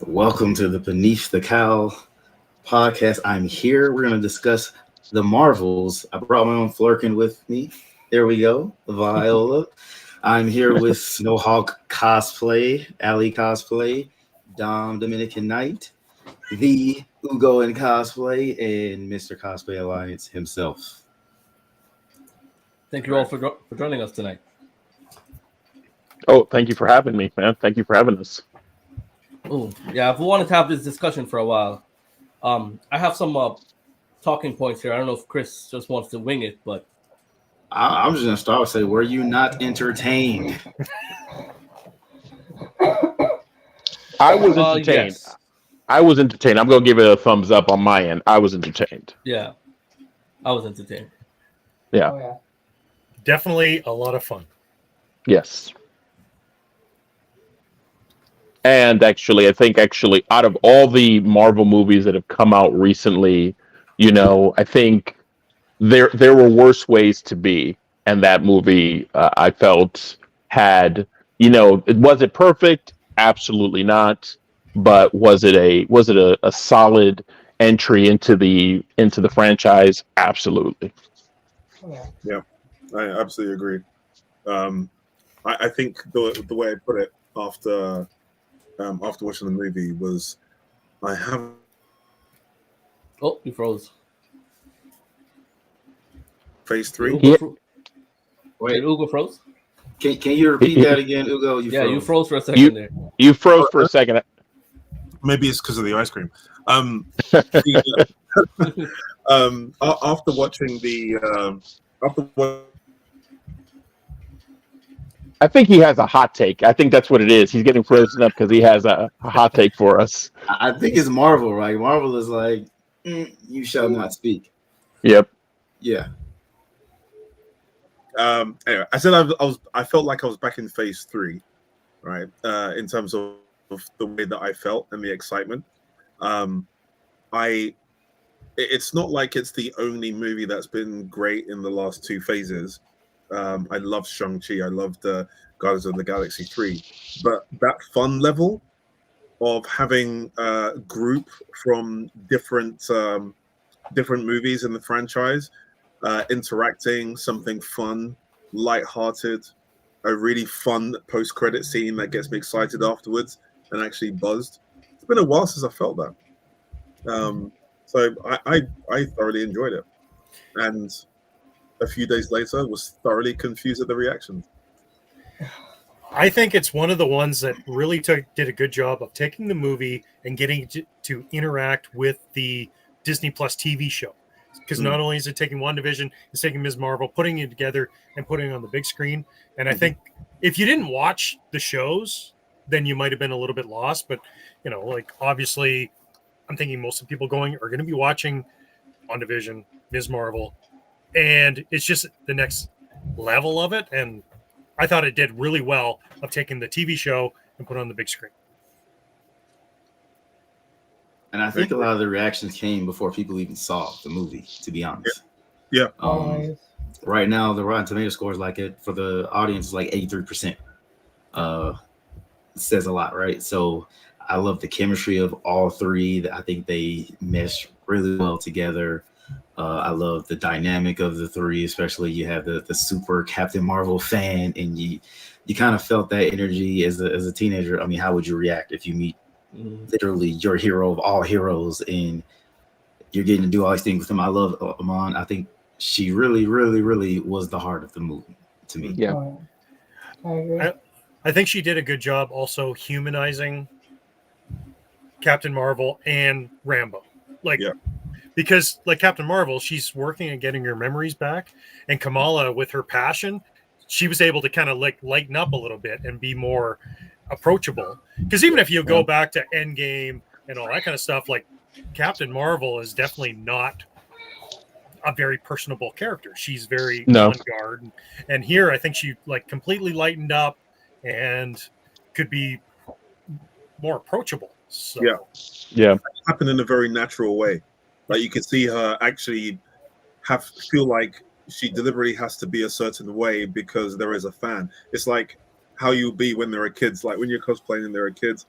Welcome to the Beneath the Cowl podcast. I'm here. We're going to discuss the Marvels. I brought my own Flurkin with me. There we go, Viola. I'm here with Snowhawk Cosplay, Ali Cosplay, Dom Dominican Knight, the Ugo in Cosplay, and Mr. Cosplay Alliance himself. Thank you all for joining us tonight. Oh, thank you for having me, man. Thank you for having us. Oh, yeah, I've wanted to have this discussion for a while. I have some talking points here. I don't know if Chris just wants to wing it, but I'm just going to start with say, were you not entertained? I was entertained. Yes. I was entertained. I'm going to give it a thumbs up on my end. I was entertained. Yeah, I was entertained. Yeah. Oh, yeah. Definitely a lot of fun. Yes. And I think out of all the Marvel movies that have come out recently, I think there were worse ways to be, and that movie I felt had, was it perfect? Absolutely not. But was it a solid entry into the franchise? Absolutely. Oh, yeah. Yeah, I absolutely agree. I think the way I put it after watching the movie was I have. Oh, you froze. Phase 3. Wait, Ugo froze? can you repeat that again, Ugo? You froze for a second there. You froze for a second. Maybe it's because of the ice cream. After watching I think he has a hot take. I think that's what it is. He's getting frozen up because he has a hot take for us. I think it's Marvel, right? Marvel is like, you shall not speak. Yep. Yeah. Anyway, I said I felt like I was back in phase 3, right? In terms of the way that I felt and the excitement. It's not like it's the only movie that's been great in the last 2 phases. I loved Shang-Chi. I loved Guardians of the Galaxy 3. But that fun level of having a group from different movies in the franchise interacting, something fun, light-hearted, a really fun post-credit scene that gets me excited afterwards and actually buzzed. It's been a while since I felt that. So I thoroughly enjoyed it. And a few days later was thoroughly confused at the reactions. I think it's one of the ones that really did a good job of taking the movie and getting it to interact with the Disney Plus TV show. Because not only is it taking WandaVision, it's taking Ms. Marvel, putting it together and putting it on the big screen. And I think if you didn't watch the shows, then you might have been a little bit lost. But, obviously, I'm thinking most of the people are going to be watching WandaVision, Ms. Marvel, and it's just the next level of it. And I thought it did really well of taking the TV show and put it on the big screen. And I think a lot of the reactions came before people even saw the movie, to be honest. Yeah. Right now, the Rotten Tomato score is for the audience is like 83%. It says a lot, right? So I love the chemistry of all three. I think they mesh really well together. I love the dynamic of the three, especially you have the super Captain Marvel fan, and you kind of felt that energy as a teenager. I mean, how would you react if you meet literally your hero of all heroes and you're getting to do all these things with him? I love Amon. I think she really, really, really was the heart of the movie to me. Yeah. I agree. I think she did a good job also humanizing Captain Marvel and Rambo. Because like Captain Marvel, she's working and getting her memories back. And Kamala, with her passion, she was able to kind of lighten up a little bit and be more approachable. Because even if you go back to Endgame and all that kind of stuff, like Captain Marvel is definitely not a very personable character. She's very on guard. And here I think she completely lightened up and could be more approachable. So. Yeah. It happened in a very natural way. Like you could see her actually feel like she deliberately has to be a certain way because there is a fan. It's like how you'll be when there are kids, like when you're cosplaying and there are kids,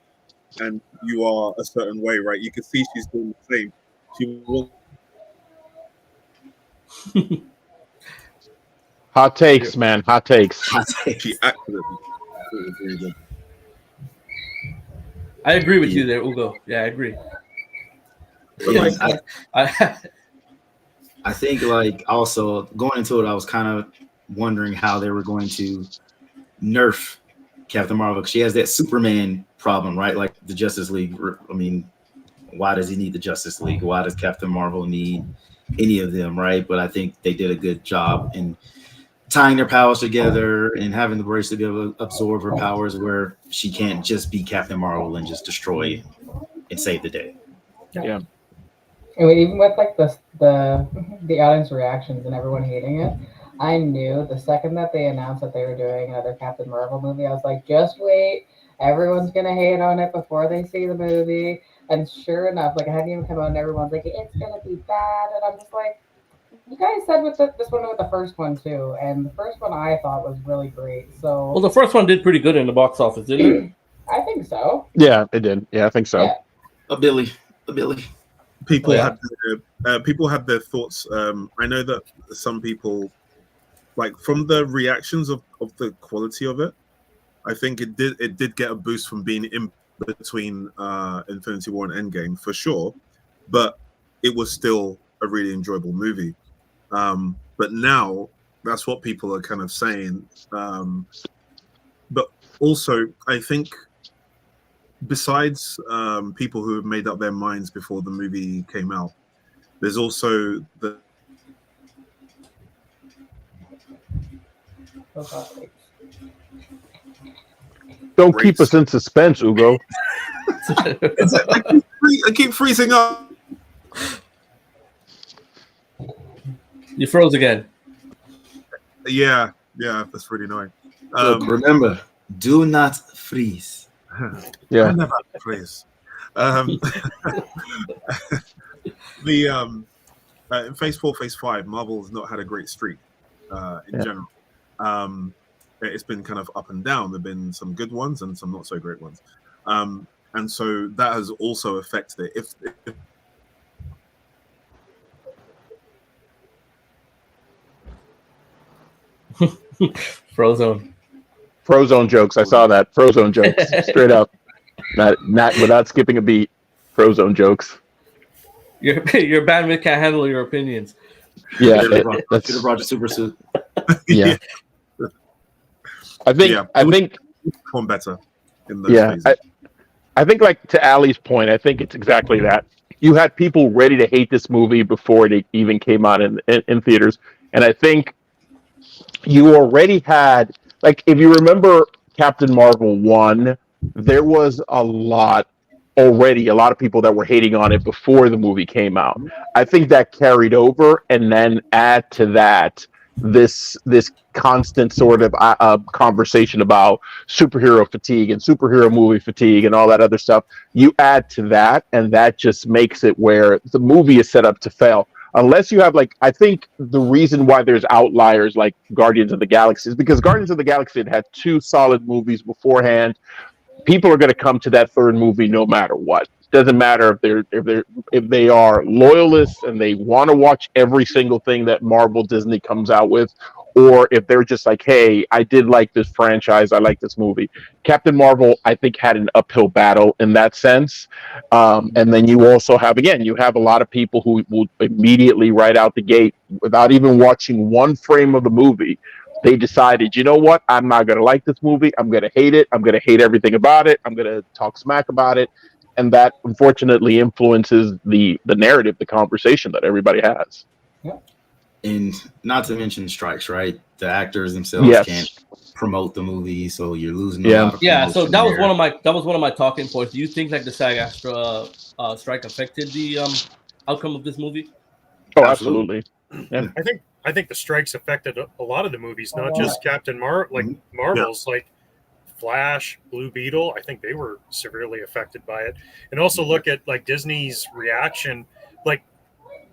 and you are a certain way, right? You can see she's doing the same. She wants Hot takes, man. Hot takes. she acted. It was really good. I agree with you there, Ugo. Yeah, I agree. Yes, I I think like also going into it, I was kind of wondering how they were going to nerf Captain Marvel. She has that Superman problem, right? Like the Justice League. I mean, why does he need the Justice League? Why does Captain Marvel need any of them, right? But I think they did a good job in tying their powers together and having the bracelet be able to absorb her powers where she can't just be Captain Marvel and just destroy and save the day. Yeah. And even with like the audience reactions and everyone hating it, I knew the second that they announced that they were doing another Captain Marvel movie, I was like, just wait, everyone's gonna hate on it before they see the movie. And sure enough, like I hadn't even come out and everyone's like, it's gonna be bad, and I'm just like, you guys said with this one with the first one too, and the first one I thought was really great. So well, the first one did pretty good in the box office, didn't it? I think so. Yeah, it did. Yeah, I think so. Yeah. A Billy. People Yeah. had their thoughts. I know that some people, like from the reactions of the quality of it, I think it did get a boost from being in between Infinity War and Endgame for sure, but it was still a really enjoyable movie. But now that's what people are kind of saying. But also, I think besides people who have made up their minds before the movie came out, there's also the Don't keep us in suspense, Ugo. I keep freezing up. You froze again. Yeah, that's really annoying. Look, remember, do not freeze. Yeah. I never freeze. In Phase 4, Phase 5, Marvel has not had a great streak in general. It's been kind of up and down. There've been some good ones and some not so great ones, and so that has also affected it. If Frozone jokes. I saw that. Frozone jokes. Straight up. Not without skipping a beat. Frozone jokes. Your bandwidth can't handle your opinions. Yeah. Should have brought the super suit. Yeah. I think one better in those phases. I think like to Ali's point, I think it's exactly that. You had people ready to hate this movie before it even came out in theaters. And I think you already had, like, if you remember Captain Marvel 1, there was a lot of people that were hating on it before the movie came out. I think that carried over, and then add to that this constant sort of conversation about superhero fatigue and superhero movie fatigue and all that other stuff. You add to that, and that just makes it where the movie is set up to fail. Unless you have, like, I think the reason why there's outliers like Guardians of the Galaxy is because Guardians of the Galaxy had 2 solid movies beforehand. People are going to come to that third movie no matter what. Doesn't matter if they are loyalists and they want to watch every single thing that Marvel Disney comes out with, or if they're just like, hey, I did like this franchise, I like this movie. Captain Marvel, I think, had an uphill battle in that sense. And then you also have a lot of people who will immediately right out the gate, without even watching one frame of the movie, they decided, you know what, I'm not going to like this movie. I'm going to hate it. I'm going to hate everything about it. I'm going to talk smack about it. And that unfortunately influences the narrative, the conversation that everybody has. And not to mention strikes, right? The actors themselves can't promote the movie, so you're losing a lot of promotion. So that was one of my talking points. Do you think like the SAG-AFTRA strike affected the outcome of this movie? Oh, absolutely. Yeah. I think the strikes affected a lot of the movies, not just Captain Marvel's, like Flash, Blue Beetle. I think they were severely affected by it. And also look at like Disney's reaction. Like,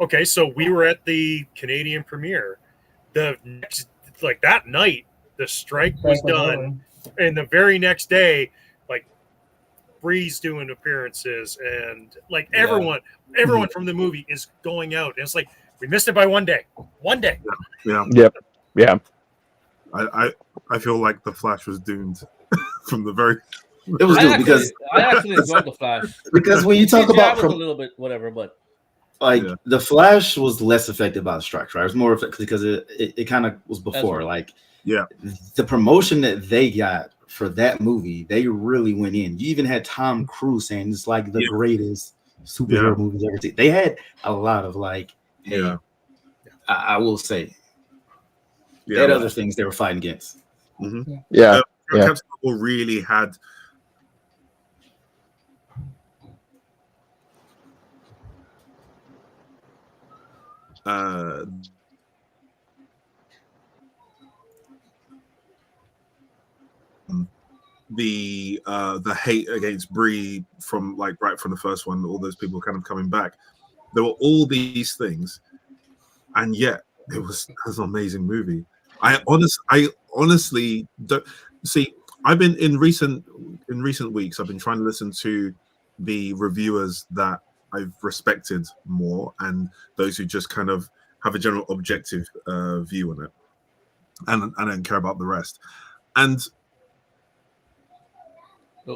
okay, so we were at the Canadian premiere. The next, like that night, the strike was done, and the very next day, like Bree's doing appearances, and like everyone from the movie is going out. And it's like we missed it by one day. Yeah. Yep. Yeah. I feel like the Flash was doomed from the very. It was doomed because I actually enjoyed the Flash. Because when you talk CGI about was a little bit whatever, but like the Flash was less affected by the strikes, right? It was more affected because it kind of was before. Like the promotion that they got for that movie, they really went in. You even had Tom Cruise saying it's like the greatest superhero movies ever seen. They had a lot of like, I will say, they had other things they were fighting against. Mm-hmm. Yeah. Captain Marvel really had. The hate against Bree from like right from the first one, all those people kind of coming back. There were all these things, and yet it was an amazing movie. I honestly don't see. I've been in recent weeks. I've been trying to listen to the reviewers that I've respected more, and those who just kind of have a general objective view on it, and I don't care about the rest. And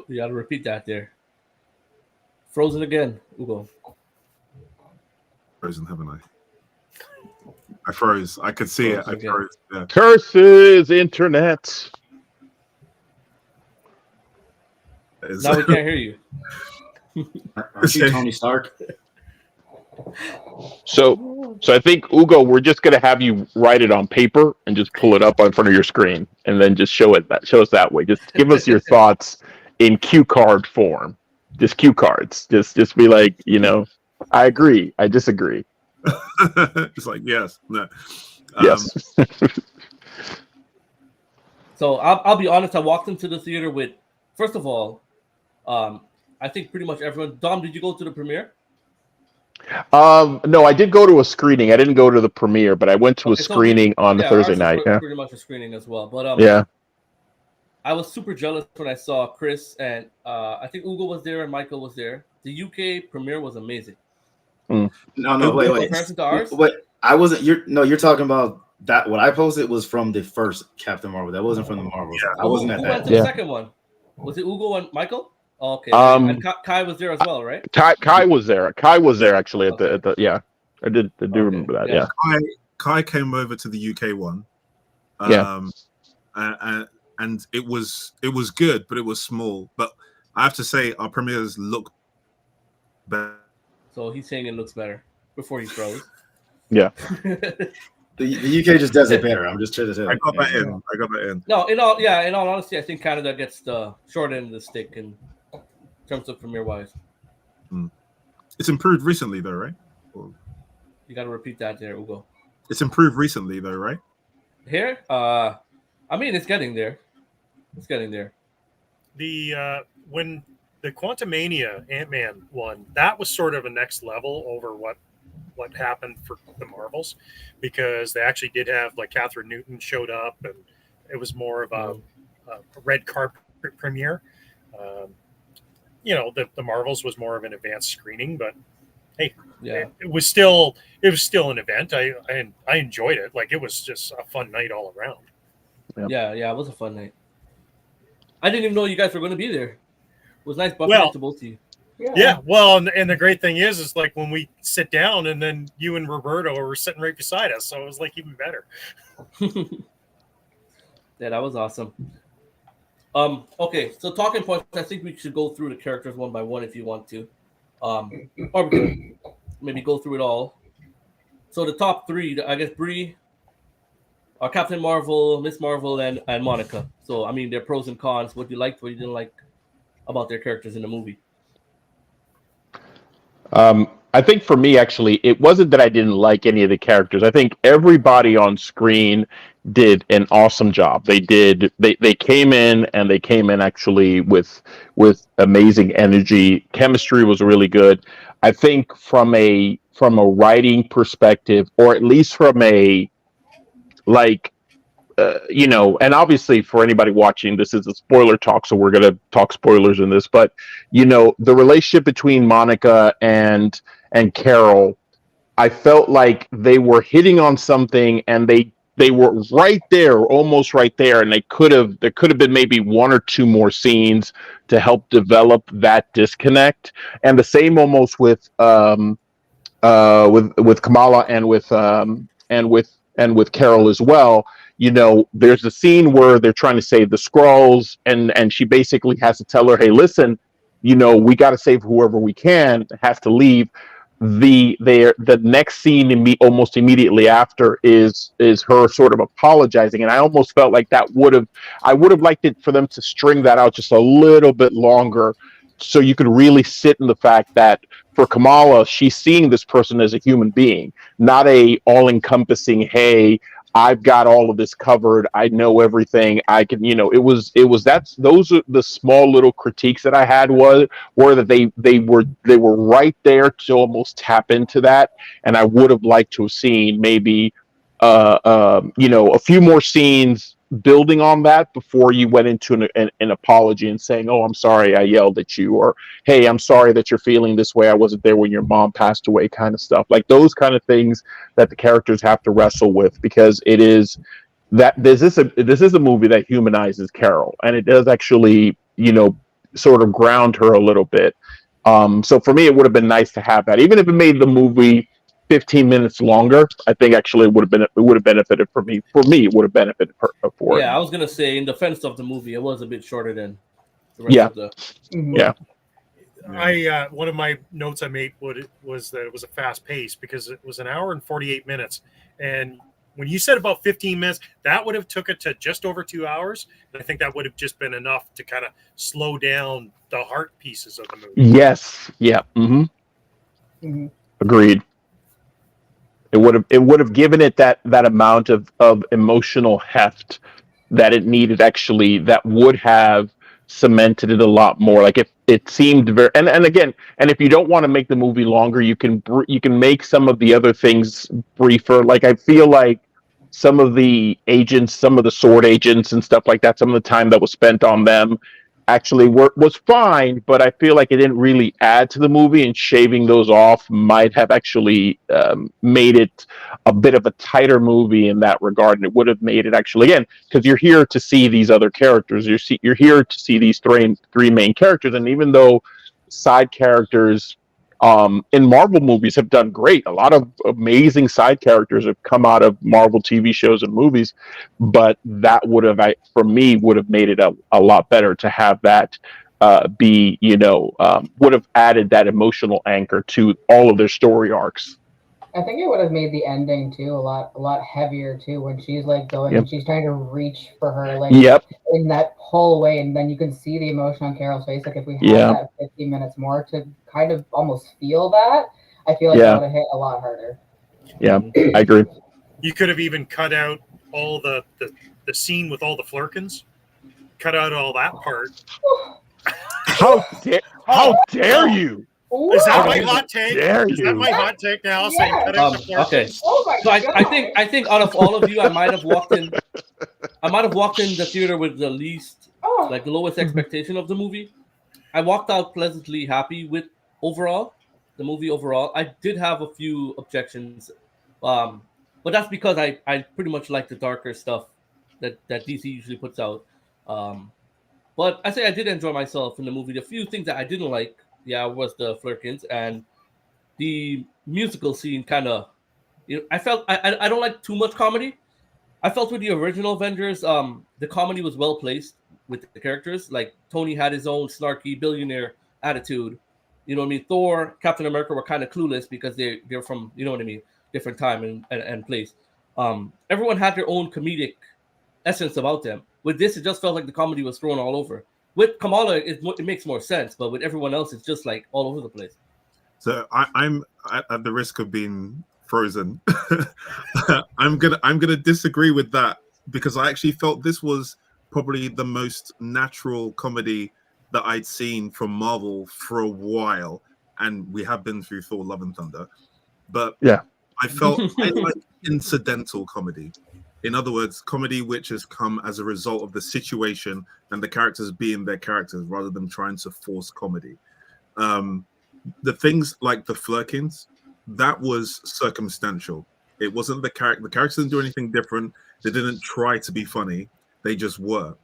you got to repeat that there. Frozen again, Ugo. Frozen, haven't I? I froze. I could see it. I froze. Yeah. Curses, internet. Now we can't hear you. Aren't you Tony Stark? So I think Ugo, we're just gonna have you write it on paper and just pull it up in front of your screen, and then just show us that way. Just give us your thoughts in cue card form. Just cue cards. Just be like, I agree. I disagree. It's like yes, no, yes. So I'll be honest. I walked into the theater with, first of all, I think pretty much everyone. Dom, did you go to the premiere? No, I did go to a screening. I didn't go to the premiere, but I went to a screening on the Thursday night. Yeah, pretty much a screening as well. But I was super jealous when I saw Chris and I think Ugo was there and Michael was there. The UK premiere was amazing. No, wait. Comparison to ours? Wait, I wasn't. You're talking about that. What I posted was from the first Captain Marvel. That wasn't from the Marvel. I wasn't at Who that. went to the second one? Was it Ugo and Michael? Oh, okay. And Kai was there as well, right? Kai was there. Kai was there actually at the yeah. I do remember that. Yeah. Kai came over to the UK one. And it was good, but it was small. But I have to say, our premieres look better. So he's saying it looks better before he froze. Yeah. The UK just does it better. I'm just trying to say. I got that in. No, in all honesty, I think Canada gets the short end of the stick in terms of premiere wise. It's improved recently, though, right? You got to repeat that there, Ugo. It's improved recently, though, right? Here, I mean, it's getting there. It's getting there. The when the Quantumania Ant-Man one, that was sort of a next level over what happened for the Marvels, because they actually did have like Catherine Newton showed up, and it was more of a red carpet premiere. The Marvels was more of an advanced screening, but hey, it was still an event. I enjoyed it. Like, it was just a fun night all around. Yeah, it was a fun night. I didn't even know you guys were going to be there. It was nice bumping into both of you. Yeah, well, and the great thing is like when we sit down, and then you and Roberto were sitting right beside us, so it was like even better. Yeah, that was awesome. Okay, so talking points. I think we should go through the characters one by one if you want to, or we could maybe go through it all. So the top three, I guess, Brie, Captain Marvel, Miss Marvel, and Monica. So I mean, their pros and cons. What you liked, what you didn't like about their characters in the movie. I think for me, actually, it wasn't that I didn't like any of the characters. I think everybody on screen did an awesome job. They came in actually with amazing energy. Chemistry was really good. I think from a writing perspective, or at least from a you know, and obviously for anybody watching, this is a spoiler talk, so we're gonna talk spoilers in this. But you know, the relationship between Monica and Carol, I felt like they were hitting on something, and they were right there, almost right there, and there could have been maybe one or two more scenes to help develop that disconnect, and the same almost with Kamala and with Carol as well. You know, there's a scene where they're trying to save the Skrulls, and she basically has to tell her, "Hey, listen, you know, we got to save whoever we can. Has to leave." The next scene almost immediately after is her sort of apologizing, and I almost felt like I would have liked it for them to string that out just a little bit longer, so you could really sit in the fact that for Kamala, she's seeing this person as a human being, not a all-encompassing, hey, I've got all of this covered, I know everything, I can, you know, those are the small little critiques that I had were that they were right there to almost tap into that, and I would have liked to have seen maybe you know, a few more scenes building on that before you went into an apology and saying, "Oh, I'm sorry I yelled at you," or "Hey, I'm sorry that you're feeling this way. I wasn't there when your mom passed away," kind of stuff. Like those kind of things that the characters have to wrestle with, because it is that this is a movie that humanizes Carol, and it does actually, you know, sort of ground her a little bit. So for me, it would have been nice to have that, even if it made the movie 15 minutes longer. I think actually it would have benefited for me. For me, it would have benefited for it. Yeah, I was gonna say, in defense of the movie, it was a bit shorter than the rest Yeah. of the. Yeah. One of my notes I made was that it was a fast pace, because it was an hour and 48 minutes, and when you said about 15 minutes, that would have took it to just over 2 hours. And I think that would have just been enough to kind of slow down the heart pieces of the movie. Yes. Yeah. Agreed. It would have given it that amount of emotional heft that it needed, actually, that would have cemented it a lot more. Like if it seemed very, and again, and if you don't want to make the movie longer, you can make some of the other things briefer. Like I feel like some of the agents, some of the sword agents and stuff like that, some of the time that was spent on them actually was fine, but I feel like it didn't really add to the movie, and shaving those off might have actually made it a bit of a tighter movie in that regard, and it would have made it actually, again, because you're here to see these other characters, you're here to see these three main characters, and even though side characters in Marvel movies have done great, a lot of amazing side characters have come out of Marvel TV shows and movies, but that would have, for me, would have made it a lot better to have that be, you know, would have added that emotional anchor to all of their story arcs. I think it would have made the ending too a lot heavier too, when she's like going and she's trying to reach for her, like in that whole way, and then you can see the emotion on Carol's face. Like if we had that 15 minutes more to kind of almost feel that, I feel like that would have hit a lot harder. Yeah, I agree. You could have even cut out all the scene with all the flirkins. Cut out all that part. How dare you? Is that my hot take? Is that my hot take now? Saying cut out the flirkins. Okay. Oh my So God. I think out of all of you, I might have walked in the theater with the least, like the lowest expectation of the movie. I walked out pleasantly happy with the movie overall. I did have a few objections, but that's because I pretty much like the darker stuff that DC usually puts out. But I say I did enjoy myself in the movie. The few things that I didn't like, was the flirkins and the musical scene. Kind of, I felt I don't like too much comedy. I felt with the original Avengers, the comedy was well placed with the characters. Like Tony had his own snarky billionaire attitude. You know what I mean? Thor, Captain America were kind of clueless because they're from, you know what I mean, different time and place. Everyone had their own comedic essence about them. With this, it just felt like the comedy was thrown all over. With Kamala, it makes more sense, but with everyone else, it's just like all over the place. So I'm at the risk of being frozen. I'm gonna disagree with that, because I actually felt this was probably the most natural comedy that I'd seen from Marvel for a while, and we have been through Thor: Love and Thunder, but I felt I like incidental comedy. In other words, comedy which has come as a result of the situation and the characters being their characters rather than trying to force comedy. The things like the Flurkins, that was circumstantial. It wasn't the character. The characters didn't do anything different. They didn't try to be funny. They just were.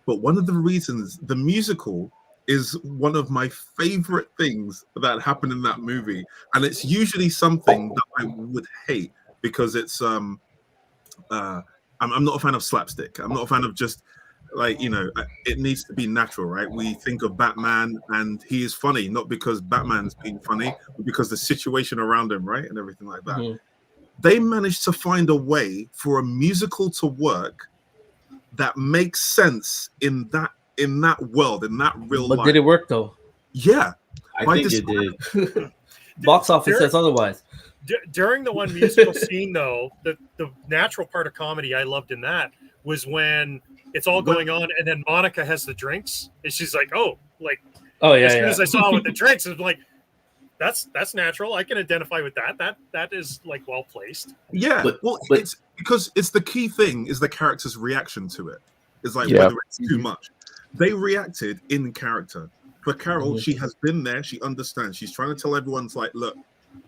But one of the reasons the musical is one of my favorite things that happened in that movie, and it's usually something that I would hate because it's I'm not a fan of slapstick. I'm not a fan of just like, you know, it needs to be natural, right? We think of Batman and he is funny, not because Batman's being funny, but because the situation around him, right? And everything like that. Mm-hmm. They managed to find a way for a musical to work that makes sense in that world, in that real life. But did it work though? Yeah. I think it did. Box office says otherwise. During the one musical scene, though, the natural part of comedy I loved in that was when it's all going on, and then Monica has the drinks, and she's like, "Oh, like, as soon as I saw it with the drinks, it's like, that's natural. I can identify with that. That is like well placed." Yeah, but it's because it's the key thing is the character's reaction to it. It's like whether it's too much. They reacted in character. For Carol, she has been there. She understands. She's trying to tell everyone's like, look,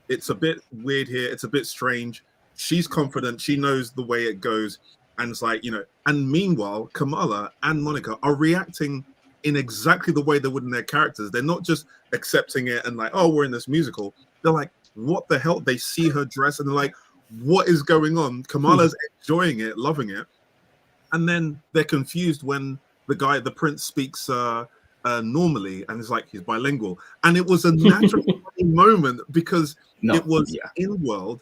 it's a bit weird here. It's a bit strange. She's confident. She knows the way it goes. And it's like, you know, and meanwhile, Kamala and Monica are reacting in exactly the way they would in their characters. They're not just accepting it and like, oh, we're in this musical. They're like, what the hell? They see her dress and they're like, what is going on? Kamala's enjoying it, loving it. And then they're confused when the prince speaks normally and it's like he's bilingual. And it was a natural moment because it was in world.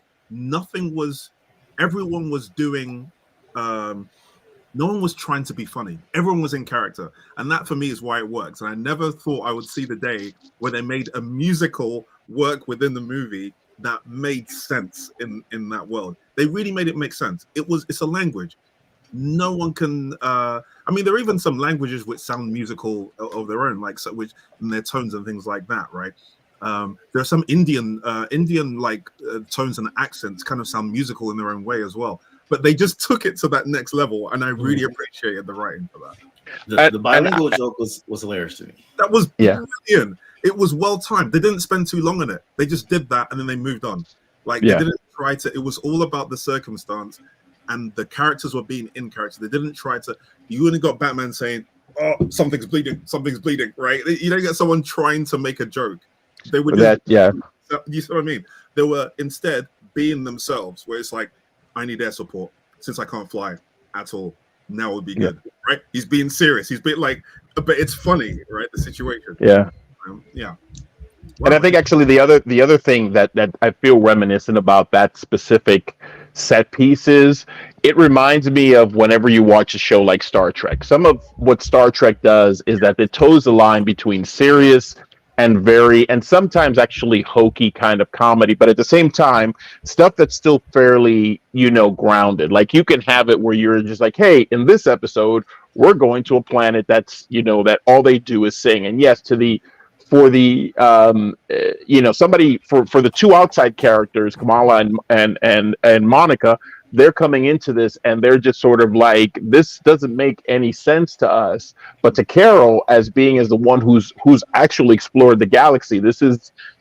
Everyone was doing, no one was trying to be funny. Everyone was in character. And that for me is why it works. And I never thought I would see the day where they made a musical work within the movie that made sense in that world. They really made it make sense. It's a language. No one can I mean, there are even some languages which sound musical of their own, like which in their tones and things like that, right? There are some Indian like tones and accents kind of sound musical in their own way as well. But they just took it to that next level, and I really appreciated the writing for that. The bilingual joke was hilarious to me. That was brilliant. It was well timed. They didn't spend too long on it. They just did that, and then they moved on. Like they didn't try to. It was all about the circumstance. And the characters were being in character. They didn't try to. You only got Batman saying, "Oh, something's bleeding," right? You don't get someone trying to make a joke. They would you see what I mean? They were instead being themselves. Where it's like, I need air support since I can't fly at all. Now it would be good, right? He's being serious. He's being like, but it's funny, right? The situation. Yeah. Wow. And I think actually the other thing that I feel reminiscent about that specific set piece is it reminds me of whenever you watch a show like Star Trek. Some of what Star Trek does is that it toes the line between serious and sometimes actually hokey kind of comedy, but at the same time, stuff that's still fairly, grounded. Like you can have it where you're just like, hey, in this episode, we're going to a planet that's, that all they do is sing. And yes, for the two outside characters, Kamala and Monica, they're coming into this and they're just sort of like, this doesn't make any sense to us. But to Carol, as the one who's actually explored the galaxy,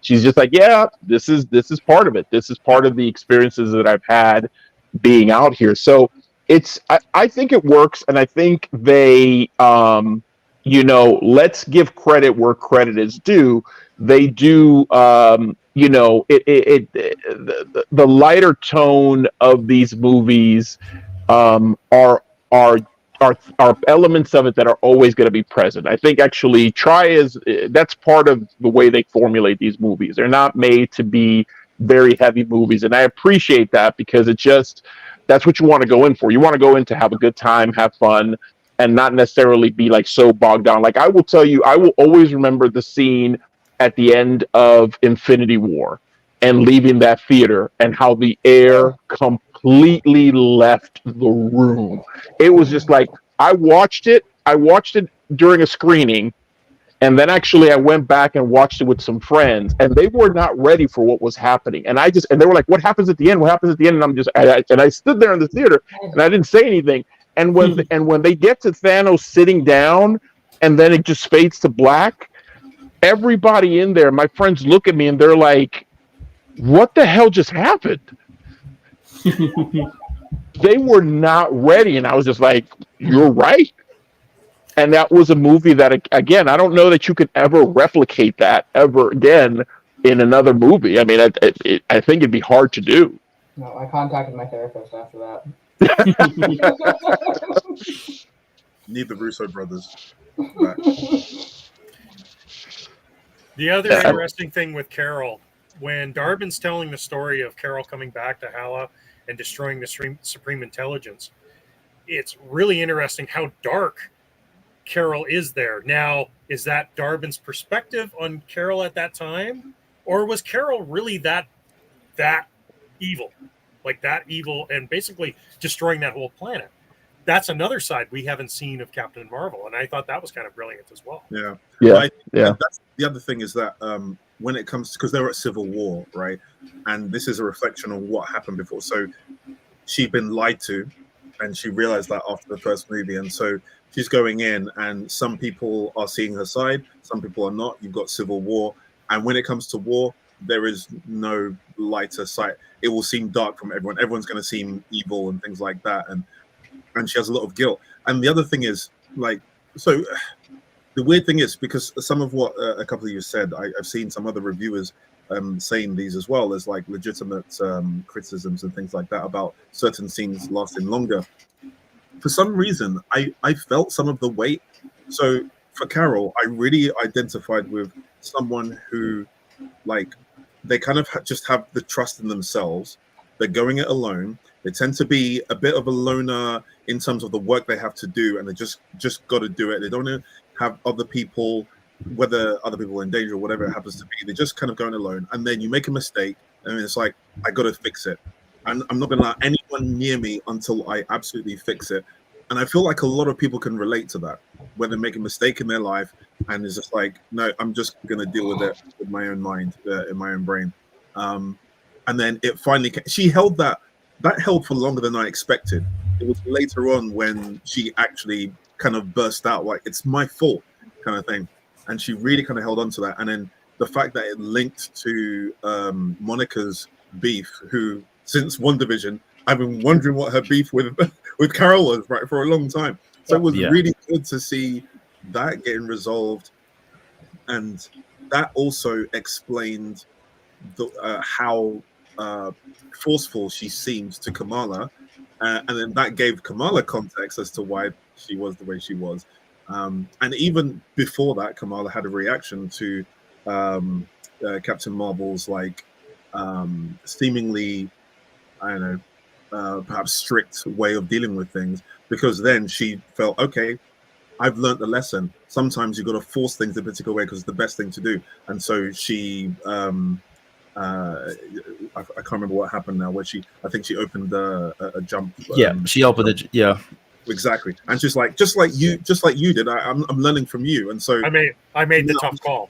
she's just like, yeah, this is part of it. This is part of the experiences that I've had being out here. So I think it works, and I think they let's give credit where credit is due. They do, the lighter tone of these movies are elements of it that are always going to be present. I think actually that's part of the way they formulate these movies. They're not made to be very heavy movies, and I appreciate that because that's what you want to go in for. You want to go in to have a good time, have fun, and not necessarily be like so bogged down. Like I will tell you, I will always remember the scene at the end of Infinity War and leaving that theater and how the air completely left the room. It was just like, I watched it during a screening, And then actually I went back and watched it with some friends, and they were not ready for what was happening. And they were like, "What happens at the end? What happens at the end?" And I stood there in the theater and I didn't say anything. And when they get to Thanos sitting down, and then it just fades to black, everybody in there, my friends look at me and they're like, "What the hell just happened?" They were not ready, and I was just like, "You're right." And that was a movie that, again, I don't know that you could ever replicate that ever again in another movie. I mean, I think it'd be hard to do. No, I contacted my therapist after that. Need the Russo brothers back. The other interesting thing with Carol, when Darwin's telling the story of Carol coming back to Hala and destroying the Supreme Intelligence, it's really interesting how dark Carol is there. Now, is that Darwin's perspective on Carol at that time? Or was Carol really that evil? Like that evil and basically destroying that whole planet? That's another side we haven't seen of Captain Marvel, and I thought that was kind of brilliant as well. Yeah. That's the other thing is that when it comes, because they were at Civil War, right? And this is a reflection of what happened before. So she'd been lied to, and she realized that after the first movie. And so she's going in, and some people are seeing her side, some people are not. You've got Civil War. And when it comes to war, there is no lighter side. It will seem dark from everyone. Everyone's going to seem evil and things like that. And she has a lot of guilt. And the other thing is, like, so the weird thing is, because some of what a couple of you said, I've seen some other reviewers saying these as well as like legitimate criticisms and things like that about certain scenes lasting longer. For some reason, I felt some of the weight. So for Carol, I really identified with someone who, like, they kind of just have the trust in themselves. They're going it alone. They tend to be a bit of a loner in terms of the work they have to do, and they just got to do it. They don't have other people, whether other people are in danger or whatever it happens to be. They're just kind of going alone. And then you make a mistake, and it's like, I got to fix it. And I'm not going to allow anyone near me until I absolutely fix it. And I feel like a lot of people can relate to that when they make a mistake in their life, and it's just like, no, I'm just going to deal with it with my own mind, in my own brain. And then it finally, she held that held for longer than I expected. It was later on when she actually kind of burst out, like, it's my fault kind of thing. And she really kind of held on to that. And then the fact that it linked to Monica's beef, who since WandaVision, I've been wondering what her beef with Carol was, right, for a long time. So it was really good to see that getting resolved. And that also explained how forceful she seemed to Kamala. And then that gave Kamala context as to why she was the way she was. And even before that, Kamala had a reaction to Captain Marvel's, like, seemingly, I don't know, perhaps strict way of dealing with things, because then she felt, okay, I've learned the lesson. Sometimes you've got to force things a particular way because it's the best thing to do. And so she, I can't remember what happened now, where I think she opened a jump. She opened it. Yeah, exactly. And she's like, just like you did. I'm learning from you. And so I made the tough call.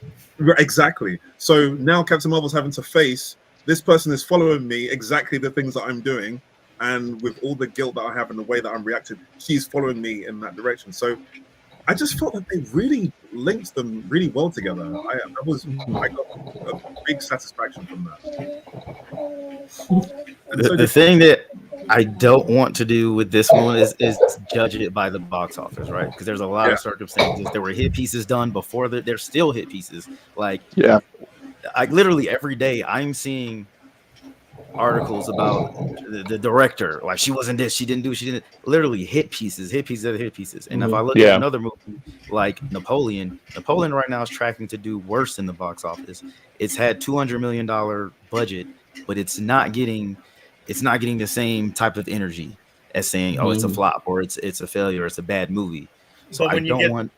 Exactly. So now Captain Marvel's having to face, this person is following me exactly the things that I'm doing, and with all the guilt that I have and the way that I'm reacting, she's following me in that direction. So I just felt that they really linked them really well together. I got a big satisfaction from that. The thing that I don't want to do with this one is judge it by the box office, right? Because there's a lot of circumstances. There were hit pieces done before that. There's still hit pieces. Like, I literally every day I'm seeing articles about the director, like, she wasn't this, she didn't. Literally hit pieces. And if I look at another movie like Napoleon right now is tracking to do worse in the box office. It's had $200 million budget, but it's not getting the same type of energy as saying, oh, it's a flop, or it's a failure, it's a bad movie. So when you get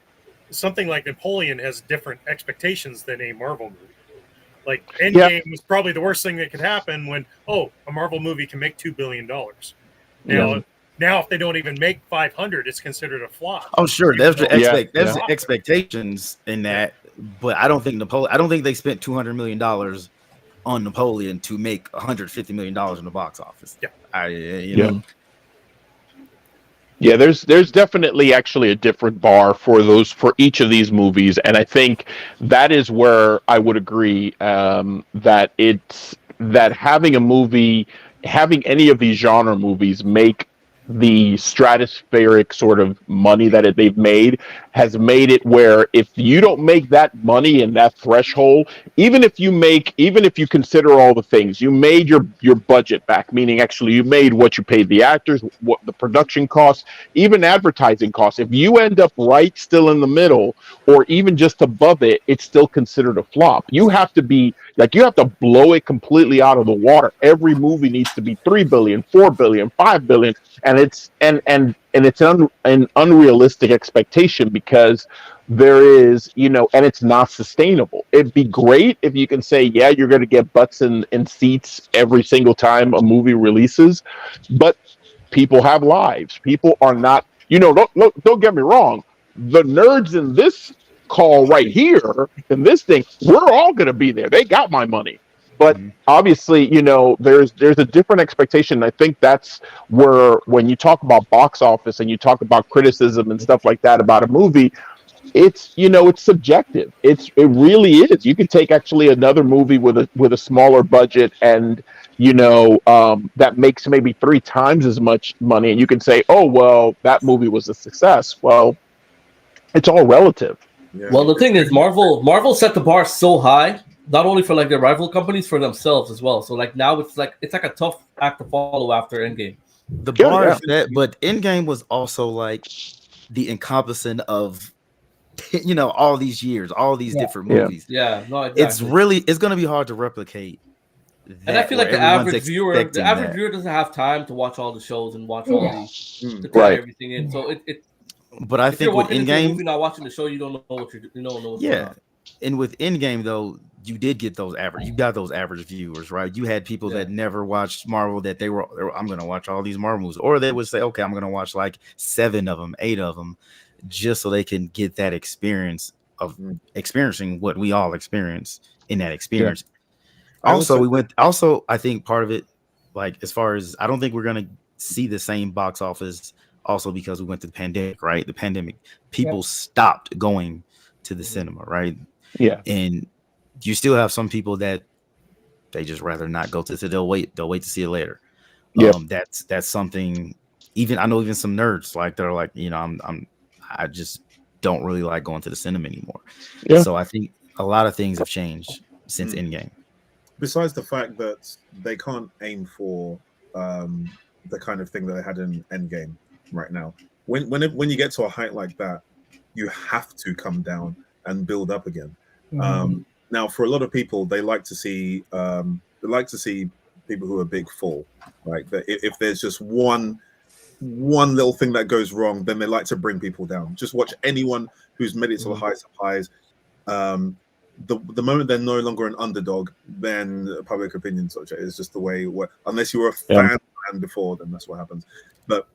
something like Napoleon has different expectations than a Marvel movie. Like, Endgame was probably the worst thing that could happen when, a Marvel movie can make $2 billion. Now, Now, if they don't even make 500, it's considered a flop. Oh, sure. There's the Yeah, there's yeah. the expectations in that, but I don't think I don't think they spent $200 million on Napoleon to make $150 million in the box office. Yeah. You know. Yeah, there's definitely actually a different bar for each of these movies, and I think that is where I would agree that having any of these genre movies make the stratospheric sort of money that they've made has made it where if you don't make that money in that threshold, even if you consider all the things, you made your budget back, meaning actually you made what you paid the actors, what the production costs, even advertising costs. If you end up right still in the middle or even just above it, it's still considered a flop. You have to blow it completely out of the water. Every movie needs to be 3 billion, 4 billion, 5 billion, and it's an unrealistic expectation because there is, and it's not sustainable. It'd be great if you can say, yeah, you're going to get butts in seats every single time a movie releases, but people have lives. People are not, don't get me wrong. The nerds in this call right here, in this thing, we're all going to be there. They got my money. But obviously, there's a different expectation. I think that's where, when you talk about box office and you talk about criticism and stuff like that about a movie, it's subjective. It really is. You could take actually another movie with a smaller budget and that makes maybe 3 times as much money, and you can say, oh well, that movie was a success. Well, it's all relative. Yeah. Well, the thing is, Marvel set the bar so high, not only for like their rival companies, for themselves as well. So like now it's like a tough act to follow after Endgame. The bar is that, but Endgame was also like the encompassing of all these years, all these different movies. Yeah, no, exactly. It's going to be hard to replicate. And I feel like the average viewer doesn't have time to watch all the shows and watch all these to tie everything in. So it. But I think with Endgame, if you're not watching the show, you don't know what you're going on. And with Endgame though, you did get those average. You got those average viewers, right? You had people that never watched Marvel that they were. I'm going to watch all these Marvel movies, or they would say, okay, I'm going to watch like 7 of them, 8 of them, just so they can get that experience of experiencing what we all experience in that experience. Yeah. Also, I think part of it, like as far as I don't think we're going to see the same box office. Also, because we went through the pandemic, right? The pandemic, people stopped going to the cinema, right? Yeah. And you still have some people that they just rather not go to. They'll wait to see it later. Yeah. That's something. Even I know even some nerds like they're like, I just don't really like going to the cinema anymore. Yeah. So I think a lot of things have changed since Endgame. Besides the fact that they can't aim for the kind of thing that they had in Endgame right now. When you get to a height like that, you have to come down and build up again. Now, for a lot of people, they like to see people who are big fall. Like if there's just one little thing that goes wrong, then they like to bring people down. Just watch anyone who's made it to the highest of highs. The moment they're no longer an underdog, then public opinion is just the way. Unless you were a fan before, then that's what happens. But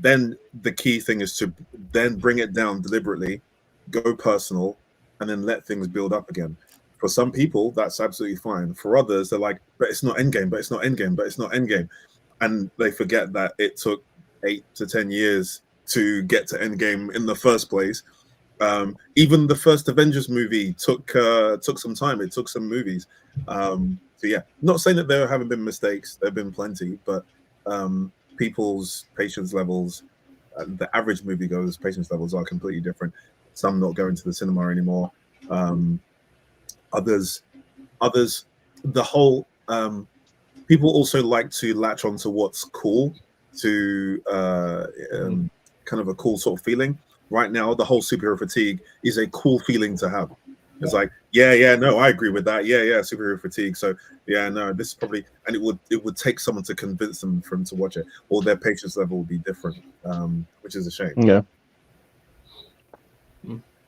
then the key thing is to then bring it down deliberately, go personal, and then let things build up again. For some people, that's absolutely fine. For others, they're like, but it's not Endgame, but it's not Endgame, but it's not Endgame. And they forget that it took 8 to 10 years to get to Endgame in the first place. Even the first Avengers movie took some time. It took some movies. So yeah, not saying that there haven't been mistakes. There have been plenty, but people's patience levels, the average moviegoer's patience levels are completely different. Some not going to the cinema anymore. Others, the whole people also like to latch onto what's cool, to kind of a cool sort of feeling. Right now, the whole superhero fatigue is a cool feeling to have. It's like, no, I agree with that. Yeah, superhero fatigue. So yeah, no, this is probably, and it would take someone to convince them for them to watch it, or their patience level will be different, which is a shame. Yeah.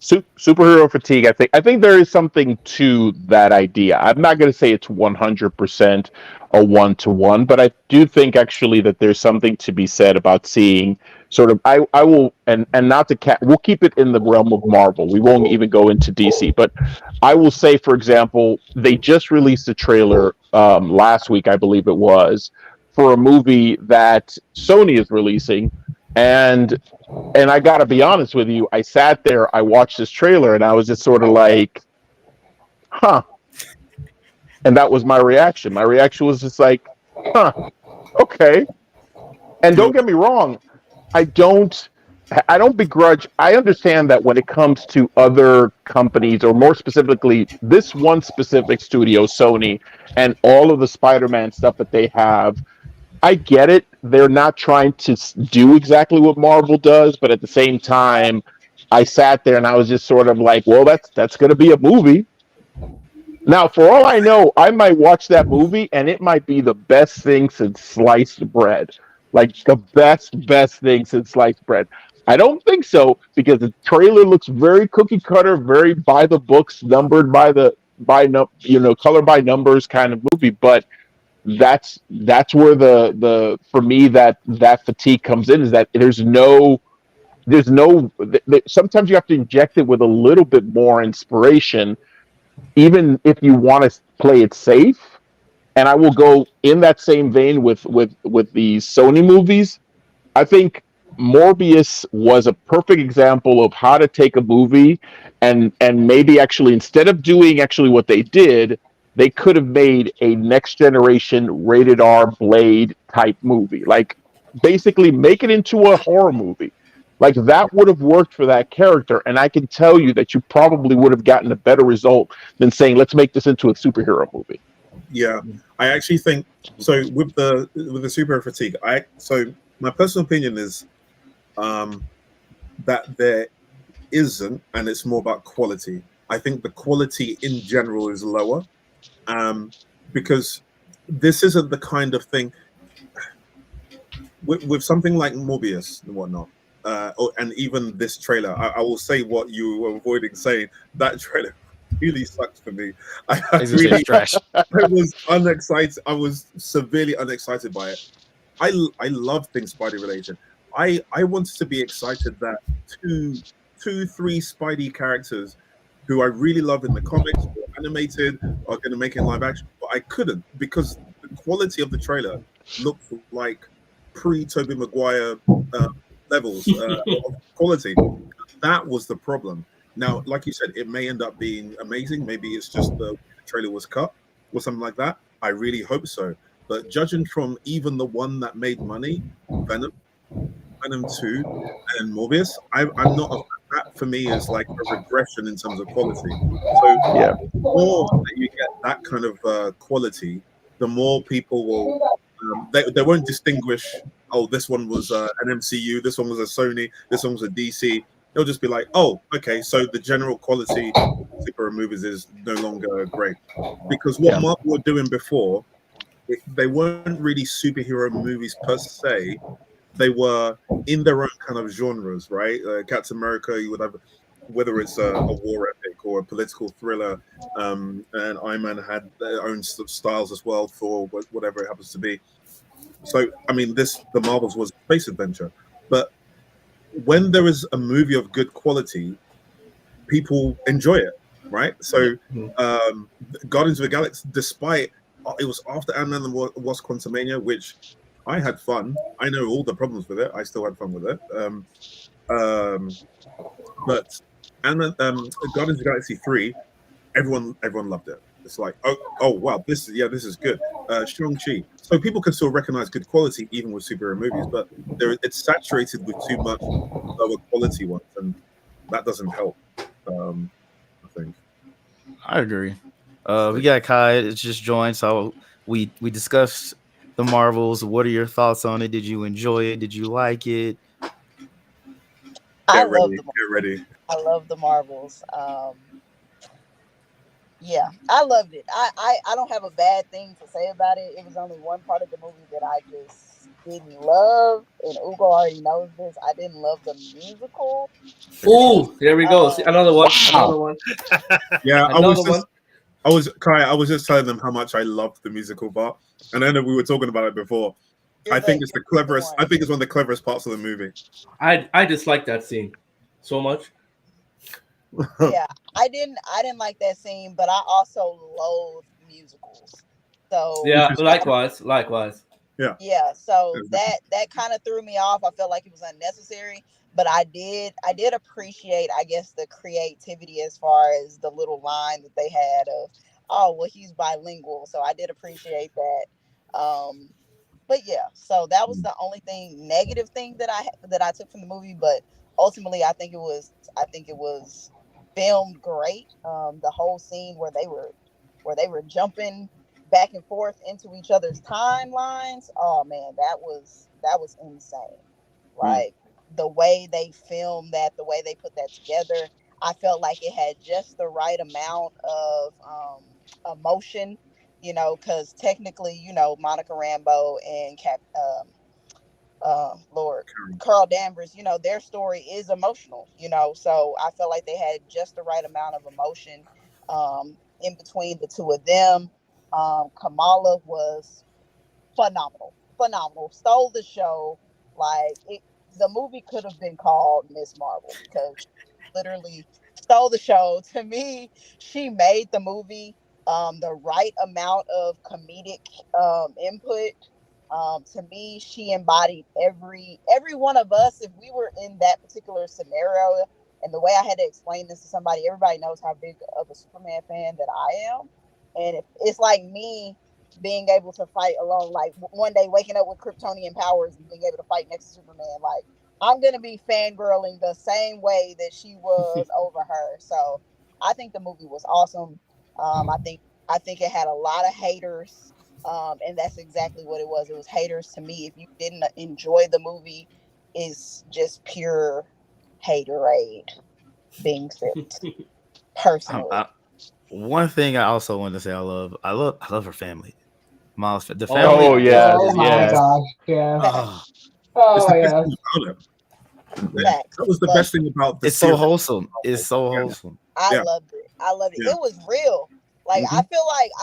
superhero fatigue. I think there is something to that idea. I'm not going to say it's 100% a one-to-one, but I do think actually that there's something to be said about seeing sort of. I will and not to we'll keep it in the realm of Marvel. We won't even go into DC, but I will say, for example, they just released a trailer last week, I believe it was, for a movie that Sony is releasing, and I gotta be honest with you, I sat there, I watched this trailer, and I was just sort of like, huh. And that was my reaction. My reaction was just like, huh, okay. And don't get me wrong, I don't I don't begrudge. I understand that when it comes to other companies, or more specifically, this one specific studio, Sony, and all of the Spider-Man stuff that they have, I get it. They're not trying to do exactly what Marvel does, but at the same time, I sat there and I was just sort of like, well, that's going to be a movie. Now, for all I know, I might watch that movie and it might be the best thing since sliced bread. Like the best thing since sliced bread. I don't think so, because the trailer looks very cookie cutter, very by the books, numbered color by numbers kind of movie. But that's where the for me that fatigue comes in, is that sometimes you have to inject it with a little bit more inspiration, even if you want to play it safe. And I will go in that same vein with the Sony movies. I think Morbius was a perfect example of how to take a movie and maybe actually, instead of doing actually what they did, they could have made a next generation rated R Blade type movie. Like basically make it into a horror movie. Like that would have worked for that character, and I can tell you that you probably would have gotten a better result than saying, let's make this into a superhero movie. Yeah, I actually think so. With the superhero fatigue, my personal opinion is that there isn't, and it's more about quality. I think the quality in general is lower, because this isn't the kind of thing with something like Morbius and whatnot. And even this trailer, I will say what you were avoiding saying. That trailer really sucks for me. I really trash. I was unexcited. I was severely unexcited by it. I love things Spidey related. I wanted to be excited that three Spidey characters who I really love in the comics or animated are going to make it in live action, but I couldn't, because the quality of the trailer looked like pre-Tobey Maguire levels of quality. That was the problem. Now, like you said, it may end up being amazing. Maybe it's just the trailer was cut or something like that. I really hope so. But judging from even the one that made money, Venom 2, and Morbius, I'm not. That for me is like a regression in terms of quality. So Yeah. the more that you get that kind of quality, the more people will. They won't distinguish. Oh, this one was an MCU. This one was a Sony. This one was a DC. They'll just be like, oh, okay. So the general quality of superhero movies is no longer great, because what Marvel were doing before, they weren't really superhero movies per se. They were in their own kind of genres, right? Captain America, you would have, whether it's a war epic or a political thriller, and Iron Man had their own styles as well for whatever it happens to be. So, I mean, the Marvels was a space adventure, but when there is a movie of good quality, people enjoy it, right? So, Guardians of the Galaxy, despite it was after Ant-Man and Wasp: Quantumania, which I had fun. I know all the problems with it. I still had fun with it. But Guardians of the Galaxy 3, everyone loved it. It's like, oh wow, this is good. Shang-Chi. So people can still recognize good quality even with superhero movies, but it's saturated with too much lower quality ones, and that doesn't help. I think. I agree. We got Kai. It's just joined, so we discussed the Marvels. What are your thoughts on it? Did you enjoy it? Did you like it? Get ready. I love the Marvels. Yeah, I loved it. I don't have a bad thing to say about it. It was only one part of the movie that I just didn't love, and Ugo already knows this, I didn't love the musical. Ooh, there we go. See, another one. Wow. Another one. Yeah, Another one. I was just telling them how much I loved the musical part, and I know we were talking about it before. I think it's the cleverest. I think it's one of the cleverest parts of the movie. I dislike that scene so much. Yeah, I didn't like that scene, but I also loathe musicals. So Yeah, likewise. yeah, so that kind of threw me off. I felt like it was unnecessary, but I did appreciate, I guess, the creativity as far as the little line that they had of, oh well, he's bilingual, so I did appreciate that. But yeah, so that was the only negative thing that I took from the movie, but ultimately I think it was filmed great. The whole scene where they were jumping back and forth into each other's timelines. Oh man, that was insane. Like the way they filmed that, the way they put that together, I felt like it had just the right amount of emotion, because technically, Monica Rambeau and Lord Carl Danvers, their story is emotional, so I felt like they had just the right amount of emotion in between the two of them. Kamala was phenomenal, stole the show. The movie could have been called Miss Marvel because she literally stole the show. To me, she made the movie the right amount of comedic input. To me, she embodied every one of us. If we were in that particular scenario, and the way I had to explain this to somebody, everybody knows how big of a Superman fan that I am, and if it's like me being able to fight alone, like one day waking up with Kryptonian powers and being able to fight next to Superman, like I'm gonna be fangirling the same way that she was over her. So I think the movie was awesome. I think it had a lot of haters, and that's exactly what it was. It was haters to me. If you didn't enjoy the movie, is just pure haterade being sent. Personally, one thing I also wanted to say, I love her family. Miles, the Oh, family. yeah. yes, Oh my yes. gosh, yeah. Oh, It's Oh the yeah. best thing about it. facts. That was the But best thing about the it's so series. wholesome. It's so Yeah. wholesome. I Yeah. loved it. Yeah. It was real. Like Mhm. I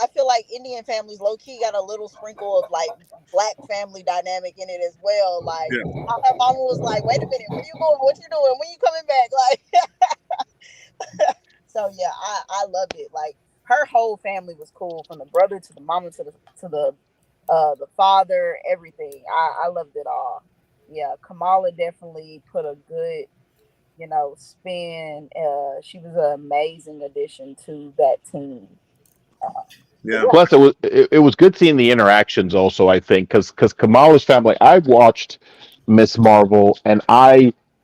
feel like Indian families low key got a little sprinkle of like black family dynamic in it as well. Like Yeah. how her mama was like, "Wait a minute, where you going? What you doing? When you coming back?" Like, so yeah, I loved it. Like her whole family was cool, from the brother to the mama to the father, everything. I loved it all. Yeah, Kamala definitely put a good spin. She was an amazing addition to that team. Yeah. Plus, it was good seeing the interactions also. I think because Kamala's family. I've watched Miss Marvel, and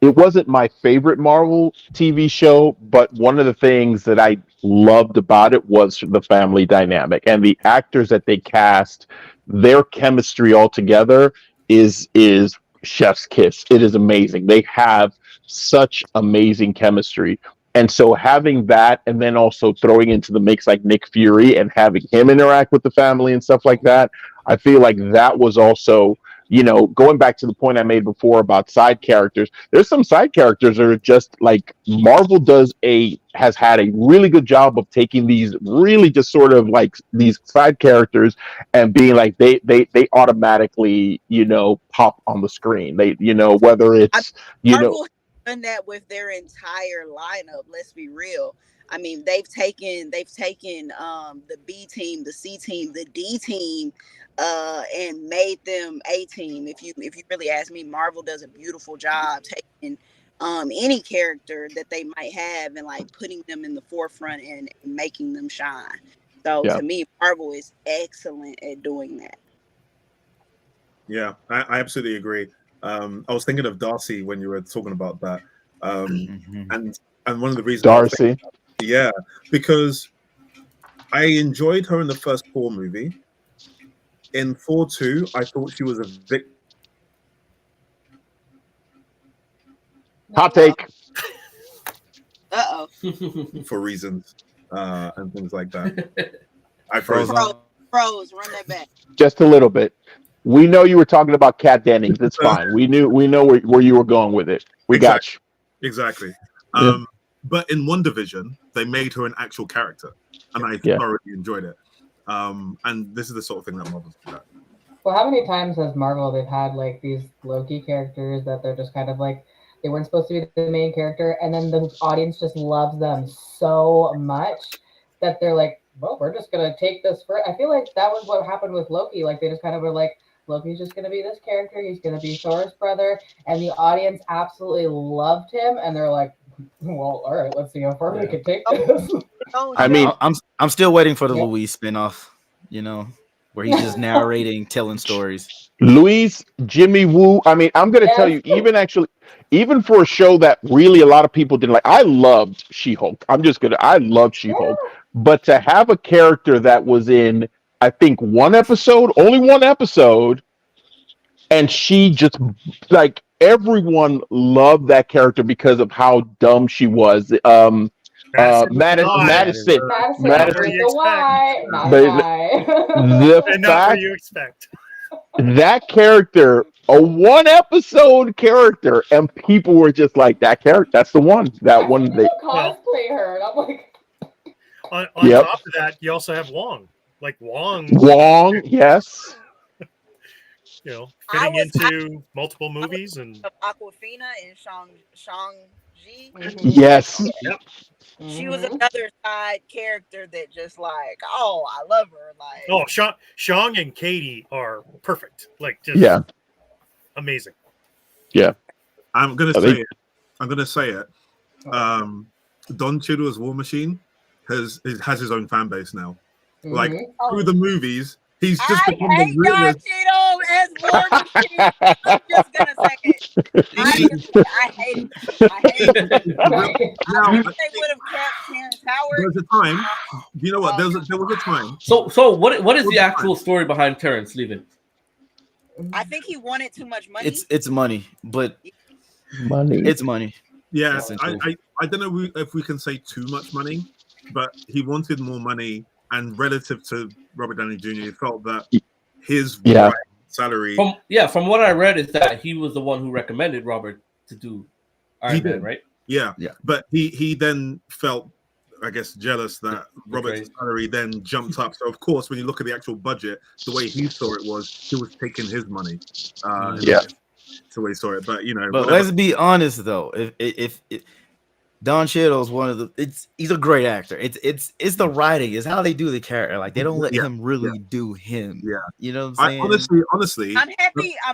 it wasn't my favorite Marvel TV show, but one of the things that I loved about it was the family dynamic and the actors that they cast. Their chemistry altogether is chef's kiss. It is amazing. They have such amazing chemistry. And so having that and then also throwing into the mix like Nick Fury and having him interact with the family and stuff like that, I feel like that was also, going back to the point I made before about side characters, there's some side characters that are just like Marvel has had a really good job of taking these really just sort of like these side characters and being like they automatically, pop on the screen. They, whether it's, you know, Marvel has done that with their entire lineup. Let's be real. I mean, they've taken the B team, the C team, the D team, and made them A team. If you really ask me, Marvel does a beautiful job taking any character that they might have and like putting them in the forefront and making them shine. So yeah. to me, Marvel is excellent at doing that. Yeah, I absolutely agree. I was thinking of Darcy when you were talking about that, Mhm. and one of the reasons I was Darcy. yeah, because I enjoyed her in the first Thor movie. In Thor 2, I thought she was a victim Hot take. Uh for reasons and things like that. I Froze froze. on. Pros, run that back. Just a little bit. We know you were talking about Kat Dennings. It's fine. We know where you were going with it. We got you. Exactly. Yeah. But in WandaVision, they made her an actual character, and I thoroughly enjoyed it. And this is the sort of thing that Marvel's doing. Well, how many times has Marvel they've had like these Loki characters that they're just kind of like they weren't supposed to be the main character, and then the audience just loves them so much that they're like, well, we're just gonna take this for. I feel like that was what happened with Loki. Like they just kind of were like, Loki's just gonna be this character. He's gonna be Thor's brother, and the audience absolutely loved him, and they're like, well, all right, let's see how far we can take this. I mean, I'm still waiting for the Louise spinoff. You know, where he's just narrating, telling stories. Louise, Jimmy Woo. I mean, I'm going to tell you, even for a show that really a lot of people didn't like, I loved She-Hulk. I love She-Hulk. But to have a character that was in, I think, only one episode, and she just, like, everyone loved that character because of how dumb she was. Madison. And not what you expect. That character, a one episode character, and people were just like, that character, that's the one. That one. They cosplay her, and I'm like. On top of that, you also have Wong. Like Wong, yes. You know, fitting into multiple movies and Aquafina and Shang-Chi. Yes. Yep. She was another side character that just like, oh, I love her. Like, oh, Shang and Katie are perfect. Like, just amazing. Yeah. I'm gonna say it. Don Cheadle's War Machine has his own fan base now. Like through the movies, he's just become the realest. Don Cheadle as War Machine. I'm just gonna say it. I hate him. I wish they would have kept Terrence Howard. There was a time. You know what? There was a time. So what is the actual story behind Terrence leaving? I think he wanted too much money. It's money, but it's money. Yeah, I don't know if we can say too much money, but he wanted more money, and relative to Robert Downey Jr., he felt that his salary. From what I read, is that he was the one who recommended Robert to do Iron Man, right? Yeah. But he then felt, I guess, jealous that Robert's salary then jumped up. So of course, when you look at the actual budget, the way he saw it was he was taking his money. The way he saw it, but you know. But let's be honest though, if Don Cheadle's one of he's a great actor. It's the writing, it's how they do the character. Like they don't let him really do him. Yeah, you know what I'm saying? Honestly, I'm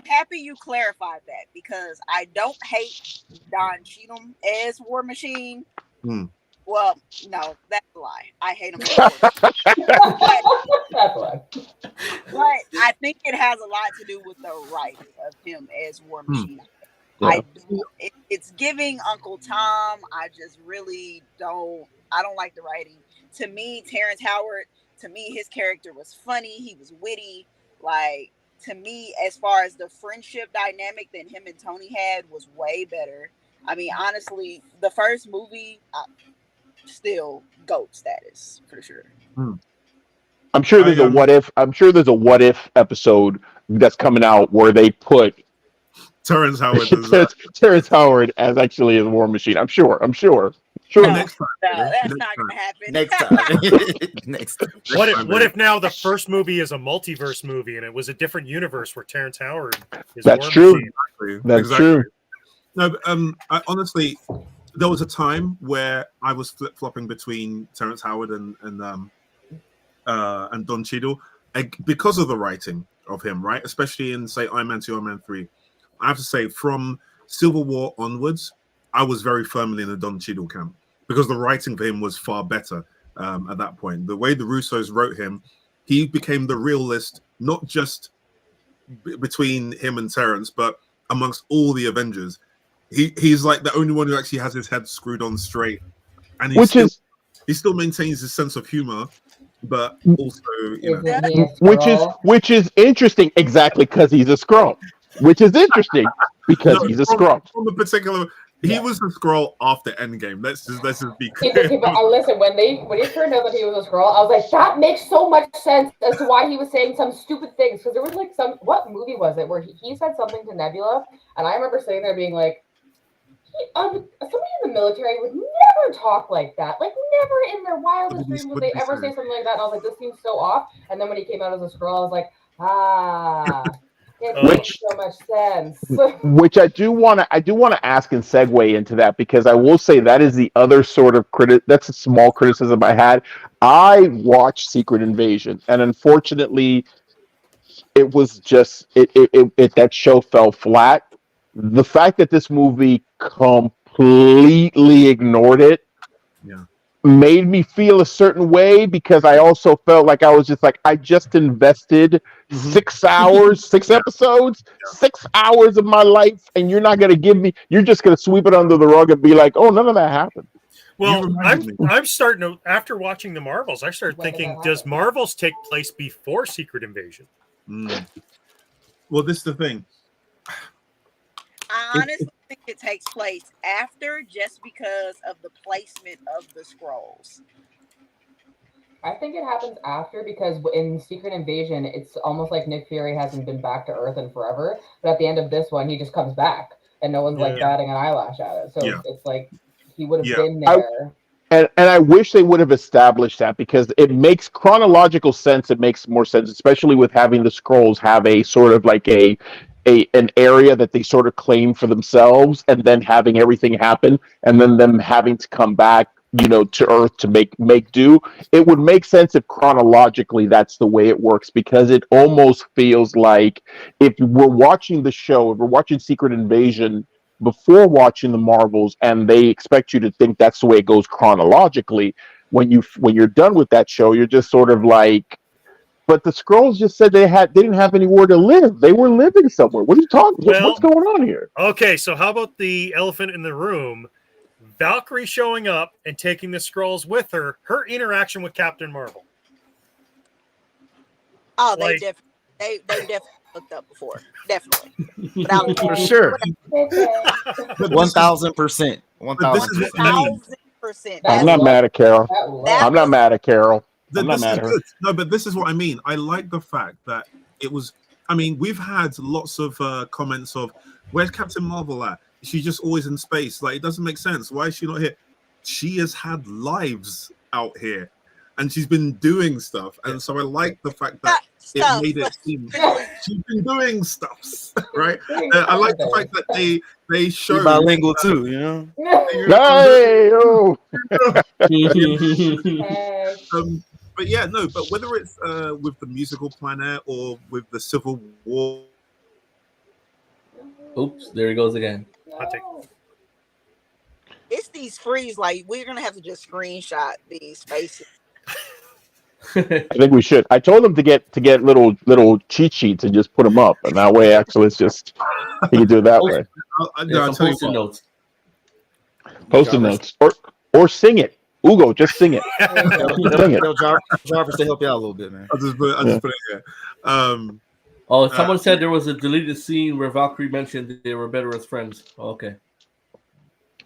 happy you clarified that because I don't hate Don Cheadle as War Machine. Well, no, that's a lie. I hate him. But I think it has a lot to do with the writing of him as War Machine. It's giving Uncle Tom. I just really don't. I don't like the writing. To me, Terrence Howard. To me, his character was funny. He was witty. Like to me, as far as the friendship dynamic that him and Tony had was way better. I mean, honestly, the first movie. Still GOAT status for sure. I'm sure there's a what if. I'm sure there's a what if episode that's coming out where they put Terrence Howard. Terrence Howard as actually a War Machine. I'm sure. No, next time. No, that's not gonna happen. Next time. What if now the first movie is a multiverse movie and it was a different universe where Terrence Howard is That's War true. Machine? That's true. No, I honestly. There was a time where I was flip-flopping between Terrence Howard and Don Cheadle because of the writing of him, right? Especially in, say, Iron Man 2, Iron Man 3. I have to say, from Civil War onwards, I was very firmly in the Don Cheadle camp because the writing for him was far better at that point. The way the Russos wrote him, he became the realist, not just between him and Terrence, but amongst all the Avengers. He's like the only one who actually has his head screwed on straight, and he still maintains his sense of humor, but also which is interesting exactly because he's a Skrull, which is interesting because he's a Skrull. From the particular, He was a Skrull after Endgame. Let's just be clear. Listen, when it turned out that he was a Skrull, I was like, that makes so much sense as to why he was saying some stupid things. Because there was like what movie was it where he said something to Nebula, and I remember sitting there being like, somebody in the military would never talk like that. Like, never in their wildest dreams would they ever say something like that. And I was like, this seems so off. And then when he came out as a Skrull, I was like, it makes so much sense. Which I do want to ask and segue into that, because I will say that is the other sort of that's a small criticism I had. I watched Secret Invasion, and unfortunately, it was just that show fell flat. The fact that this movie completely ignored it made me feel a certain way, because I also felt like I was just like, I just invested 6 hours, 6 episodes, 6 hours of my life, and you're not going to give me, you're just going to sweep it under the rug and be like, oh, none of that happened. Well, I'm starting to, after watching the Marvels, I started thinking, does Marvels take place before Secret Invasion? Well, this is the thing. I honestly think it takes place after, just because of the placement of the scrolls. I think it happens after, because in Secret Invasion, it's almost like Nick Fury hasn't been back to Earth in forever. But at the end of this one, he just comes back, and no one's like batting an eyelash at it. So it's like he would have been there. And I wish they would have established that, because it makes chronological sense. It makes more sense, especially with having the Skrulls have a sort of like an area that they sort of claim for themselves, and then having everything happen, and then them having to come back, to Earth to make do. It would make sense if chronologically that's the way it works, because it almost feels like if we're watching the show, if we're watching Secret Invasion before watching the Marvels, and they expect you to think that's the way it goes chronologically, when you're done with that show, you're just sort of like, but the Skrulls just said they didn't have anywhere to live. They were living somewhere. What are you talking? What's going on here? Okay, so how about the elephant in the room? Valkyrie showing up and taking the Skrulls with her. Her interaction with Captain Marvel. Oh, they definitely looked up before. Definitely. For sure. 1,000%. 1,000%. I'm not mad at Carol. I'm not mad at Carol. I'm not mad at her. No, but this is what I mean. I like the fact that it was. I mean, we've had lots of comments of, where's Captain Marvel at? She's just always in space. Like, it doesn't make sense. Why is she not here? She has had lives out here, and she's been doing stuff. And so I like the fact that it made it seem she's been doing stuff, right? I like the fact that they show bilingual too, But yeah, no. But whether it's with the musical planet or with the Civil War. Oops! There he goes again. It's these freeze. Like, we're gonna have to just screenshot these faces. I think we should. I told them to get little cheat sheets and just put them up, and that way, actually, it's just you can do it that way. Post-it notes. Post-it notes, or sing it. Ugo, just sing it. Sing it. Jarvis to help you out a little bit, man. I'll just put it here. Someone said there was a deleted scene where Valkyrie mentioned they were better as friends. Okay.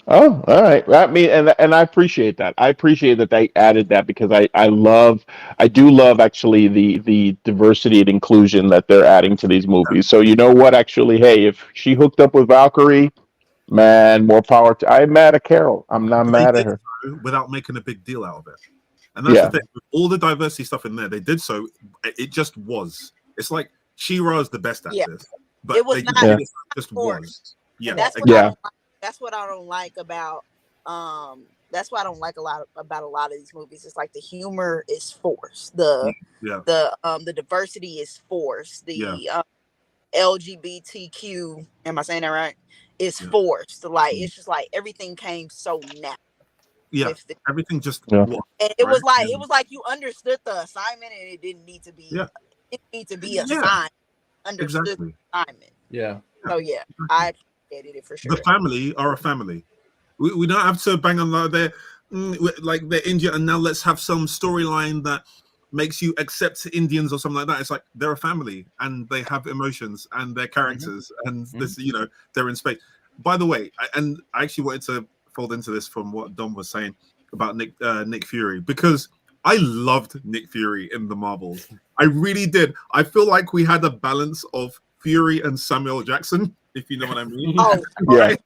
Oh, all right. I mean, and I appreciate that. I appreciate that they added that, because I do love actually the diversity and inclusion that they're adding to these movies. So you know what? Actually, hey, if she hooked up with Valkyrie, man, more power to. I'm mad at Carol. I'm not mad at her. Without making a big deal out of it, and that's the thing. With all the diversity stuff in there, they did so. It just was. It's like She-Ra is the best at this, but it was just was. Yeah, that's what I don't like about. That's why I don't like about a lot of these movies. It's like the humor is forced. The diversity is forced. The LGBTQ. Am I saying that right? Is forced. Like, it's just like everything came so natural. Yeah, everything just was, and it was like you understood the assignment, and it didn't need to be. It didn't need to be assigned. Understood the assignment. Yeah. So I appreciated it for sure. The family are a family. We don't have to bang on they're Indian, and now let's have some storyline that makes you accept Indians or something like that. It's like they're a family, and they have emotions, and they're characters, and this, they're in space. by the way, and I actually wanted to fold into this from what Dom was saying about Nick Fury, because I loved Nick Fury in the Marvels. I really did. I feel like we had a balance of Fury and Samuel Jackson, if you know what I mean. Oh, Right?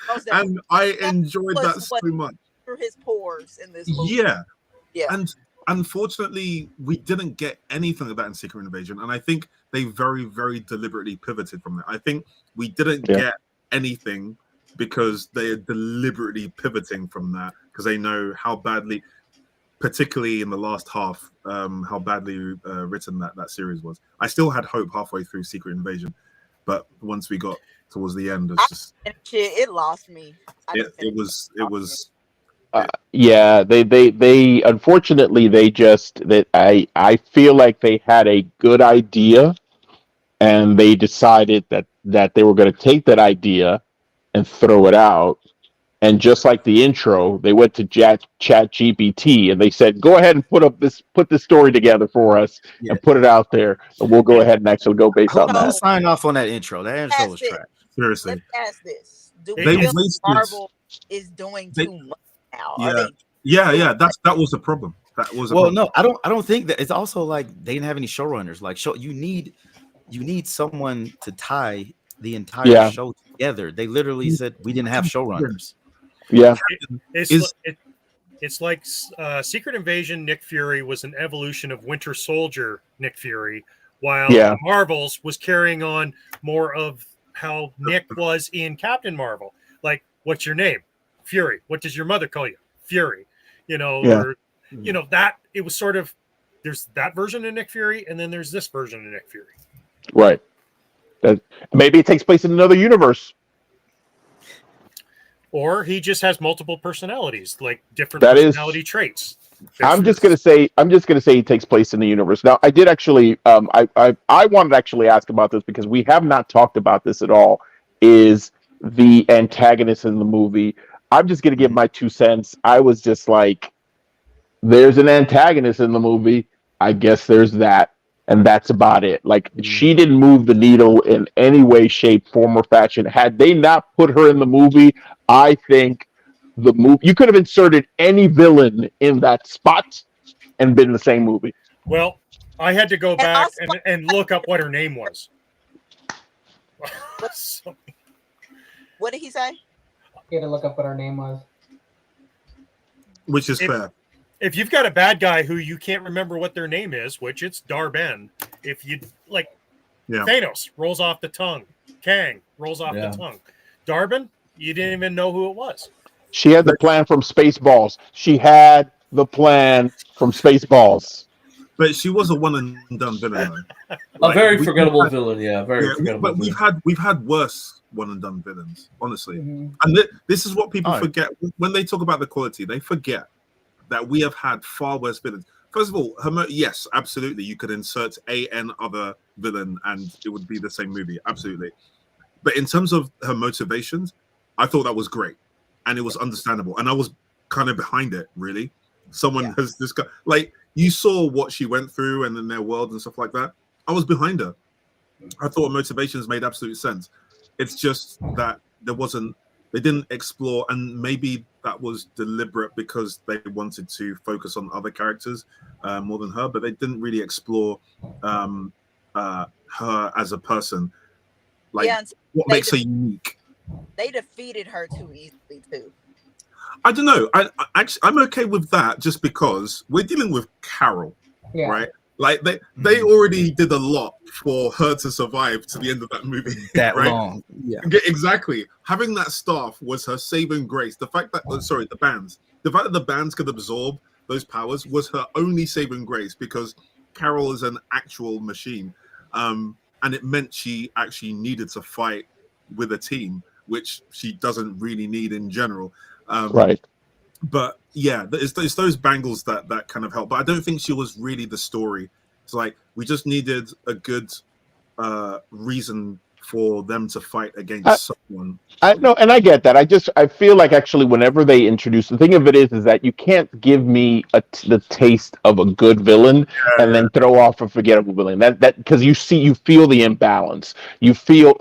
most And I enjoyed that was so much. through his pores in this movie. Yeah. Yeah. And unfortunately, we didn't get anything of that in Secret Invasion. And I think they very, very deliberately pivoted from that. I think we didn't get anything because they are deliberately pivoting from that, because they know how badly, particularly in the last half, how badly written that series was. I still had hope halfway through Secret Invasion, but once we got towards the end, it's just it lost me. it was yeah, they unfortunately I feel like they had a good idea, and they decided that they were going to take that idea and throw it out. And just like the intro, they went to Chat GPT and they said, "Go ahead and put this story together for us and put it out there, and we'll go ahead and actually go based on I'll that." sign off on that intro. That intro was trash. seriously. Let's ask this: Do They we feel wasted- Marvel is doing too much now? Are they Yeah, that was a problem. That was a Well, problem. no, I don't think that. It's also like they didn't have any showrunners. Like, you need someone to tie the entire show together. They literally said we didn't have showrunners. Yeah, It's like Secret Invasion Nick Fury was an evolution of Winter Soldier Nick Fury, while Marvels was carrying on more of how Nick was in Captain Marvel. Like, what's your name? Fury. What does your mother call you? Fury. Or that it was sort of, there's that version of Nick Fury, and then there's this version of Nick Fury. right. That maybe it takes place in another universe. Or he just has multiple personalities, like different That personality traits. I'm just gonna say it takes place in the universe. Now, I did actually, I wanted to actually ask about this because we have not talked about this at all. Is the antagonist in the movie? I'm just gonna give my 2 cents. I was just like, there's an antagonist in the movie. I guess there's that, and that's about it. Like, she didn't move the needle in any way, shape, form, or fashion. Had they not put her in the movie, I think the movie, you could have inserted any villain in that spot and been the same movie. Well, I had to go back and look up what her name was. What did he say? You had to look up what her name was. Which is fair. If you've got a bad guy who you can't remember what their name is, which it's Darben, if you like, Thanos rolls off the tongue, Kang rolls off the tongue, Darben, you didn't even know who it was. She had the plan from Spaceballs. But she was a one and done villain. A very forgettable villain, forgettable. But we've had worse one and done villains, honestly. And this is what people forget when they talk about the quality. They forget that we have had far worse villains. First of all, yes, absolutely, you could insert an other villain and it would be the same movie, absolutely. But in terms of her motivations, I thought that was great, and it was understandable, and I was kind of behind it. Really, someone has this guy, like, you saw what she went through and in their world and stuff like that. I was behind her. I thought motivations made absolute sense. It's just that they didn't explore, and maybe that was deliberate because they wanted to focus on other characters more than her, but they didn't really explore her as a person. Like, what makes her unique. They defeated her too easily too. I don't know. I'm okay with that just because we're dealing with Carol, right? Like, they already did a lot for her to survive to the end of that movie. That right? long. Yeah. Exactly. Having that staff was her saving grace. The fact that the fact that the bands could absorb those powers was her only saving grace, because Carol is an actual machine. And it meant she actually needed to fight with a team, which she doesn't really need in general. Right. But yeah, it's those bangles that kind of help. But I don't think she was really the story. It's like we just needed a good reason for them to fight against someone. I know, and I get that. I feel like actually whenever they introduce, the thing of it is that you can't give me the taste of a good villain and then throw off a forgettable villain. That because you feel the imbalance. You feel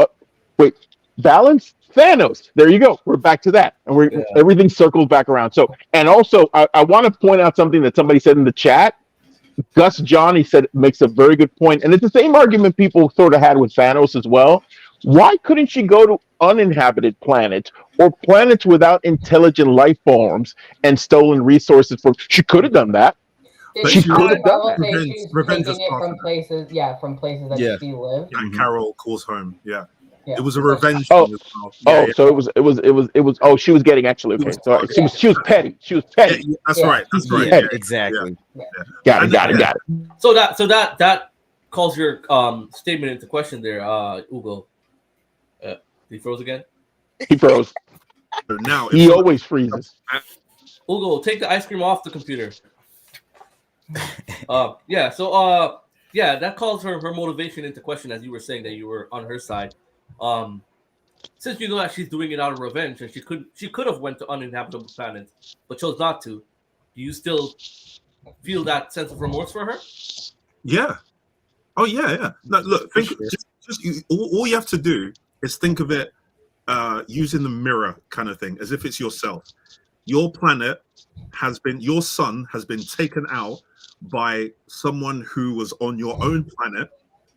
balance. Thanos. There you go. We're back to that, and everything circles back around. So, and also, I want to point out something that somebody said in the chat. Gus Johnny said makes a very good point, and it's the same argument people sort of had with Thanos as well. Why couldn't she go to uninhabited planets or planets without intelligent life forms and stolen resources from? She could have done that. Did She she could have done that. Revenge taking it from places, from places that she lived. And Carol calls home. Yeah. Yeah. It was a revenge Oh, thing as well. So it was. Oh, she was getting actually okay. So she was petty. She was petty. Yeah, that's right. That's right. Yeah, exactly. Got it. So that calls your statement into question there, Ugo. He froze again. He froze. So now he always freezes. Ugo, take the ice cream off the computer. That calls her motivation into question, as you were saying that you were on her side. Since you know that she's doing it out of revenge, and she could have went to uninhabitable planets, but chose not to. Do you still feel that sense of remorse for her? Yeah. Oh yeah. No, look, think, all you have to do is think of it using the mirror kind of thing, as if it's yourself. Your planet your sun has been taken out by someone who was on your own planet,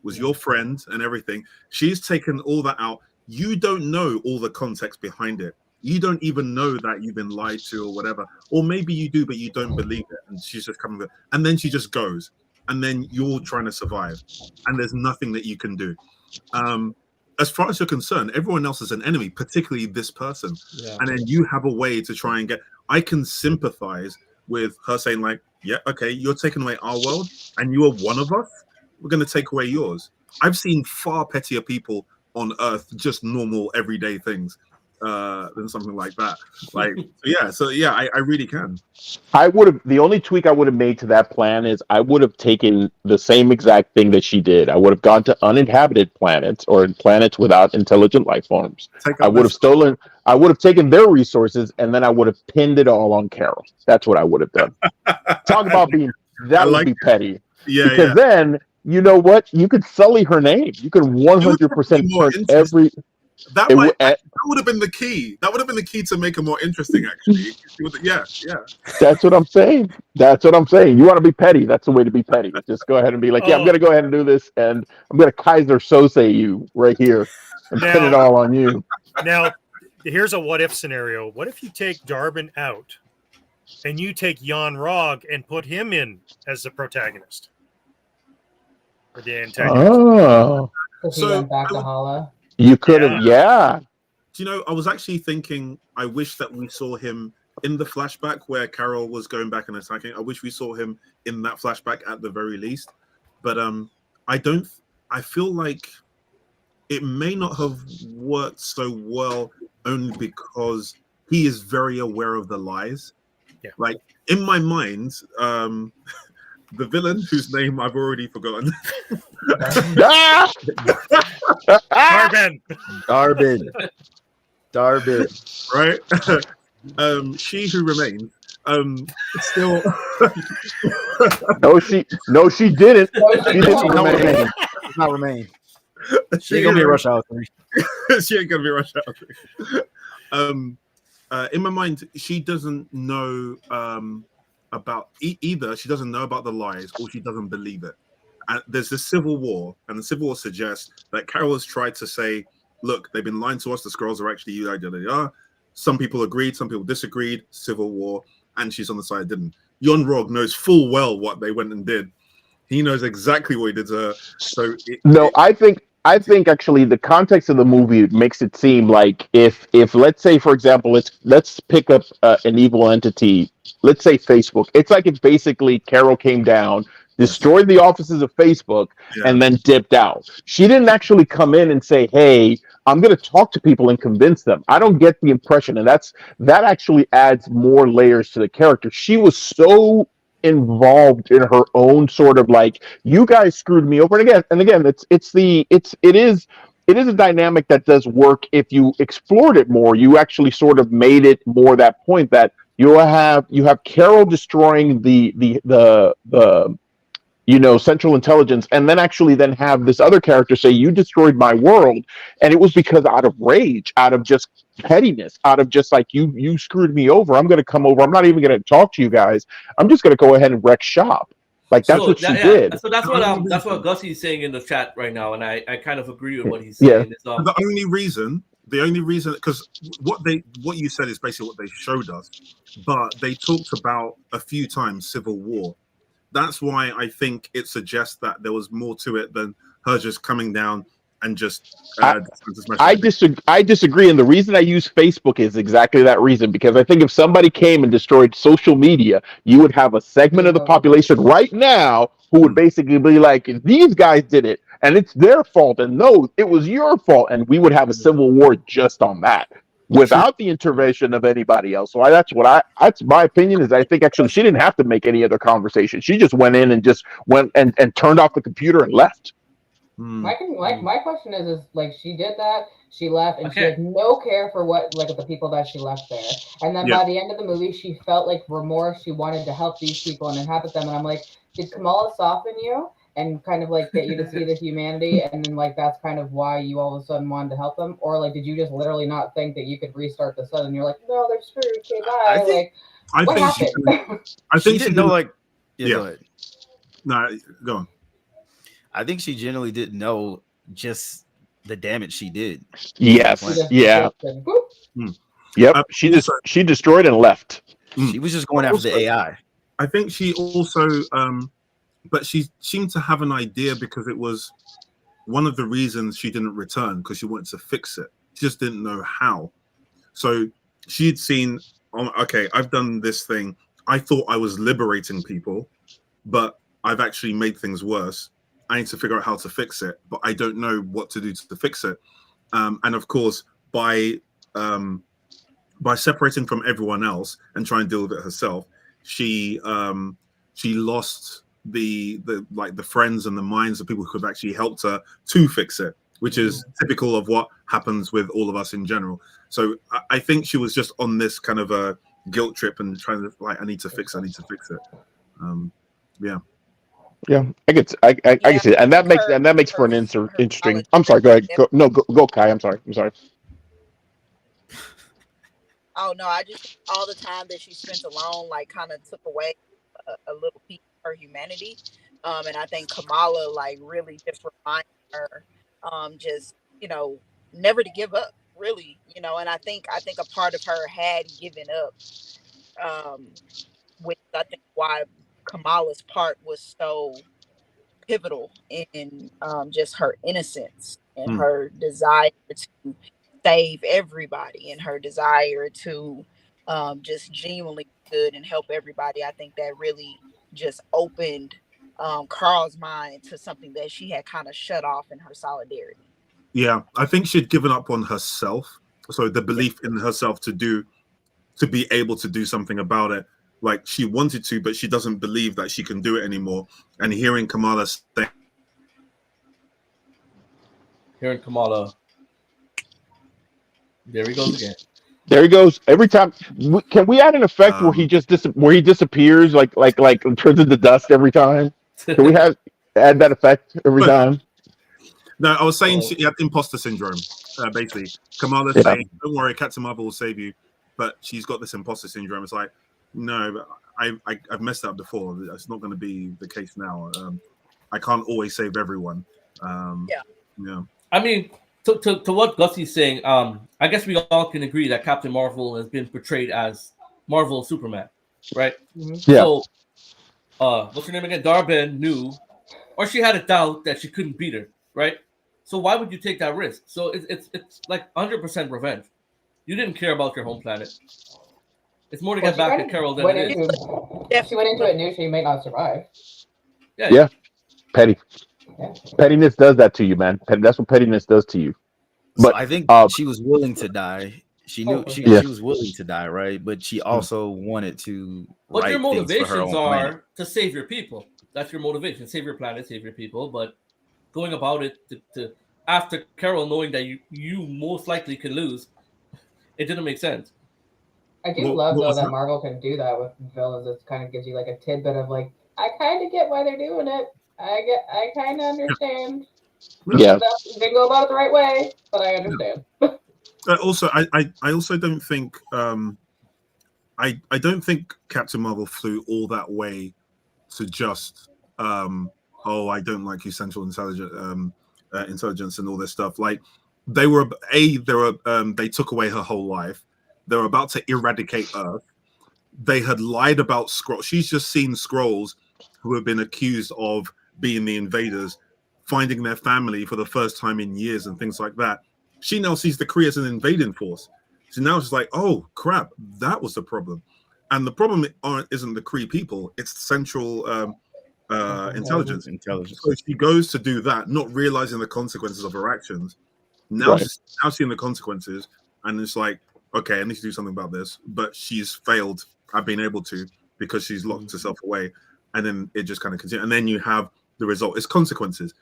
was your friend and everything. She's taken all that out. You don't know all the context behind it. You don't even know that you've been lied to or whatever. Or maybe you do, but you don't believe it. And she's just coming with, and then she just goes. And then you're trying to survive. And there's nothing that you can do. As far as you're concerned, everyone else is an enemy, particularly this person. Yeah. And then you have a way to try and I can sympathize with her saying like, yeah, okay, you're taking away our world and you are one of us. We're going to take away yours. I've seen far pettier people on Earth, just normal everyday things than something like that. I really can. The only tweak I would have made to that plan is I would have taken the same exact thing that she did. I would have gone to uninhabited planets or planets without intelligent life forms. I would have taken their resources, and then I would have pinned it all on Carol. That's what I would have done. Talk about would be petty. Yeah, because then, you know what? You could sully her name. You could 100% turn every... That would have been the key. That would have been the key to make it more interesting, actually. Yeah. That's what I'm saying. You want to be petty. That's the way to be petty. Just go ahead and be like, I'm going to go ahead and do this, and I'm going to Kaiser Sose you right here and pin it all on you. Now, here's a what-if scenario. What if you take Darwin out, and you take Jan Rog and put him in as the protagonist? Or the antagonist? Oh. So he went back to Hala? You could have, Do you know, I was actually thinking, I wish that we saw him in the flashback where Carol was going back and attacking. I wish we saw him in that flashback at the very least. But I feel like it may not have worked so well only because he is very aware of the lies. Yeah. Like, in my mind, the villain, whose name I've already forgotten. Darwin. Right? She who remains. Still. No, she didn't. She didn't remain. Not remain. She ain't gonna be Rush Hour 3. She ain't gonna be Rush Hour 3. In my mind, she doesn't know about either she doesn't know about the lies or she doesn't believe it. And there's this civil war, and the civil war suggests that Carol has tried to say, look, they've been lying to us, the Skrulls are actually you. Some people agreed, some people disagreed, civil war, and she's on the side that didn't. Jan Rog knows full well what they went and did. He knows exactly what he did to her. So I think actually the context of the movie makes it seem like if let's say, for example, let's pick up an evil entity, let's say Facebook. It's like if basically Carol came down, destroyed the offices of Facebook, and then dipped out. She didn't actually come in and say, hey, I'm going to talk to people and convince them. I don't get the impression, and that actually adds more layers to the character. She was so involved in her own sort of like, you guys screwed me over, and again it is a dynamic that does work if you explored it more. You actually sort of made it more that point that you have Carol destroying the Central Intelligence, and then actually then have this other character say, "You destroyed my world," and it was because out of rage, out of just pettiness, out of just like you screwed me over. I'm going to come over. I'm not even going to talk to you guys. I'm just going to go ahead and wreck shop. Like that's what she did. So that's what Gussie's saying in the chat right now, and I kind of agree with what he's Yeah. saying. The only reason, because what you said is basically what they showed us, but they talked about a few times Civil War. That's why I think it suggests that there was more to it than her just coming down and just. I disagree, and the reason I use Facebook is exactly that reason, because I think if somebody came and destroyed social media, you would have a segment of the population right now who would basically be like, "These guys did it, and it's their fault," and no, it was your fault, and we would have a civil war just on that, without the intervention of anybody else. So that's my opinion. Is I think actually she didn't have to make any other conversation. She just went in and just went and turned off the computer and left. My question is like, she did that, she left, and she had no care for the people that she left there. And then by the end of the movie, she felt like remorse. She wanted to help these people and inhabit them. And I'm like, did Kamala soften you and kind of like get you to see the humanity? And then like that's kind of why you all of a sudden wanted to help them? Or like, did you just literally not think that you could restart the sun? And you're like, no, they're screwed. Okay, bye. What happened? I think she didn't know. Like, go ahead. No, go on. I think she generally didn't know just the damage she did. Yes. Yeah. Yep. She destroyed and left. She was just going after the AI. I think she also, but she seemed to have an idea, because it was one of the reasons she didn't return, because she wanted to fix it. She just didn't know how. So she'd seen, okay, I've done this thing. I thought I was liberating people, but I've actually made things worse. I need to figure out how to fix it, but I don't know what to do to fix it. And of course, by separating from everyone else and trying to deal with it herself, she lost the friends and the minds of people who could have actually helped her to fix it, which is typical of what happens with all of us in general. So I think she was just on this kind of a guilt trip and trying to I need to fix it. Yeah, I can see it, and that makes for an interesting. I'm sorry. Go ahead. Go, Kai. I'm sorry. Oh no, I just all the time that she spent alone, like, kind of took away a little piece of her humanity, and I think Kamala like really just reminded her, just never to give up, really, and I think a part of her had given up, which I think why Kamala's part was so pivotal in just her innocence and her desire to save everybody and her desire to just genuinely be good and help everybody. I think that really just opened Carl's mind to something that she had kind of shut off in her solidarity. Yeah, I think she'd given up on herself. So the belief in herself to be able to do something about it. Like, she wanted to, but she doesn't believe that she can do it anymore. And hearing Kamala say, there he goes again. There he goes. Every time, can we add an effect where he disappears, like turns into dust every time? Can we add that effect every time? No, I was saying she had imposter syndrome. Basically, Kamala saying, "Don't worry, Captain Marvel will save you," but she's got this imposter syndrome. It's like, no, I've messed up before. It's not going to be the case now. I can't always save everyone. Yeah. I mean, to what Gussie's saying, I guess we all can agree that Captain Marvel has been portrayed as Marvel Superman, right? Mm-hmm. Yeah. So, what's her name again? Darben knew, or she had a doubt that she couldn't beat her, right? So why would you take that risk? So it's like 100% revenge. You didn't care about your home planet. It's more to get back at Carol than it is. If she went into it knew she may not survive. Yeah. Petty. Yeah. Pettiness does that to you, man. That's what pettiness does to you. But so I think she was willing to die. She knew she was willing to die, right? But she also wanted to. But your motivations are to save your people. That's your motivation. Save your planet, save your people. But going about it to after Carol knowing that you most likely can lose, it didn't make sense. I do love though that Marvel can do that with villains. It kind of gives you like a tidbit of like, I kind of get why they're doing it. I kind of understand. Yeah. You didn't go about it the right way, but I understand. Also, I also don't think I don't think Captain Marvel flew all that way to just oh, I don't like you central intelligence and all this stuff. Like they took away her whole life. They were about to eradicate Earth. They had lied about Skrull. She's just seen Skrulls who have been accused of being the invaders, finding their family for the first time in years and things like that. She now sees the Kree as an invading force. So now she's like, oh crap, that was the problem. And the problem isn't the Kree people, it's central intelligence. So she goes to do that, not realizing the consequences of her actions. Now she's now seeing the consequences, and it's like, okay, I need to do something about this. But she's failed at being able to because she's locked herself away. And then it just kind of continues. And then you have the result. It's consequences.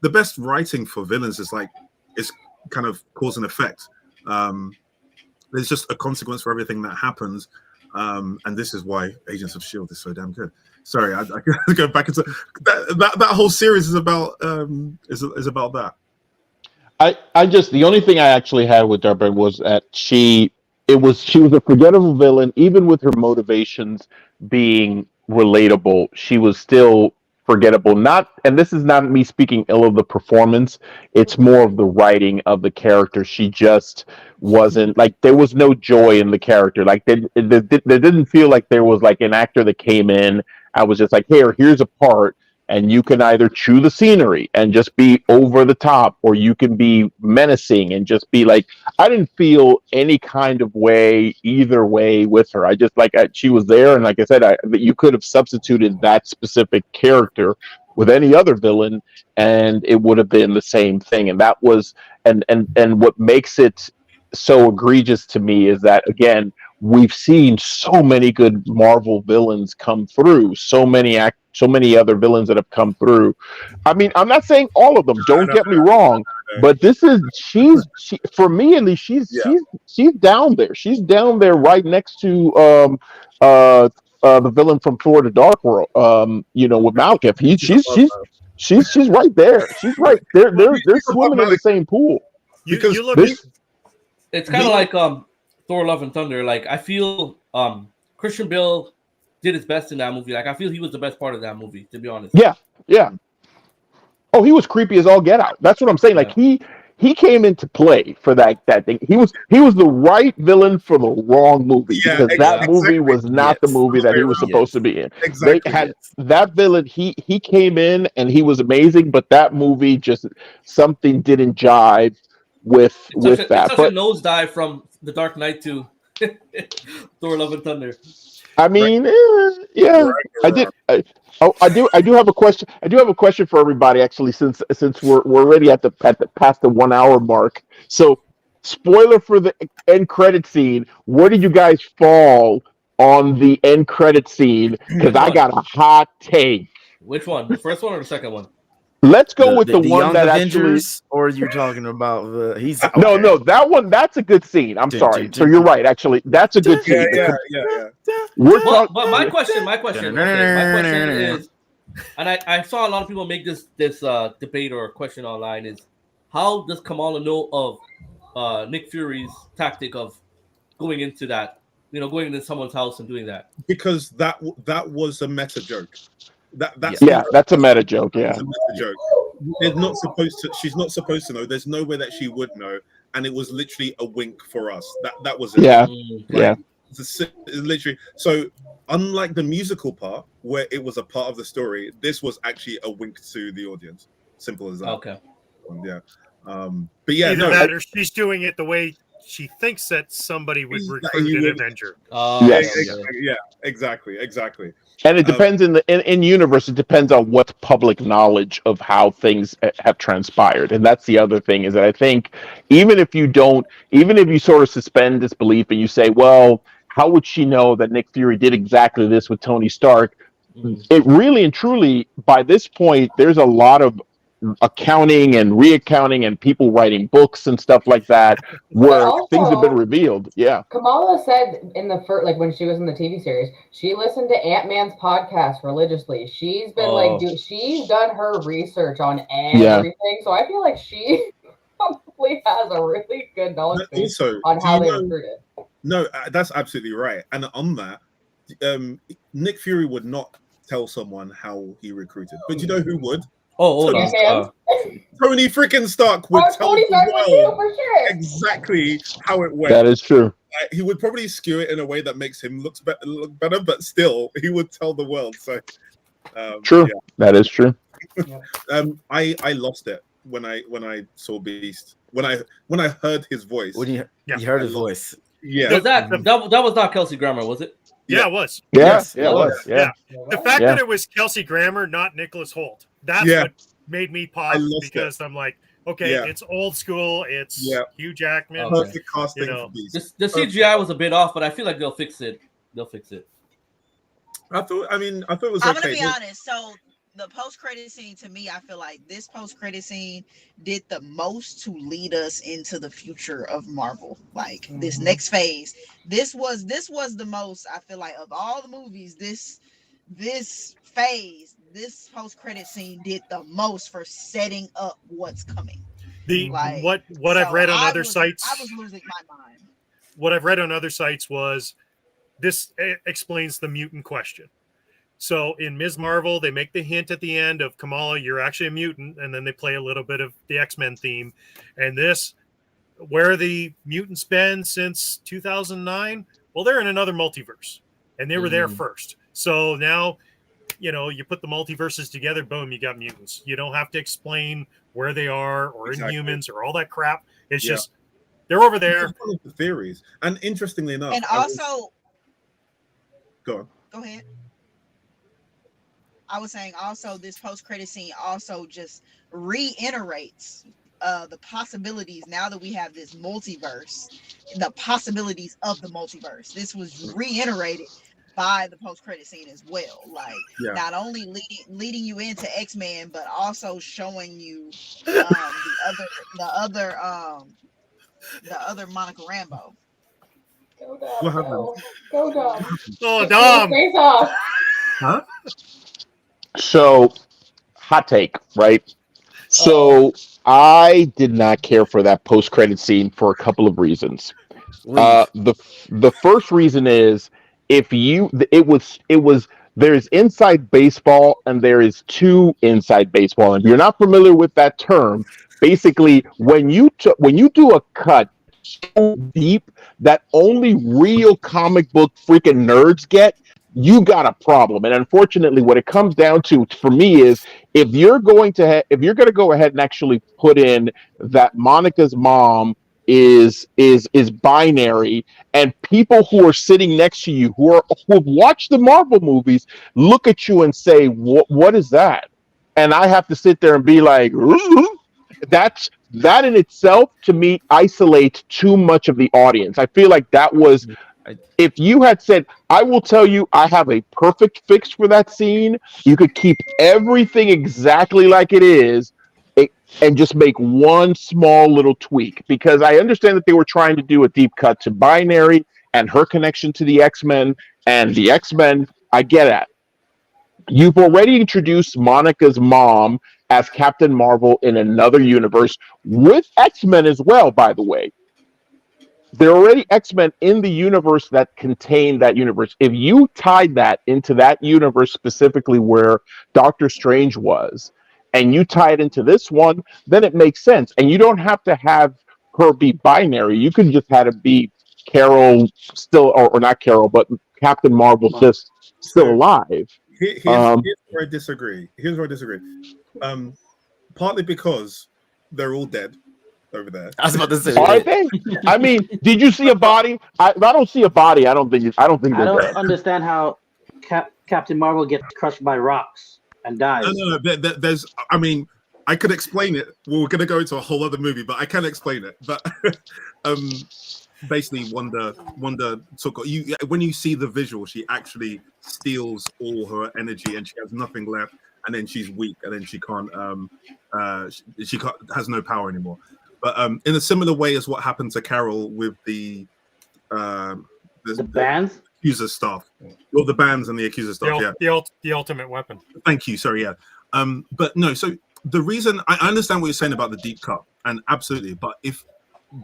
The best writing for villains is like, it's kind of cause and effect. There's just a consequence for everything that happens. And this is why Agents of S.H.I.E.L.D. is so damn good. Sorry, I go back into that whole series is about is about that. I just, the only thing I actually had with Darby was that she was a forgettable villain, even with her motivations being relatable. She was still forgettable. Not, and this is not me speaking ill of the performance. It's more of the writing of the character. She just wasn't like, there was no joy in the character. Like there didn't feel like there was like an actor that came in. I was just like, here's a part. And you can either chew the scenery and just be over the top, or you can be menacing and just be like, I didn't feel any kind of way either way with her. I just she was there. And like I said, you could have substituted that specific character with any other villain and it would have been the same thing. And that was, and what makes it so egregious to me is that, again, we've seen so many good Marvel villains come through, so many other villains that have come through. I mean, I'm not saying all of them, don't get me wrong, but this is she for me at least, she's down there. She's down there right next to the villain from Thor: The Dark World, with Malekith. She's right there. She's right there. They're swimming in the same pool. You look. It's kind of like Thor: Love and Thunder. Like I feel Christian Bale did his best in that movie. Like I feel he was the best part of that movie, to be honest. Yeah. Oh, he was creepy as all get out. That's what I'm saying. Like he came into play for that thing. He was the right villain for the wrong movie, because that movie was not the movie that he was supposed to be in. Exactly. They had that villain. He came in and he was amazing, but that movie just something didn't jive with that. It's such a nosedive from The Dark Knight to Thor: Love and Thunder. I mean, yeah, I do have a question. I do have a question for everybody, actually, since we're already at the past the 1 hour mark. So, spoiler for the end credit scene. Where did you guys fall on the end credit scene? Because I got a hot take. Which one? The first one or the second one? Let's go with the one Young that Avengers, or you're talking about the he's no, that one, that's a good scene. I'm sorry. So you're right, actually. That's a good scene. Yeah. But my question is, and I saw a lot of people make this debate or question online, is how does Kamala know of Nick Fury's tactic of going into that, going into someone's house and doing that? Because that was a meta joke. That's a meta joke. Yeah, a meta joke. It's not supposed to. She's not supposed to know. There's no way that she would know, and it was literally a wink for us. That was it. Yeah. It's literally. So unlike the musical part, where it was a part of the story, this was actually a wink to the audience. Simple as that. Okay. Yeah. But yeah, either that or she's doing it the way she thinks that somebody would recruit an Avenger. Exactly. And it depends in universe. It depends on what's public knowledge of how things have transpired, and that's the other thing. Is that I think even if you sort of suspend disbelief and you say, well, how would she know that Nick Fury did exactly this with Tony Stark? It really and truly, by this point, there's a lot of accounting and reaccounting and people writing books and stuff like that, where things have been revealed. Yeah. Kamala said in the first, like when she was in the TV series, she listened to Ant-Man's podcast religiously. She's been she's done her research on everything. So I feel like she probably has a really good knowledge base on how they recruited. No, that's absolutely right. And on that, Nick Fury would not tell someone how he recruited, but you know who would? Oh, Tony freaking Stark would tell the world for sure. exactly how it went. That is true. He would probably skew it in a way that makes him look better, but still, he would tell the world. So, true. Yeah. That is true. I lost it when I saw Beast. When I heard his voice. When you heard his voice. Yeah. Was that was not Kelsey Grammer, was it? Yeah, it was. Yeah, it was. Yeah. The fact that it was Kelsey Grammer, not Nicholas Hoult, that's what made me pop, because I'm like, okay, it's old school. It's Hugh Jackman. Perfect casting for Beast. The CGI was a bit off, but I feel like they'll fix it. I thought it was I'm okay. gonna be honest. So the post-credit scene, to me, I feel like this post-credit scene did the most to lead us into the future of Marvel. Like this next phase. This was the most, I feel like, of all the movies, this phase, this post-credit scene did the most for setting up what's coming. What I've read on other sites, I was losing my mind. What I've read on other sites was this explains the mutant question. So in Ms. Marvel, they make the hint at the end of Kamala, you're actually a mutant, and then they play a little bit of the X-Men theme. And this, where the mutants been since 2009? Well, they're in another multiverse, and they were there first. So now, you put the multiverses together, boom, you got mutants. You don't have to explain where they are or Inhumans or all that crap. It's just they're over there. One of the theories, and interestingly enough, and also, go on. Go ahead. I was saying also this post-credit scene also just reiterates the possibilities now that we have this multiverse, the possibilities of the multiverse. This was reiterated by the post-credit scene as well. Like not only leading you into X-Men, but also showing you the other Monica Rambeau. Go Dom. What happened? Go Dom. Oh, Dom. Face off. Huh? So, hot take, right? So, I did not care for that post-credit scene for a couple of reasons. The first reason is there's inside baseball and there is two inside baseball. And if you're not familiar with that term, basically when you do a cut so deep that only real comic book freaking nerds get, you got a problem. And unfortunately, what it comes down to for me is if you're going to go ahead and actually put in that Monica's mom is binary, and people who are sitting next to you who have watched the Marvel movies look at you and say, what is that? And I have to sit there and be like, that in itself to me isolates too much of the audience. I feel like that was, if you had said, I will tell you, I have a perfect fix for that scene. You could keep everything exactly like it is and just make one small little tweak, because I understand that they were trying to do a deep cut to binary and her connection to the X-Men and the X-Men. I get it. You've already introduced Monica's mom as Captain Marvel in another universe with X-Men as well, by the way. There are already X-Men in the universe that contain that universe. If you tied that into that universe specifically where Doctor Strange was, and you tie it into this one, then it makes sense. And you don't have to have her be binary. You could just have it be Carol still, or not Carol, but Captain Marvel just still alive. Here's where I disagree. Partly because they're all dead over there. I was about to say, are they? I mean, did you see a body? I don't see a body. I don't think I don't understand how Captain Marvel gets crushed by rocks and dies. No. There's. I mean, I could explain it. Well, we're going to go into a whole other movie, but I can explain it. But basically, Wanda took when you see the visual, she actually steals all her energy and she has nothing left. and then she's weak, and then she can't has no power anymore. But in a similar way as what happened to Carol with the bands, accuser stuff, well, the bands and the accuser stuff, the ultimate weapon. Thank you. Sorry, yeah. But no, so the reason I understand what you're saying about the deep cut, and absolutely, but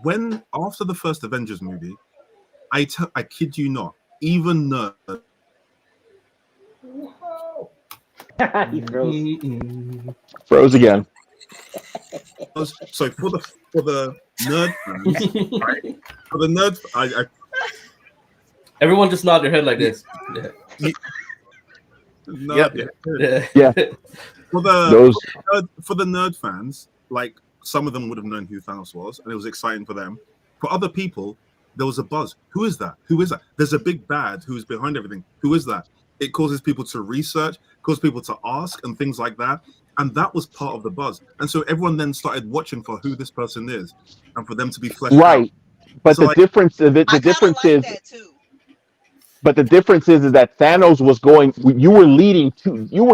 when after the first Avengers movie, I kid you not, even nerd. He Froze again. So for the nerd fans, right? For the nerd, I everyone just nod their head like this. Yeah. Yeah. For the nerd fans, like some of them would have known who Thanos was, and it was exciting for them. For other people, there was a buzz. Who is that? Who is that? There's a big bad who's behind everything. Who is that? It causes people to research, causes people to ask, and things like that. And that was part of the buzz. And so everyone then started watching for who this person is, and for them to be fleshed out. But So, the difference is but the difference is that Thanos was going. You were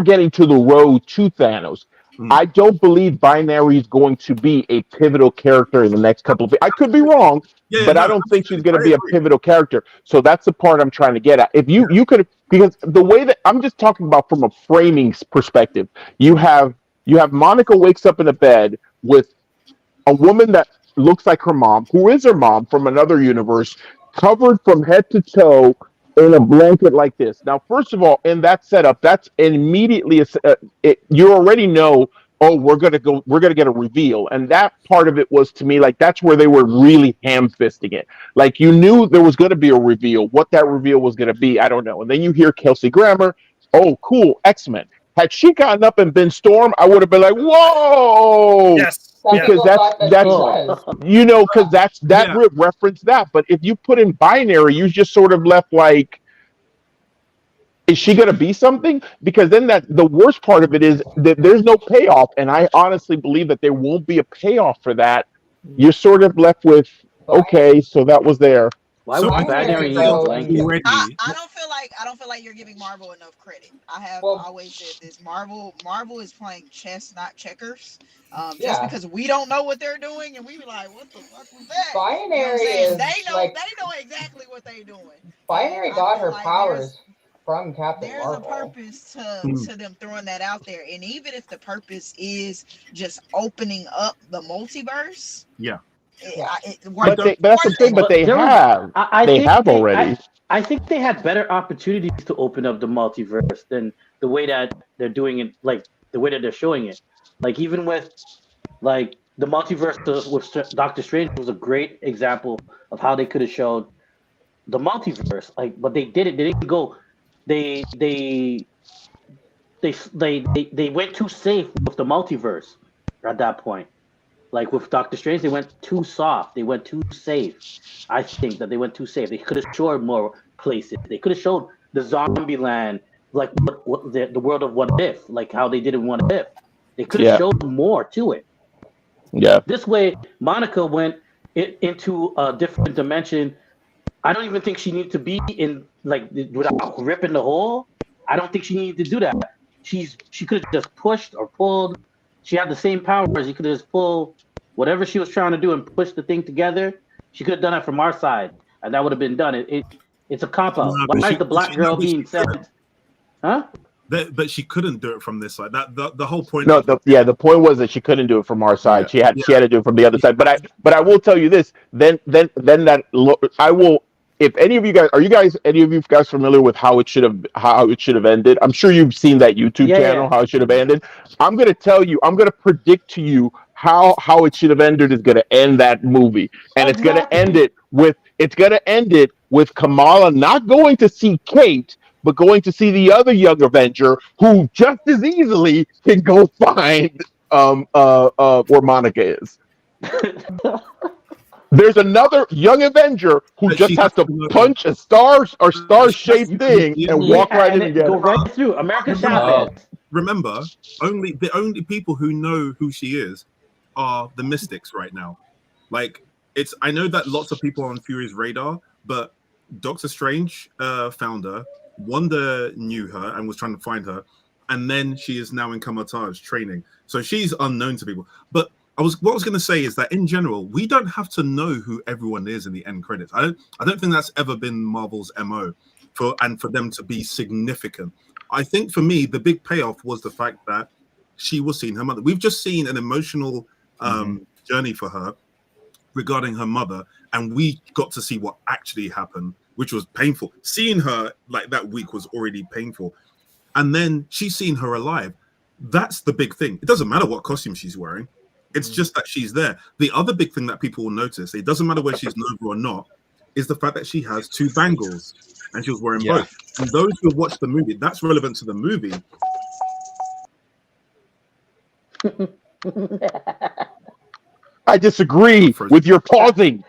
getting to the road to Thanos. I don't believe Binary is going to be a pivotal character in the next couple of. I could be wrong, but I don't think she's going to be a pivotal character. So that's the part I'm trying to get at. If you could, because the way that I'm just talking about from a framing perspective, you have Monica wakes up in a bed with a woman that looks like her mom, who is her mom from another universe, covered from head to toe in a blanket like this. Now, first of all, in that setup, that's immediately you already know. Oh, we're gonna get a reveal, and that part of it was to me like that's where they were really ham-fisting it. Like you knew there was gonna be a reveal. What that reveal was gonna be, I don't know. And then you hear Kelsey Grammer. Oh, cool, X-Men. Had she gotten up and been Storm, I would have been like, whoa. Yes. Because that's reference that. But if you put in Binary, you just sort of left like, is she going to be something? Because then the worst part of it is that there's no payoff, and I honestly believe that there won't be a payoff for that. You're sort of left with, okay, so that was there. Why would Binary need a blanket? I don't feel like you're giving Marvel enough credit. I have always said this. Marvel is playing chess, not checkers. Just because we don't know what they're doing, and we be like, "What the fuck was that?" Binary they know exactly what they're doing. Binary got her powers from Captain Marvel. There's a purpose to them throwing that out there, and even if the purpose is just opening up the multiverse, But that's the thing. But they have already. I think they had better opportunities to open up the multiverse than the way that they're doing it, like the way that they're showing it. Like even with like the multiverse with Doctor Strange was a great example of how they could have showed the multiverse. Like, but they did it. They didn't go. They went too safe with the multiverse at that point. Like with Doctor Strange, they went too soft. They went too safe. I think that they went too safe. They could have showed more places. They could have showed the zombie land, like what the world of What If, like how they did in What If. They could have showed more to it. Yeah. This way, Monica went into a different dimension. I don't even think she needed to be in like without ripping the hole. I don't think she needed to do that. She could have just pushed or pulled. She had the same powers. You could have just pulled whatever she was trying to do and push the thing together. She could have done it from our side, and that would have been done. It's a cop out. Why is the black girl being sent? Huh? But she couldn't do it from this side. The whole point. No, the point was that she couldn't do it from our side. She had to do it from the other side. But I will tell you this. Then that I will. If any of you guys familiar with how it should have ended? I'm sure you've seen that YouTube channel how it should have ended. I'm gonna tell you. I'm gonna predict to you how it should have ended is gonna end that movie, and it's gonna end it with Kamala not going to see Kate, but going to see the other young Avenger who just as easily can go find where Monica is. There's another young Avenger who just has to punch a star-shaped thing and walk right in and get go right through American Shadow. Remember, the only people who know who she is are the Mystics right now. Like I know that lots of people are on Fury's radar, but Doctor Strange found her. Wanda knew her and was trying to find her. and then she is now in Kamar-Taj training. So she's unknown to people. But what I was going to say is that in general, we don't have to know who everyone is in the end credits. I don't think that's ever been Marvel's MO for them to be significant. I think for me, the big payoff was the fact that she was seeing her mother. We've just seen an emotional journey for her regarding her mother, and we got to see what actually happened, which was painful. Seeing her like that week was already painful. And then she's seen her alive. That's the big thing. It doesn't matter what costume she's wearing. It's just that she's there. The other big thing that people will notice, it doesn't matter whether she's Nova or not, is the fact that she has 2 bangles and she was wearing both. And those who have watched the movie, that's relevant to the movie. I disagree with your pausing.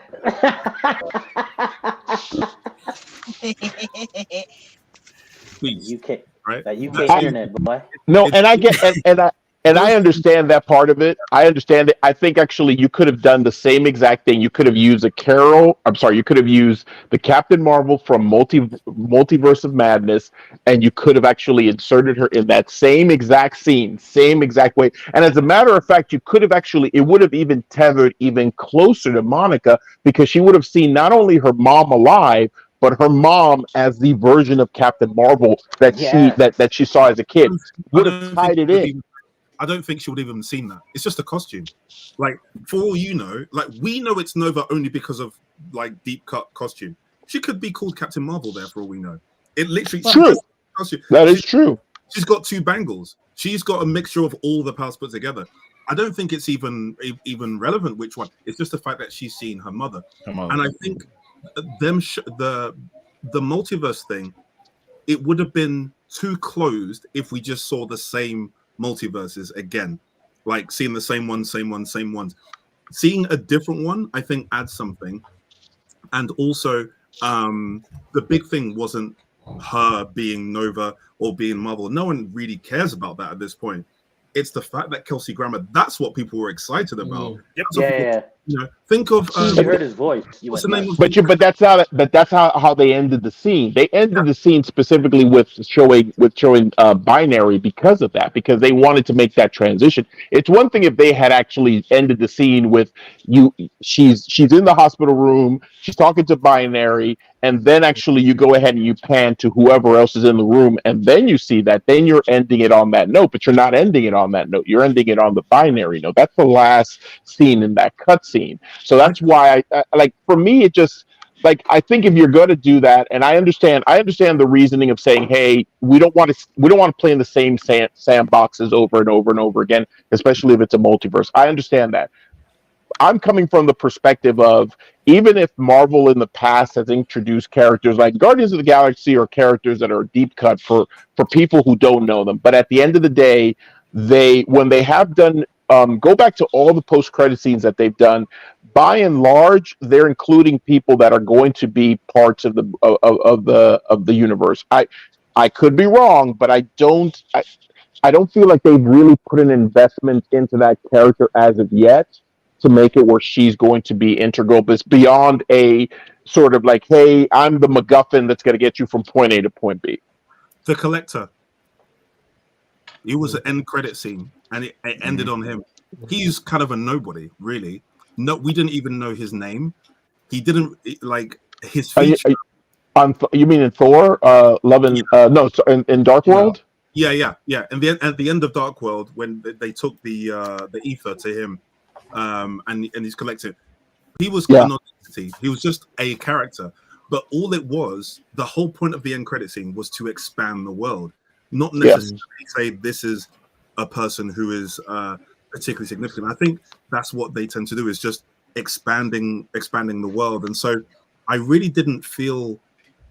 Please. UK, Right? UK internet, boy. No, and I get and I understand that part of it. I understand it. I think actually you could have done the same exact thing. You could have used you could have used the Captain Marvel from Multiverse of Madness, and you could have actually inserted her in that same exact scene, same exact way. And as a matter of fact, you could have it would have even tethered even closer to Monica, because she would have seen not only her mom alive, but her mom as the version of Captain Marvel that she saw as a kid. Would have tied it in. I don't think she would even have seen that. It's just a costume. Like, for all you know, like, we know it's Nova only because of like deep cut costume. She could be called Captain Marvel there for all we know. It literally true. That is true. She's got 2 bangles. She's got a mixture of all the powers put together. I don't think it's even relevant which one. It's just the fact that she's seen her mother. And I think the multiverse thing, it would have been too closed if we just saw the same multiverses again, like seeing the same ones. Seeing a different one, I think, adds something. And also, the big thing wasn't her being Nova or being Marvel. No one really cares about that at this point. It's the fact that Kelsey Grammer, that's what people were excited about. Think of you heard his voice. What's the name of But that's how they ended the scene. They ended the scene specifically with showing Binary because of that, because they wanted to make that transition. It's one thing if they had actually ended the scene with she's in the hospital room, she's talking to Binary, and then actually you go ahead and you pan to whoever else is in the room, and then you see that, then you're ending it on that note, but you're not ending it on that note. You're ending it on the Binary note. That's the last scene in that cutscene. So that's why I like, for me, it just, like, I think if you're going to do that, and I understand the reasoning of saying, hey, we don't want to play in the same sandboxes over and over and over again, especially if it's a multiverse. I understand that. I'm coming from the perspective of, even if Marvel in the past has introduced characters like Guardians of the Galaxy, or characters that are deep cut for people who don't know them, but at the end of the day, when they have done, go back to all the post-credit scenes that they've done, by and large, they're including people that are going to be parts of the universe. I could be wrong, but I don't feel like they've really put an investment into that character as of yet to make it where she's going to be integral. But it's beyond a sort of like, hey, I'm the MacGuffin that's going to get you from point A to point B. The Collector. It was an end credit scene, and it ended on him. He's kind of a nobody, really. No, we didn't even know his name. He didn't like his feature. You mean in Thor? In Dark World? Yeah. And at the end of Dark World, when they took the ether to him, and his collective, he was an entity. He was just a character. But all it was, the whole point of the end credit scene was to expand the world, not necessarily say this is a person who is particularly significant. I think that's what they tend to do, is just expanding the world. And so I really didn't feel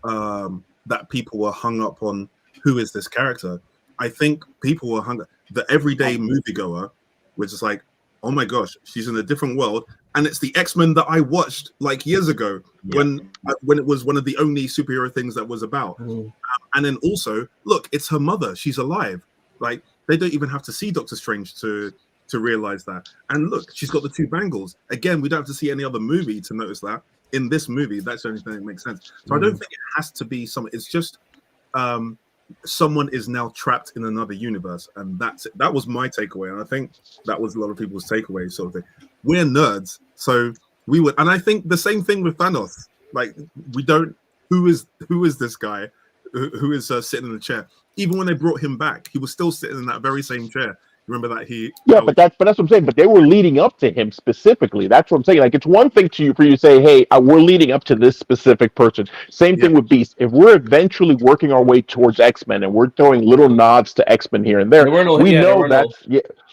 that people were hung up on who is this character. I think people were hung up. The everyday moviegoer was just like, oh my gosh, she's in a different world. And it's the X-Men that I watched like years ago when it was one of the only superhero things that was about. And then also, look, it's her mother. She's alive. Like, they don't even have to see Doctor Strange to realize that. And look, she's got the 2 bangles. Again, we don't have to see any other movie to notice that. In this movie, that's the only thing that makes sense. So I don't think it has to be something. It's just someone is now trapped in another universe, and that was my takeaway, and I think that was a lot of people's takeaway. Sort of thing. We're nerds, so we would, and I think the same thing with Thanos. Like, we don't. Who is this guy? Who is sitting in the chair? Even when they brought him back, he was still sitting in that very same chair. Remember that but that's what I'm saying. But they were leading up to him specifically. That's what I'm saying. Like, it's one thing for you to say, "Hey, we're leading up to this specific person." Same thing with Beast. If we're eventually working our way towards X-Men and we're throwing little nods to X-Men here and there, we know that's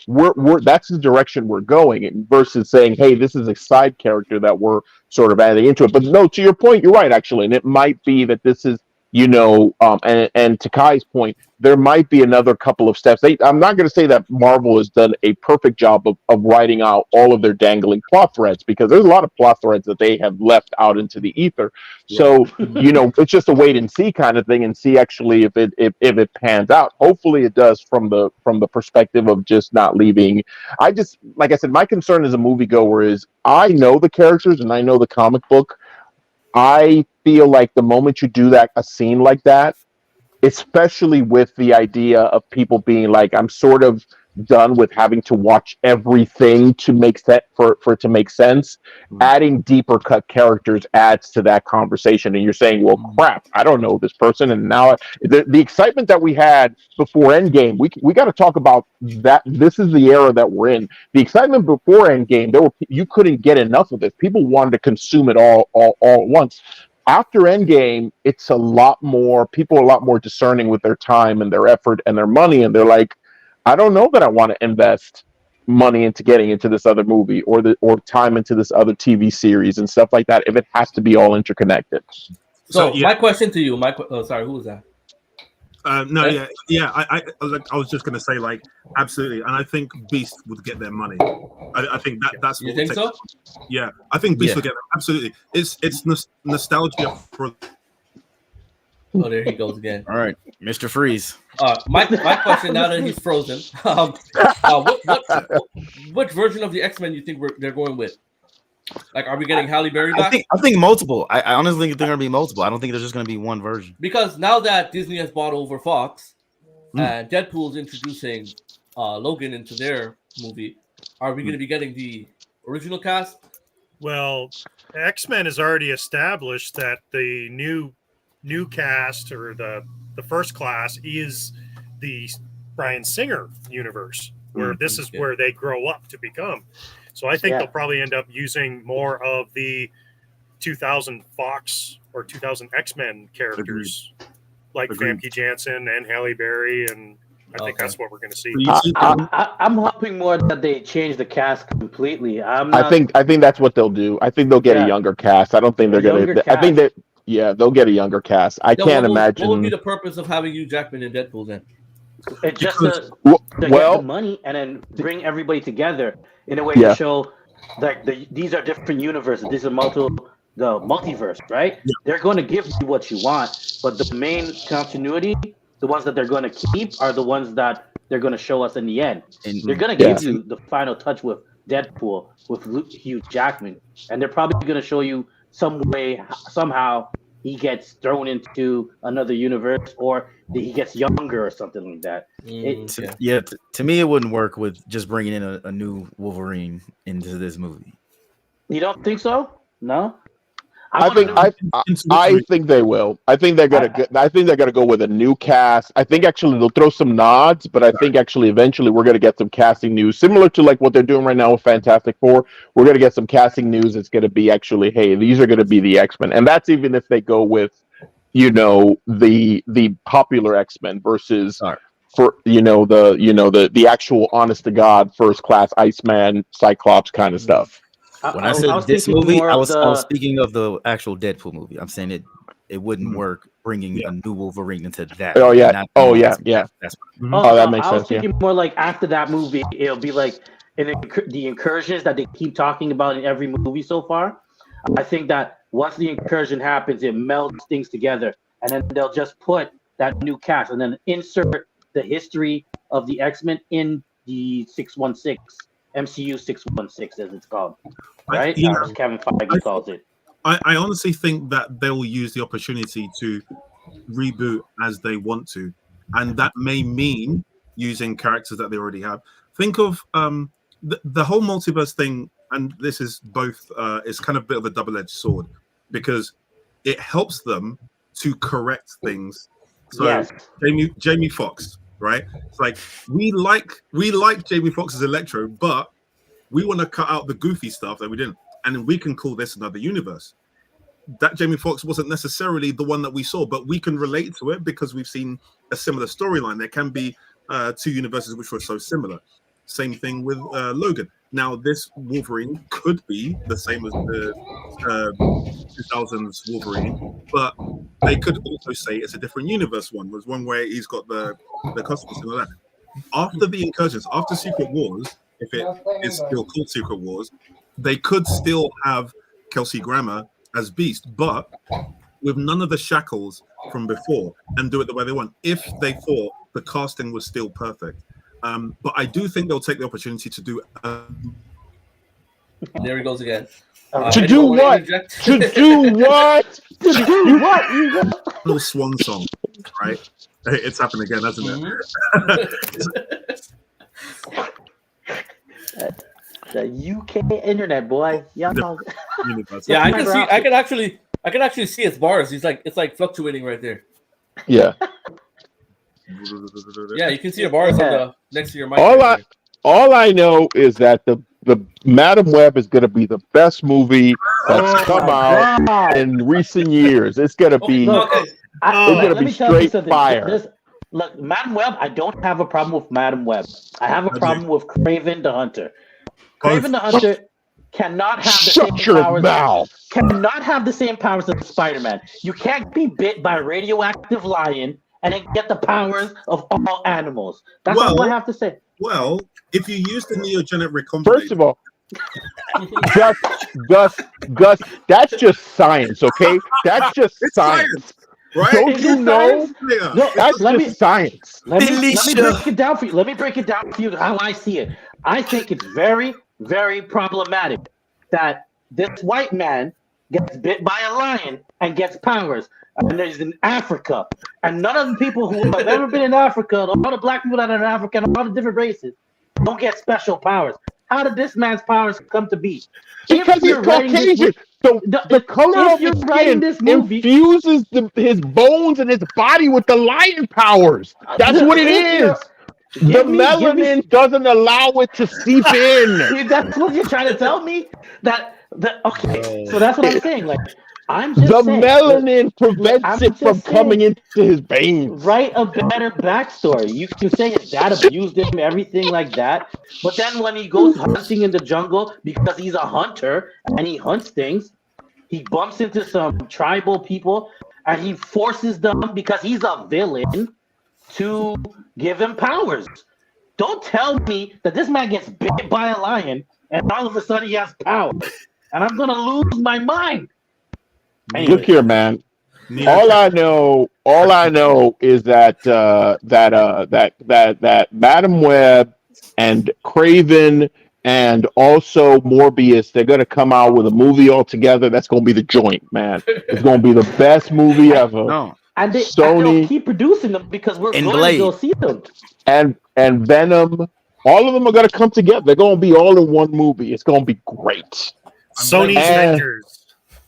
we're that's the direction we're going. Versus saying, "Hey, this is a side character that we're sort of adding into it." But no, to your point, you're right actually, and it might be that this is. And to Kai's point, there might be another couple of steps. I'm not going to say that Marvel has done a perfect job of writing out all of their dangling plot threads, because there's a lot of plot threads that they have left out into the ether. Yeah. So, it's just a wait and see kind of thing, and see actually if it pans out. Hopefully it does from the perspective of just not leaving. Like I said, my concern as a moviegoer is I know the characters and I know the comic book. I feel like the moment you do a scene like that, especially with the idea of people being like, I'm sort of done with having to watch everything to make for it to make sense. Adding deeper cut characters adds to that conversation, and you're saying, well, crap, I don't know this person, and now the excitement that we had before Endgame, we got to talk about that. This is the era that we're in. The excitement before Endgame, you couldn't get enough of it. People wanted to consume it all at once. After Endgame, it's people are a lot more discerning with their time and their effort and their money, and they're like, I don't know that I want to invest money into getting into this other movie or time into this other TV series and stuff like that if it has to be all interconnected. So my question to you, sorry, who was that? No, yeah. I was just gonna say, like, absolutely, and I think Beast would get their money. I think that's. You think so? Yeah, I think Beast would get them. Absolutely. It's nostalgia for. Oh, there he goes again. All right, Mr. Freeze. My question now that he's frozen. What version of the X-Men you think they're going with? Like, are we getting Halle Berry back? I think multiple. I honestly think they're going to be multiple. I don't think there's just going to be one version. Because now that Disney has bought over Fox and Deadpool's introducing Logan into their movie, are we going to be getting the original cast? Well, X-Men has already established that the new cast, or the first class, is the Bryan Singer universe, where this is where they grow up to become. So I think they'll probably end up using more of the 2000 Fox or 2000 X-Men characters, like Famke Janssen and Halle Berry, and I think that's what we're going to see. I'm hoping more that they change the cast completely. I think that's what they'll do. I think they'll get a younger cast. I don't think they're going to. I think that they'll get a younger cast. I can't imagine. What would be the purpose of having Hugh Jackman in Deadpool then? It's just to get the money and then bring everybody together in a way to show that these are different universes. These are the multiverse, right? Yeah. They're going to give you what you want, but the main continuity, the ones that they're going to keep, are the ones that they're going to show us in the end. And they're going to give you the final touch with Deadpool, with Hugh Jackman, and they're probably going to show you somehow he gets thrown into another universe, or he gets younger or something like that. To me, it wouldn't work with just bringing in a new Wolverine into this movie. You don't think so? No. I think they will. I think they're gonna go with a new cast. I think actually they'll throw some nods, but I think actually eventually we're gonna get some casting news similar to like what they're doing right now with Fantastic Four. We're gonna get some casting news. It's gonna be actually, hey, these are gonna be the X-Men, and that's even if they go with, the popular X-Men versus for the actual honest to God first class Iceman, Cyclops kind of stuff. When I said this movie, I was speaking of the actual Deadpool movie. I'm saying it wouldn't work bringing a new Wolverine into that. Oh yeah. That's that makes sense. I was thinking more like after that movie, it'll be like the incursions that they keep talking about in every movie so far. I think that once the incursion happens, it melds things together, and then they'll just put that new cast and then insert the history of the X-Men in the 616. MCU 616, as it's called, right? As Kevin Feige calls it. I honestly think that they will use the opportunity to reboot as they want to. and that may mean using characters that they already have. Think of the whole multiverse thing, and this is both. It's kind of a bit of a double-edged sword because it helps them to correct things. So Yes. Jamie Foxx, right? It's like we like Jamie Foxx as Electro, but we want to cut out the goofy stuff that we didn't, and we can call this another universe. That Jamie Foxx wasn't necessarily the one that we saw, but we can relate to it because we've seen a similar storyline. There can be two universes which were so similar. Same thing with Logan. Now, this Wolverine could be the same as the 2000s Wolverine, but they could also say it's a different universe one. There's one where he's got the costumes and all that. After the incursions, after Secret Wars, if it is still called Secret Wars, they could still have Kelsey Grammer as Beast, but with none of the shackles from before, and do it the way they want, if they thought the casting was still perfect. But I do think they'll take the opportunity to do. There he goes again. To do what? To do what? To do what? Little swan song, right? It's happened again, hasn't it? The UK internet, boy. Y'all. Yeah, I can actually see its bars. It's like fluctuating right there. Yeah. Yeah, you can see your bars on the next to your mic. All I know is that the Madam Web is going to be the best movie that's come out in recent years. It's going to be it's going to be straight fire. Look, Madam Web, I don't have a problem with Madam Web. I have a problem with Kraven the Hunter. Kraven the Hunter cannot have the same powers. Cannot have the same powers as Spider-Man. You can't be bit by a radioactive lion and then get the powers of all animals. That's all I have to say. Well, if you use the neogenic recombination... First of all, Gus, that's just science, okay? That's just science. Right? Don't you know? No, that's just science. Let me break it down for you. Let me break it down for you how I see it. I think it's very, very problematic that this white man gets bit by a lion and gets powers. And there's in Africa, and none of the people who have ever been in Africa, all the black people that are in Africa, and all the different races, don't get special powers. How did this man's powers come to be? Because he's Caucasian. The color of his skin infuses his bones and his body with the lion powers. That's what it is. The melanin doesn't allow it to seep in. That's what you're trying to tell me? Okay, so that's what I'm saying. Like, I'm just saying, melanin prevents it from coming into his veins. Write a better backstory. You can say his dad abused him, everything like that. But then when he goes hunting in the jungle, because he's a hunter and he hunts things, he bumps into some tribal people and he forces them, because he's a villain, to give him powers. Don't tell me that this man gets bit by a lion and all of a sudden he has powers. And I'm going to lose my mind. Anyway. Look here, man. All I know is that that Madam Web and Kraven and also Morbius, they're gonna come out with a movie all together. That's gonna be the joint, man. It's gonna be the best movie ever. No. And Sony they'll keep producing them because we're going to go see them. And Venom, all of them are gonna come together. They're gonna be all in one movie. It's gonna be great. Sony's Avengers.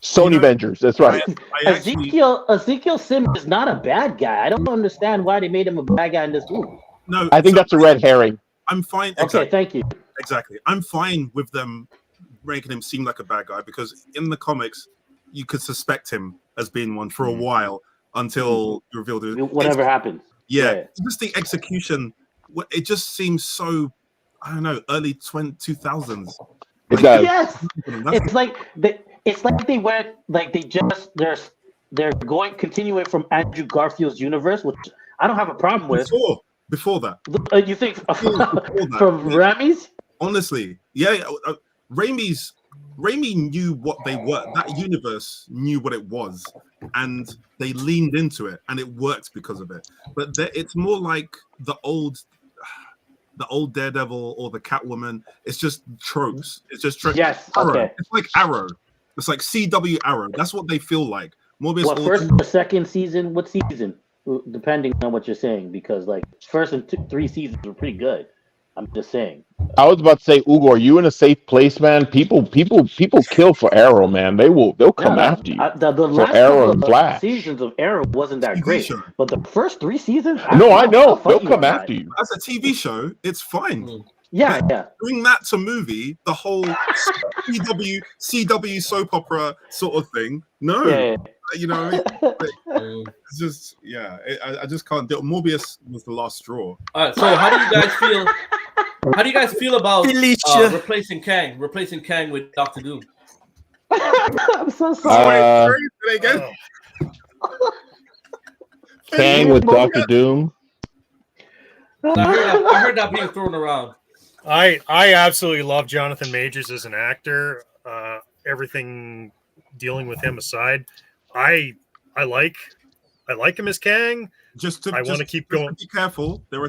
Sony Avengers, that's right. Ezekiel Sims is not a bad guy. I don't understand why they made him a bad guy in this movie. No, I think that's a red herring. I'm fine. Okay, thank you. Exactly. I'm fine with them making him seem like a bad guy because in the comics, you could suspect him as being one for a while until you revealed it. Whatever happens. Yeah. Just the execution, it just seems so, I don't know, early 2000s. It does. Yes. It's like they went, like they're going continuing from Andrew Garfield's universe, which I don't have a problem with. Before that, you think from Raimi's? Honestly, yeah, Raimi knew what they were. That universe knew what it was, and they leaned into it, and it worked because of it. But it's more like the old Daredevil or the Catwoman. It's just tropes. It's just tropes. Yes. Arrow. Okay. It's like Arrow. It's like CW Arrow. That's what they feel like. Morbius. What, first or second season? What season? depending on what you're saying, because like first and 3 seasons were pretty good. I'm just saying. I was about to say, Ugo, are you in a safe place, man? People kill for Arrow, man. They'll come after you The for last Arrow couple and of Flash. seasons of Arrow wasn't that TV great, show. but the first 3 seasons, No, I know I'll they'll fight you come on that. after you. As a TV show, it's fine. Yeah, But yeah. doing that to movie, the whole CW soap opera sort of thing. No, Yeah. you know what I mean? It's just I just can't do it. Morbius was the last straw. All right. So how do you guys feel? How do you guys feel about Felicia. replacing Kang with Doctor Doom? I'm so sorry. Sorry, say that again. Kang with Doctor Doom. I heard that being thrown around. I absolutely love Jonathan Majors as an actor. Everything dealing with him aside, I like him as Kang. I want to keep going. Be careful. There are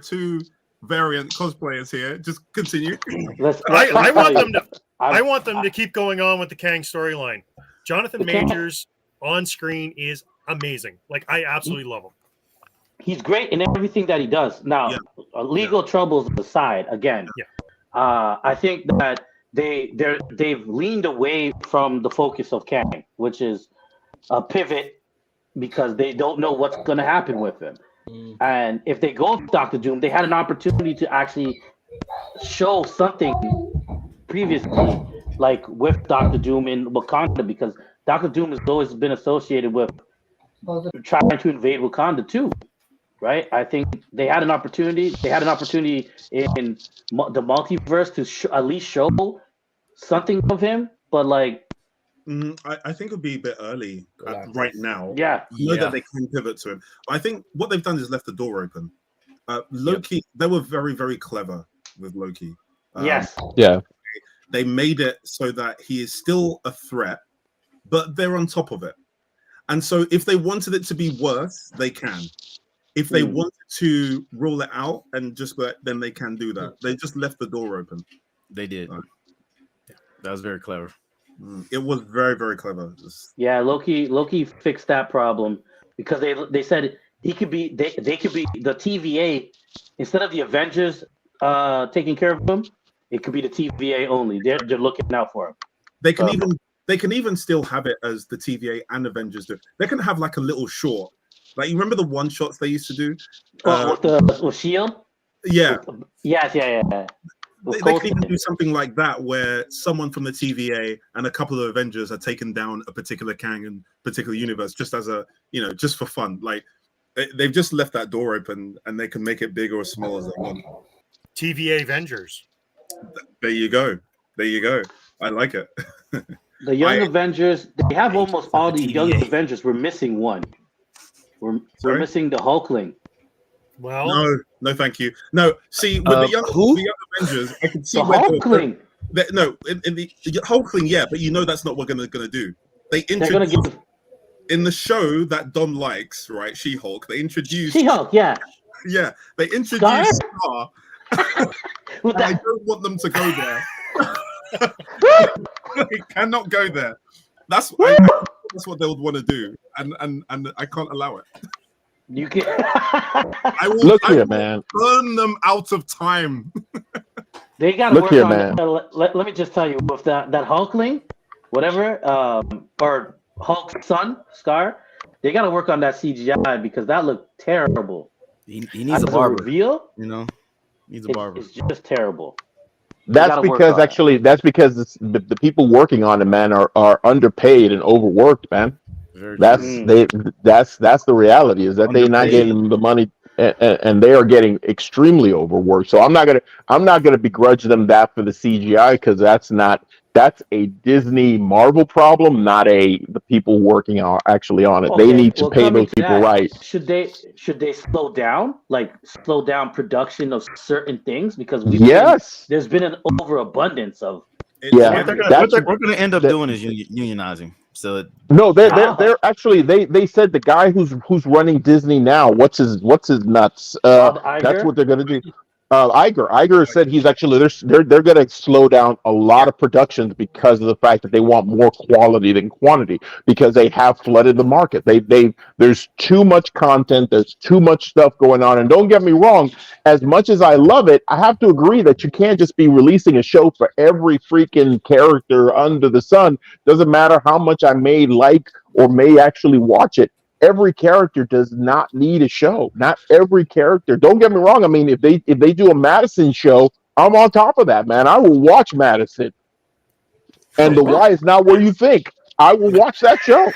two variant cosplayers here. Just continue. I want them to keep going on with the Kang storyline. Jonathan Majors on screen is amazing. Like, I absolutely love him. He's great in everything that he does. Now, legal troubles aside, again, I think that they've leaned away from the focus of Kang, which is a pivot because they don't know what's going to happen with him. And if they go with Doctor Doom, they had an opportunity to actually show something previously, like with Doctor Doom in Wakanda, because Doctor Doom has always been associated with trying to invade Wakanda too. Right, I think they had an opportunity. They had an opportunity in the multiverse to at least show something of him, but like, I think it would be a bit early right now. Yeah, I know that they can pivot to him. I think what they've done is left the door open. Loki, they were very, very clever with Loki. Yes, they made it so that he is still a threat, but they're on top of it. And so, if they wanted it to be worse, they can. If they wanted to rule it out and just then they can do that. They just left the door open. They did. That was very clever. It was very, very clever. Yeah, Loki fixed that problem because they said he could be they could be the TVA instead of the Avengers taking care of him. It could be the TVA only. They're looking out for him. They can even still have it as the TVA and Avengers do. They can have like a little short. Like, you remember the one shots they used to do? With Shield? Yeah. Yes. They can even do something like that where someone from the TVA and a couple of Avengers are taking down a particular Kang and particular universe just as a, just for fun. Like, they've just left that door open and they can make it big or small as they want. TVA Avengers. There you go. I like it. The Young Avengers, they have almost all the Young Avengers. We're missing one. We're missing the Hulkling. Well, no, thank you. No, see, with the young Avengers, I can see the Hulkling. In the Hulkling, but that's not what they're gonna do. They're gonna give in the show that Dom likes, right? She-Hulk. They introduced She-Hulk, yeah. Yeah, they introduced Scar. I don't want them to go there. They cannot go there. That's what they would want to do, and I can't allow it. You can. I will man. Burn them out of time. They got to work on. Let me just tell you, with that Hulkling, whatever, or Hulk's son, Scar, they got to work on that CGI because that looked terrible. He needs a barber. Reveal, needs a barber. It's just terrible. That's because the people working on it, man, are underpaid and overworked, man. That's the reality is that they're not getting the money and they are getting extremely overworked. So I'm not gonna begrudge them that for the CGI because that's a Disney Marvel problem, not the people working actually on it. They need to pay those people right. Should they slow down production of certain things because there's been an overabundance of. What they're going to end up doing is unionizing. So no, they're actually they said the guy who's running Disney now. What's his nuts? That's what they're going to do. Iger said he's actually they're going to slow down a lot of productions because of the fact that they want more quality than quantity because they have flooded the market. They there's too much content, there's too much stuff going on, and don't get me wrong, as much as I love it, I have to agree that you can't just be releasing a show for every freaking character under the sun. Doesn't matter how much I may like or may actually watch it. Every character does not need a show. Not every character. Don't get me wrong. I mean, if they do a Madison show, I'm on top of that, man. I will watch Madison. And the why is not where you think. I will watch that show.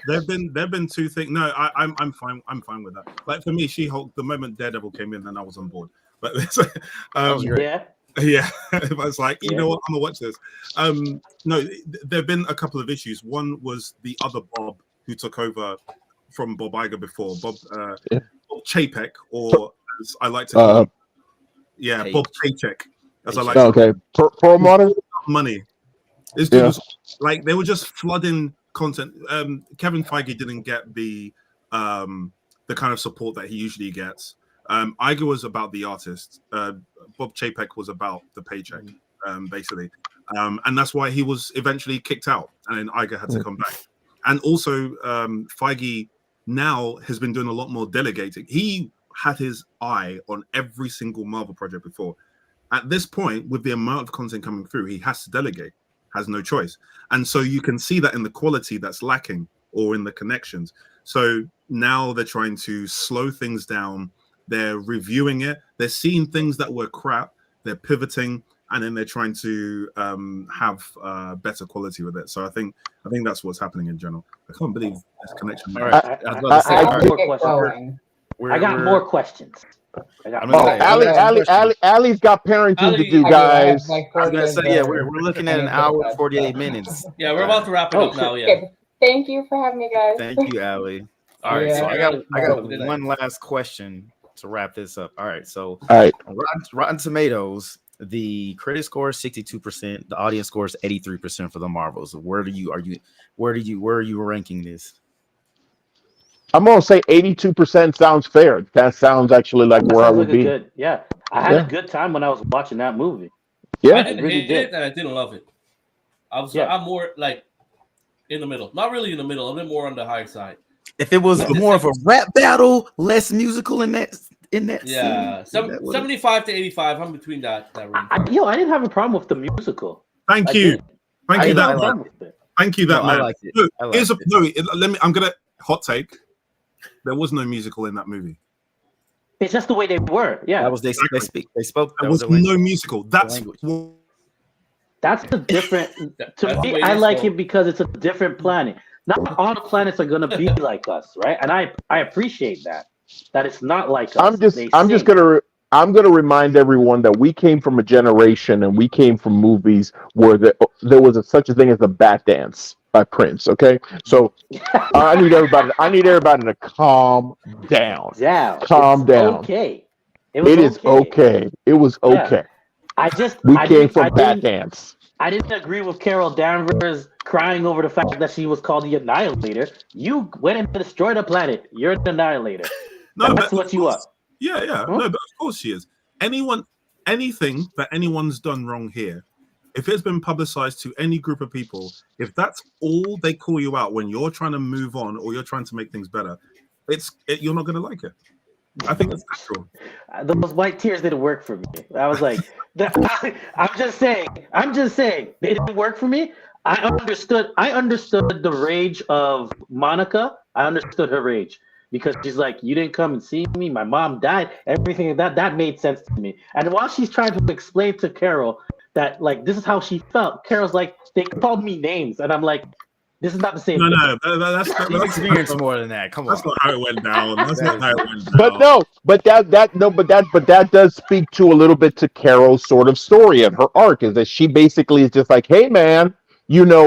There've been two things. No, I'm fine. I'm fine with that. Like for me, She-Hulk. The moment Daredevil came in, then I was on board. But yeah, I was like, you know what, I'm gonna watch this. No, there've been a couple of issues. One was the other Bob who took over from Bob Iger before, Bob Chapek, or as I like to call him, Bob Paycheck, as I like to call him. Pro money. This dude was like, they were just flooding content. Kevin Feige didn't get the kind of support that he usually gets. Iger was about the artist. Bob Chapek was about the paycheck, basically. And that's why he was eventually kicked out, and then Iger had to come back. And also, Feige now has been doing a lot more delegating. He had his eye on every single Marvel project before. At this point, with the amount of content coming through, he has to delegate, has no choice. And so you can see that in the quality that's lacking or in the connections. So now they're trying to slow things down. They're reviewing it. They're seeing things that were crap. They're pivoting. And then they're trying to have better quality with it. So I think that's what's happening in general. I can't believe this connection. All right. I got more questions. Ali's got parenting to do, guys. I was gonna say, we're looking at an hour and 48 minutes. Yeah, we're about to wrap it up now. Yeah. Okay. Thank you for having me, guys. Thank you, Ali. All right, so I got one last question to wrap this up. All right, so Rotten Tomatoes, the critic score is 62%, the audience score is 83% for the Marvels. Where are you ranking this? I'm gonna say 82% sounds fair. That sounds actually like where I would be. Good, I had a good time when I was watching that movie. Yeah, I didn't hate it and I didn't love it. I'm more like in the middle, not really in the middle. I'm more on the higher side. If it was more of a rap battle, less musical in that scene, 75 to 85. I'm between that range. I didn't have a problem with the musical. Thank you, man. I like it. I'm gonna hot take. There was no musical in that movie. It's just the way they were. Yeah, that was they spoke. There was no musical. That's the different. To me, I like it because it's a different planet. Not all the planets are gonna be like us, right? And I appreciate that it's not like us. I'm gonna remind everyone that we came from a generation and we came from movies where there was such a thing as a bat dance by Prince. Okay, so I need everybody to calm down. Calm down. Okay, it is okay. It was okay. We came from bat dance. I didn't agree with Carol Danvers crying over the fact that she was called the Annihilator. You went and destroyed a planet. You're the Annihilator. That's what you are. Yeah. Huh? No, but of course she is. Anything that anyone's done wrong here, if it's been publicized to any group of people, if that's all they call you out when you're trying to move on or you're trying to make things better, you're not going to like it. I think that's natural. Those white tears didn't work for me. I was like, I'm just saying, they didn't work for me. I understood the rage of Monica. I understood her rage because she's like, you didn't come and see me. My mom died. Everything that made sense to me. And while she's trying to explain to Carol that like this is how she felt, Carol's like, they called me names, and I'm like, this is not the same. No, that's experience more than that. Come on, that's not how it went down. That's not how it went down. But that does speak to a little bit to Carol's sort of story and her arc is that she basically is just like, hey man,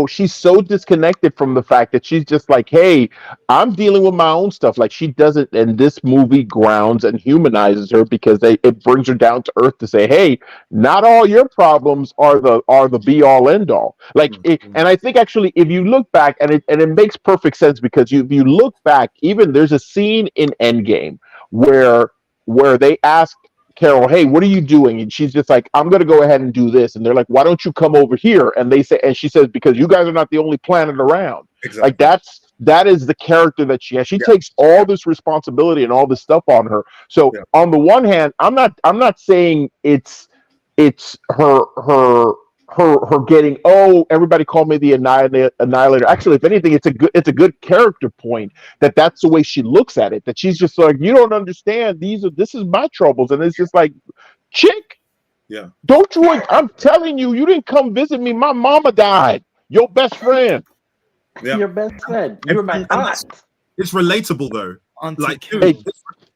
she's so disconnected from the fact that she's just like, hey, I'm dealing with my own stuff. Like she doesn't, and this movie grounds and humanizes her because it brings her down to earth to say, hey, not all your problems are the be all end all. Like, and I think actually, if you look back, and it makes perfect sense because if you look back, even there's a scene in Endgame where they asked Carol, hey, what are you doing? And she's just like, I'm going to go ahead and do this. And they're like, why don't you come over here? And they say, and she says, because you guys are not the only planet around. Exactly. Like that is the character that she has. She takes all this responsibility and all this stuff on her. So on the one hand, I'm not saying it's her getting, oh, everybody called me the annihilator. Actually, if anything, it's a good character point that's the way she looks at it. That she's just like, you don't understand. This is my troubles, and it's just like, chick, don't you? I'm telling you, you didn't come visit me. My mama died. Your best friend. Yeah. Your best friend. You're my aunt. It's relatable though. Like,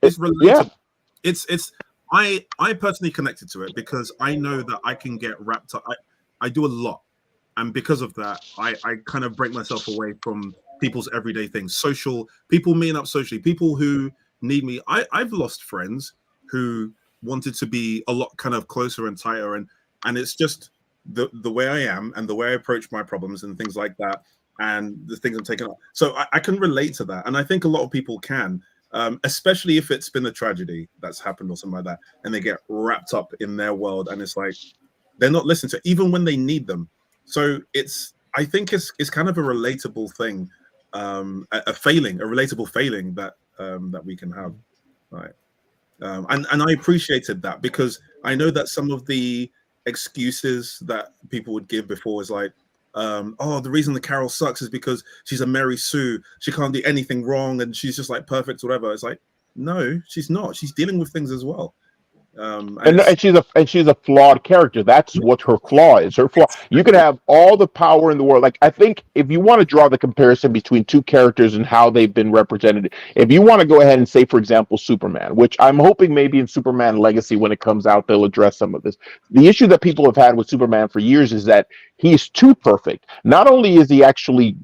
it's relatable. Yeah. It's I personally connected to it because I know that I can get wrapped up. I do a lot, and because of that, I kind of break myself away from people's everyday things. Social people meeting up socially, people who need me. I've lost friends who wanted to be a lot kind of closer and tighter, and it's just the way I am and the way I approach my problems and things like that, and the things I'm taking up. So I can relate to that, and I think a lot of people can. Especially if it's been a tragedy that's happened or something like that, and they get wrapped up in their world, and it's like they're not listened to even when they need them. So I think it's kind of a relatable thing, a relatable failing that we can have, right? And I appreciated that because I know that some of the excuses that people would give before is like, the reason the Carol sucks is because she's a Mary Sue. She can't do anything wrong, and she's just like perfect, whatever. It's like, no, she's not. She's dealing with things as well. And she's a flawed character. That's what her flaw is. Her flaw. You can have all the power in the world. Like, I think if you want to draw the comparison between two characters and how they've been represented, if you want to go ahead and say, for example, Superman, which I'm hoping maybe in Superman Legacy when it comes out they'll address some of this. The issue that people have had with Superman for years is that he's too perfect. Not only is he actually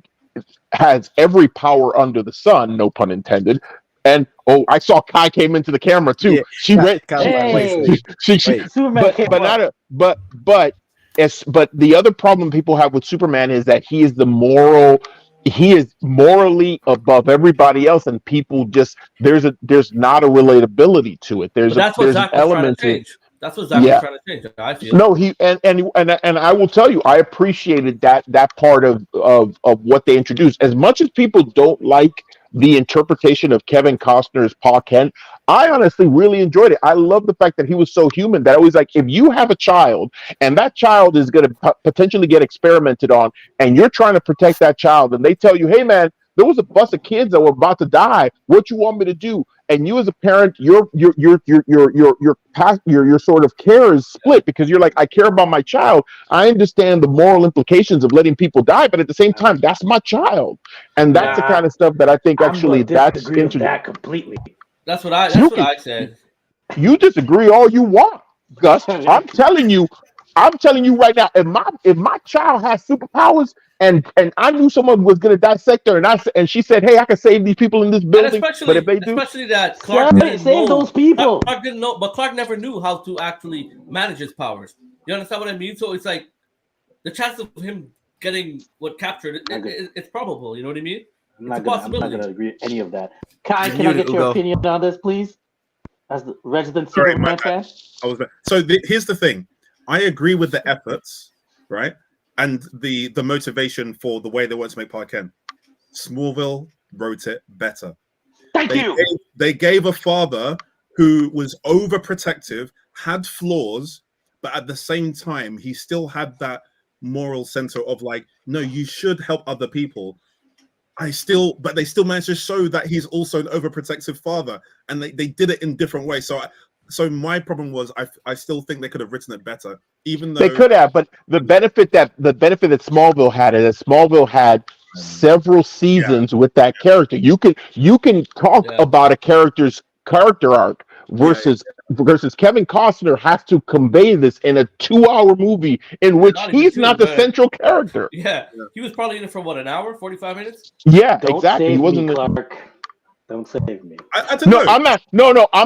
has every power under the sun, no pun intended. And I saw Kai came into the camera too. Yeah, She read. Hey, But the other problem people have with Superman is that he is morally above everybody else, and people just there's not a relatability to it. That's what Zach was trying to change. That's what Zach was trying to change. I feel. No, and I will tell you, I appreciated that part of what they introduced. As much as people don't like the interpretation of Kevin Costner's Pa Kent, I honestly really enjoyed it. I love the fact that he was so human that I was like, if you have a child and that child is going to potentially get experimented on, and you're trying to protect that child, and they tell you, hey man, there was a bus of kids that were about to die. What you want me to do? And you as a parent, your sort of care is split because you're like, I care about my child. I understand the moral implications of letting people die, but at the same time, that's my child, and that's the kind of stuff that I think actually that's interesting. That completely. That's what I said. You disagree all you want, Gus. I'm telling you right now, if my child has superpowers and I knew someone was going to dissect her and she said, hey, I can save these people in this building, but if they do, especially that Clark didn't save those people. Clark didn't know, but Clark never knew how to actually manage his powers. You understand what I mean? So it's like the chance of him getting captured, it's probable. You know what I mean? I'm not going to agree with any of that. Kai, can I get your opinion on this, please? As the resident Superman fan? Here's the thing. I agree with the efforts, right? And the motivation for the way they want to make Pa Kent. Smallville wrote it better. Thank you. They gave a father who was overprotective, had flaws, but at the same time, he still had that moral center of like, no, you should help other people. But they still managed to show that he's also an overprotective father, and they did it in different ways. So my problem was I still think they could have written it better, even though they could have. But the benefit that Smallville had is that Smallville had several seasons with that character. You can talk about a character's character arc versus Kevin Costner has to convey this in a 2-hour movie in which he's not the central character. Yeah, he was probably in it for an hour, 45 minutes. Yeah, exactly. He wasn't. Clark. Don't save me. I'm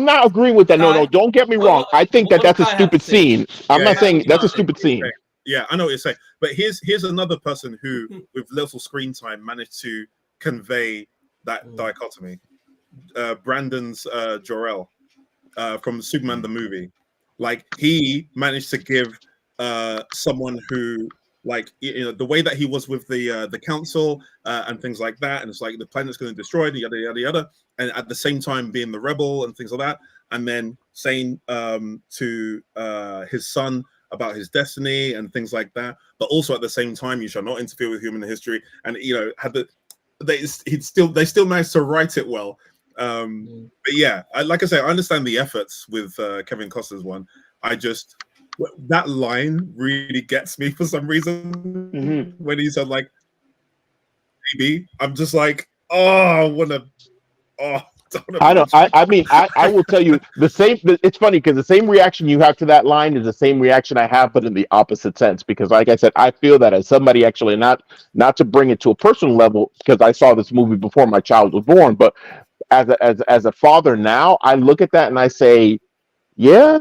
not agreeing with that. No, don't get me wrong. I think that's a stupid scene. I'm not saying that's a stupid scene. Yeah, I know what you're saying. But here's another person who, with little screen time, managed to convey that dichotomy. Brandon's Jor-El from Superman the movie. Like he managed to give someone who, like, you know, the way that he was with the council and things like that, and it's like the planet's going to destroy it, yada yada yada, and at the same time being the rebel and things like that, and then saying to his son about his destiny and things like that, but also at the same time, you shall not interfere with human history, and you know, had the they still managed to write it well. But yeah, like I say, I understand the efforts with Kevin Costner's one. I just, that line really gets me for some reason when he said like maybe. I'm just like, oh, I wanna, oh, I know. I mean, I will tell you the same. It's funny because the same reaction you have to that line is the same reaction I have, but in the opposite sense. Because, like I said, I feel that as somebody, actually, not to bring it to a personal level, because I saw this movie before my child was born, but as a father now, I look at that and I say, yeah,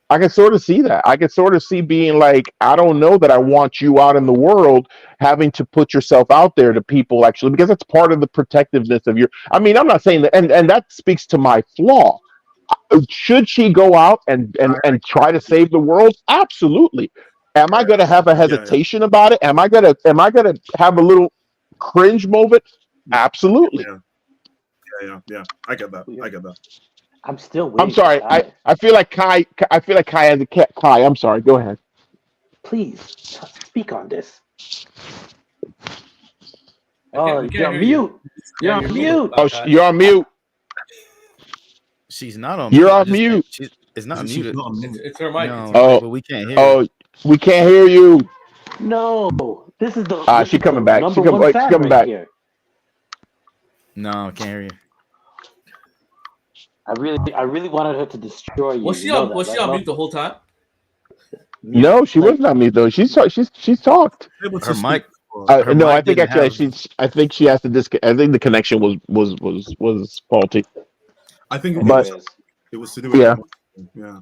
I can sort of see that. I can sort of see being like, I don't know that I want you out in the world having to put yourself out there to people, actually, because that's part of the protectiveness of your. I mean, I'm not saying that, and that speaks to my flaw. Should she go out and try to save the world? Absolutely. Am I going to have a hesitation about it? Am I going to have a little cringe moment? Absolutely. Yeah. I get that. I'm still waiting. I'm sorry. I feel like Kai has a cat. Kai, I'm sorry. Go ahead. Please speak on this. We You're can't on hear you. mute. You're on mute. Oh, you're on mute. She's not on. You're mute. on mute. It's not She's muted. not on mute. It's her mic. No, It's her mic. but we can't hear. Oh, we can't hear you. No, this is the. She's coming back. Number She's one fan coming right back. here. No, I can't hear you. I really wanted her to destroy you. Was she You know on? that, Was she right? on mute the whole time? No, she wasn't on mute though. She's talked. Her mic. Her No, mic I think didn't actually have- I think she has to I think the connection was faulty. I think it was to do with Yeah. yeah.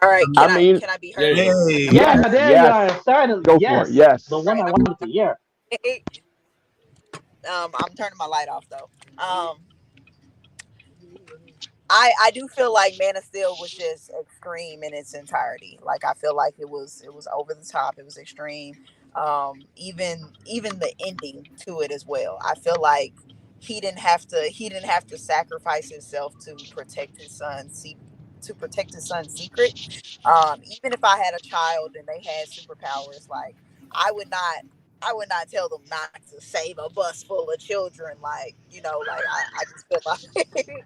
All right, I mean- can I be heard? Yay. Yeah, there Yes. you are. Starting. Go Yes. for it. Yes. The one I wanted to hear. I'm turning my light off though. I do feel like Man of Steel was just extreme in its entirety. Like I feel like it was over the top. It was extreme. Even the ending to it as well. I feel like he didn't have to sacrifice himself to protect his son's secret. Even if I had a child and they had superpowers, like I would not tell them not to save a bus full of children. Like, you know, like I just feel like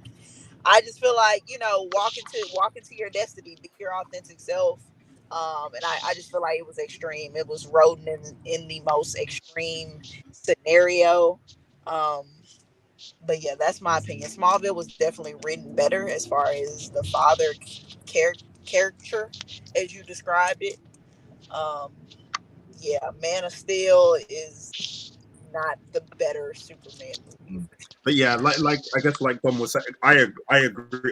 I just feel like, you know, walk into your destiny, be your authentic self. And I just feel like it was extreme. It was rodent in the most extreme scenario. But yeah, that's my opinion. Smallville was definitely written better as far as the father character, as you described it. Yeah, Man of Steel is not the better Superman movie. But yeah, like I guess like Dom was saying, I agree.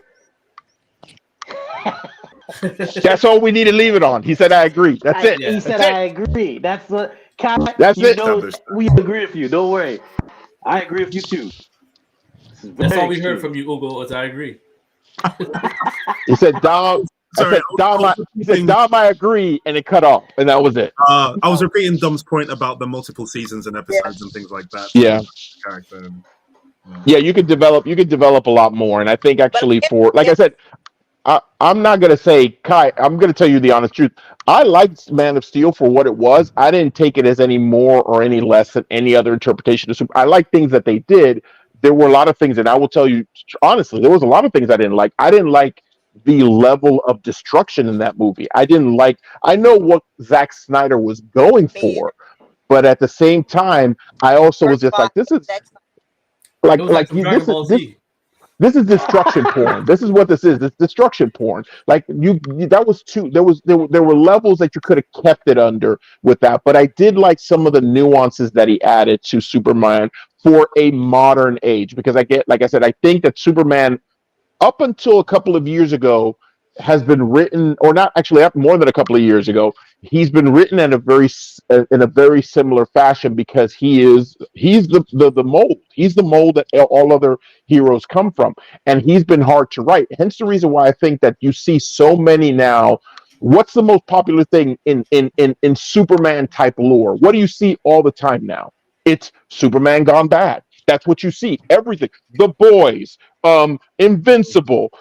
That's all we need to leave it on. He said I agree. That's it. He said That's it. I agree. That's the Kat, That's you it. know, we agree with you. Don't worry. I agree with you too. That's all we heard from you, Ugo. Is I agree. He said Dom. Sorry, He said Dom, I agree, and it cut off, and that was it. I was repeating Dom's point about the multiple seasons and episodes and things like that. Yeah. Character. And, Yeah, you could develop a lot more, and I think actually for, like I said, I'm not gonna say, Kai, I'm gonna tell you the honest truth. I liked Man of Steel for what it was. I didn't take it as any more or any less than any other interpretation of super. I like things that they did. There were a lot of things, and I will tell you honestly, there was a lot of things I didn't like. I didn't like the level of destruction in that movie. I know what Zack Snyder was going for, but at the same time, I also was just like, this is this is destruction porn. This is what this is. This destruction porn. Like that was there were levels that you could have kept it under with that. But I did like some of the nuances that he added to Superman for a modern age, because like I said, I think that Superman, up until a couple of years ago, has been written, or not actually more than a couple of years ago, he's been written in a very similar fashion, because he's the mold. He's the mold that all other heroes come from, and he's been hard to write. Hence the reason why I think that you see so many now What's the most popular thing in Superman type lore? What do you see all the time now? It's Superman gone bad. That's what you see. Everything. The Boys, Invincible,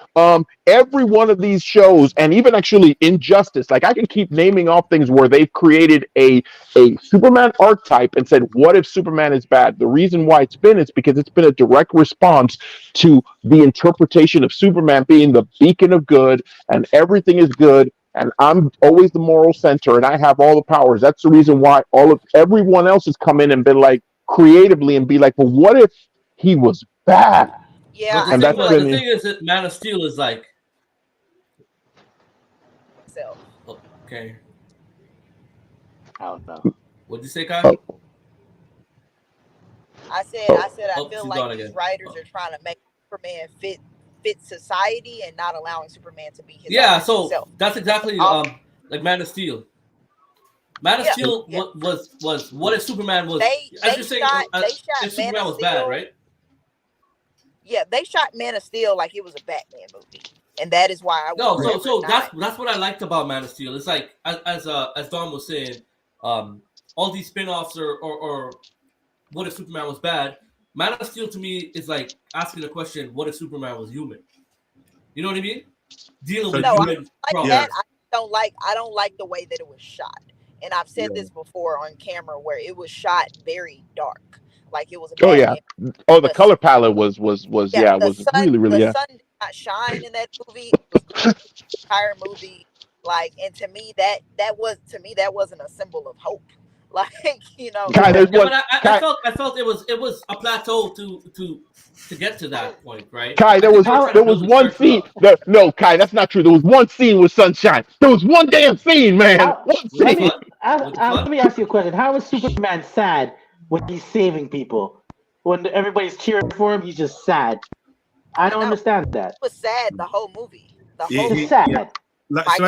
every one of these shows, and even actually Injustice. Like I can keep naming off things where they've created a Superman archetype and said, "What if Superman is bad?" The reason why it's been is because it's been a direct response to the interpretation of Superman being the beacon of good, and everything is good, and I'm always the moral center, and I have all the powers. That's the reason why all of everyone else has come in and been like creatively and be like, "Well, what if he was bad?" Yeah, But And that's the been thing is that Man of Steel is like, so okay, I don't know. what'd you say, Kyle? I said I feel she's like gone these again. writers are trying to make Superman fit society and not allowing Superman to be his Yeah, authentic so self. that's exactly like Man of Steel. Man of Yeah, Steel yeah. was what if Superman was? They As you're saying, shot if Man Superman of was Steel. bad, right? Yeah, they shot Man of Steel like it was a Batman movie, and that is why I No, was so that's what I liked about Man of Steel. It's like as Don was saying, all these spin-offs or what if Superman was bad? Man of Steel to me is like asking the question, what if Superman was human? You know what I mean? Dealing with No, I human like problems. that. I don't like the way that it was shot, and I've said this before on camera where it was shot very dark, like it was a Oh yeah. Oh, the color palette was was really the sun did not shine in that movie. It was the entire movie, like, and to me that wasn't a symbol of hope. Like, you know, Kai, there's one. But Kai, I felt it was a plateau to get to that point, right? Kai, there was one scene. No, Kai, that's not true. There was one scene with sunshine. There was one damn scene, man. One scene. Let me ask you a question. How is Superman sad when he's saving people? When everybody's cheering for him, he's just sad. I don't understand that. It was sad the whole movie. Just sad. Yeah. Like,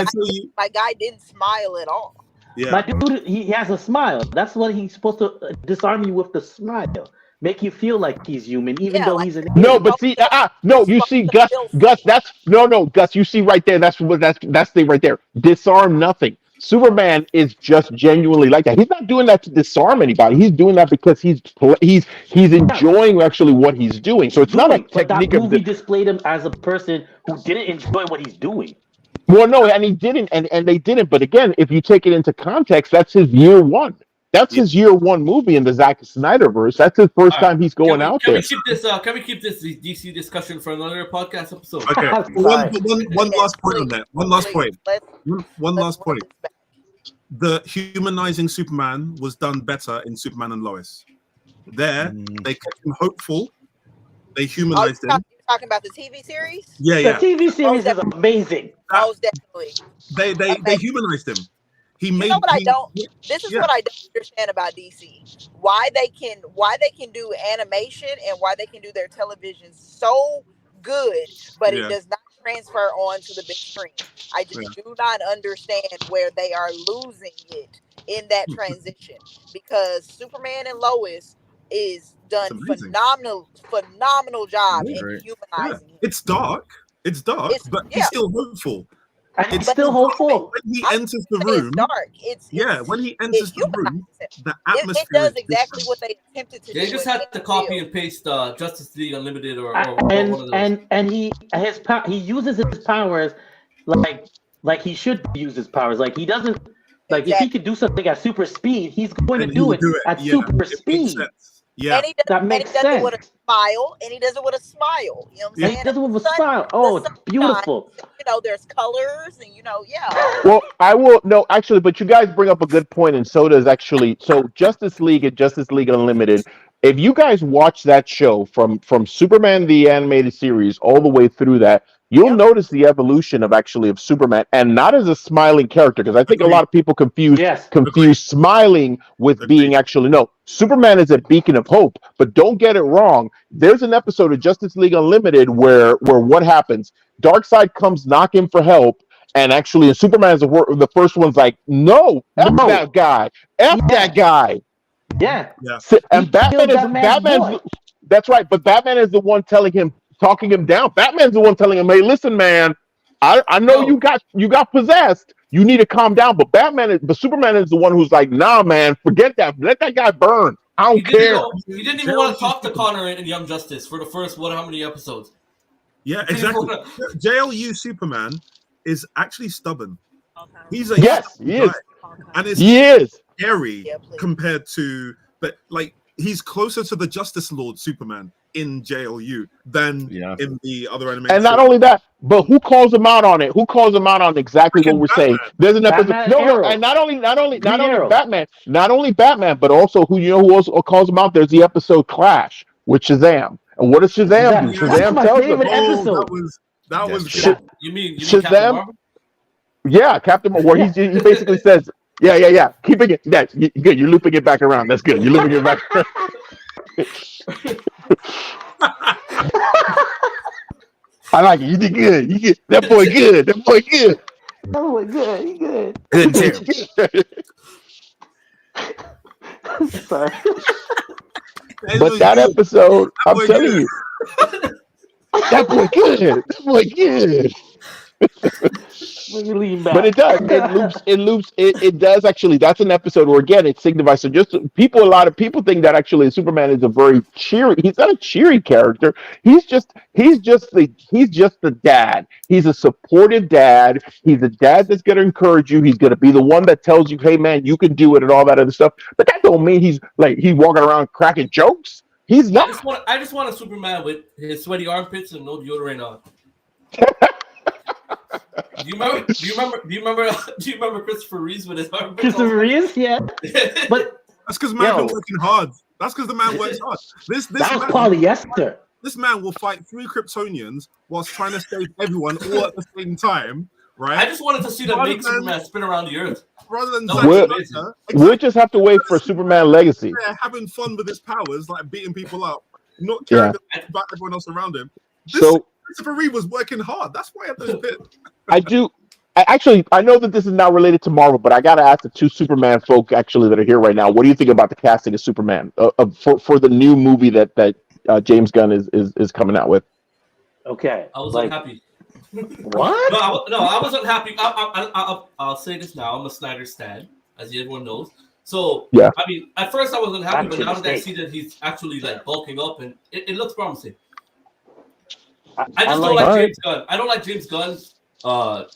My guy didn't smile at all. Yeah. My dude, he has a smile. That's what he's supposed to disarm you with, the smile. Make you feel like he's human, even though he's an alien. No, but see, no, you see, Gus, that's no, Gus, you see right there. That's the right there. Disarm nothing. Superman is just genuinely like that. He's not doing that to disarm anybody. He's doing that because he's enjoying actually what he's doing. So it's not a technique. But that movie displayed him as a person who didn't enjoy what he's doing. Well, no, and he didn't, and they didn't. But again, if you take it into context, that's his year one. That's his year one movie in the Zack Snyderverse. That's his first time he's going out there. Can we keep this DC discussion for another podcast episode? Okay. One last point on that. One last point. The humanizing Superman was done better in Superman and Lois. There, they kept him hopeful. They humanized him. You're talking about the TV series? Yeah. The TV series is amazing. Most definitely. They humanized him. This is what I don't understand about DC. Why they can do animation and why they can do their television so good, but it does not transfer onto the big screen. I just do not understand where they are losing it in that transition, because Superman and Lois is done phenomenal job in humanizing him. It's dark, but he's still hopeful. And it's still hopeful. When he enters the room, it's dark. When he enters the room, the atmosphere. It does exactly what they attempted to do. They just had to copy and paste Justice League Unlimited or one of those. And he uses his powers like he should use his powers. Like he doesn't if he could do something at super speed, he's going to do it at super speed. Yeah, and he does it with a smile, and he does it with a smile. You know what I'm saying? He does it with a smile. Oh, it's beautiful. There's colors, and Well, I will actually, but you guys bring up a good point, and so does actually. So Justice League and Justice League Unlimited. If you guys watch that show from Superman the animated series all the way through that, you'll notice the evolution of Superman, and not as a smiling character, because I think a lot of people confuse smiling with being Superman is a beacon of hope. But don't get it wrong. There's an episode of Justice League Unlimited where what happens? Darkseid comes knocking for help, and Superman's the first one's like, no, that guy, that guy. Yeah. And Batman's that's right, but Batman is the one talking him down. Batman's the one telling him, "Hey, listen, man, I know you got possessed, you need to calm down. But Superman is the one who's like, nah, man, forget that. Let that guy burn. I don't care. He didn't even want to talk to Connor in Young Justice for the first how many episodes? Yeah, exactly. JLU Superman is actually stubborn. He's a he is, and it's scary compared to, but like he's closer to the Justice Lord Superman in JLU than in the other animation. And not only that, but who calls him out on it? Who calls him out on exactly what we're saying? There's an episode. And not only Batman, but also who also calls him out. There's the episode Clash with Shazam. And what does Shazam do? Shazam tells him. That was You mean Shazam? Yeah, Captain Marvel. Where he basically says, yeah. Keeping it. That's good. You're looping it back around. That's good. You're looping it back around. I like it. You did good. You get that boy good. That boy good. That boy good. He good. Good too. Sorry. But that episode, I'm telling you, that boy good. That boy good. But it does. It does actually. That's an episode where again it signifies. So just a lot of people think that actually Superman is a very cheery. He's not a cheery character. He's just the dad. He's a supportive dad. He's a dad that's going to encourage you. He's going to be the one that tells you, "Hey man, you can do it," and all that other stuff. But that don't mean he's walking around cracking jokes. He's not. I just want a Superman with his sweaty armpits and no deodorant on. Do you remember Christopher Reeves with his armpits? Christopher Reeves, yeah. But that's because man been working hard. That's because the man works hard. This was polyester. This man will fight 3 Kryptonians whilst trying to save everyone all at the same time. Right? I just wanted to see them make Superman spin around the earth. Rather than we'll just have to wait for Superman Legacy. Yeah, having fun with his powers, like beating people up, not caring about everyone else around him. Christopher Reeve was working hard. That's why I have those bits. I know that this is not related to Marvel, but I got to ask the 2 Superman folk actually that are here right now. What do you think about the casting of Superman for the new movie that James Gunn is coming out with? Okay, I was unhappy. What? No, I wasn't happy. I'll say this now. I'm a Snyder stan, as everyone knows. So I mean, at first I wasn't happy, but now that I see that he's actually like bulking up, and it looks promising. I just don't like James Gunn. I don't like James Gunn. I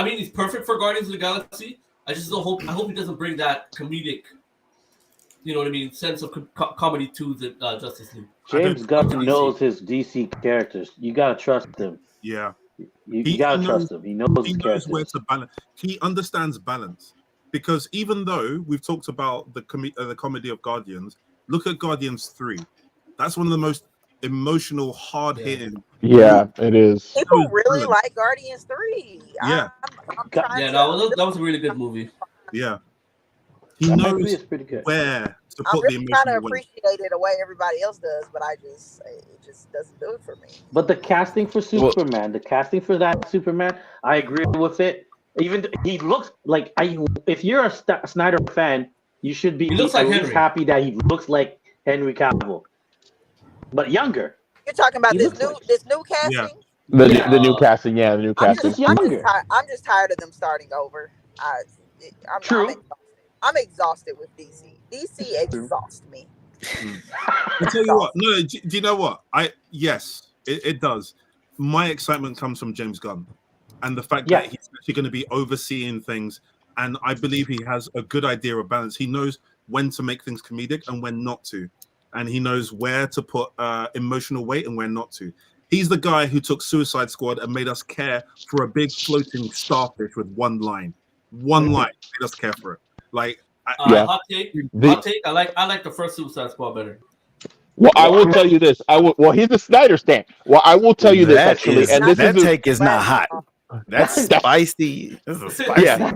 mean, he's perfect for Guardians of the Galaxy. I just don't hope. I hope he doesn't bring that comedic, you know what I mean, sense of comedy to the Justice League. James Gunn knows his DC characters. You gotta trust him. Yeah, you gotta trust him. He knows where to balance. He understands balance because even though we've talked about the comedy of Guardians, look at Guardians 3. That's one of the most emotional, hard-hitting. Yeah, it is. People really like Guardians 3. Yeah, that was a really good movie. Yeah, he knows where to put the emotion. I'm trying to appreciate it the way everybody else does, but it just doesn't do it for me. But the casting for Superman, I agree with it. Even he looks like if you're a Snyder fan, you should be happy that he looks like Henry Cavill. But younger. You're talking about this new casting? Yeah. The new casting, the new casting. I'm just tired of them starting over. I'm exhausted with DC. DC exhausts me. I tell you what, no, do you know what? Yes, it does. My excitement comes from James Gunn and the fact that he's actually going to be overseeing things, and I believe he has a good idea of balance. He knows when to make things comedic and when not to. And he knows where to put emotional weight and where not to. He's the guy who took Suicide Squad and made us care for a big floating starfish with one line. One line made us care for it. Like, hot take. I like the first Suicide Squad better. Well, I will tell you this. Well, he's a Snyder stan. Well, I will tell you this actually, that take is not hot. That's spicy. This is spicy. Yeah,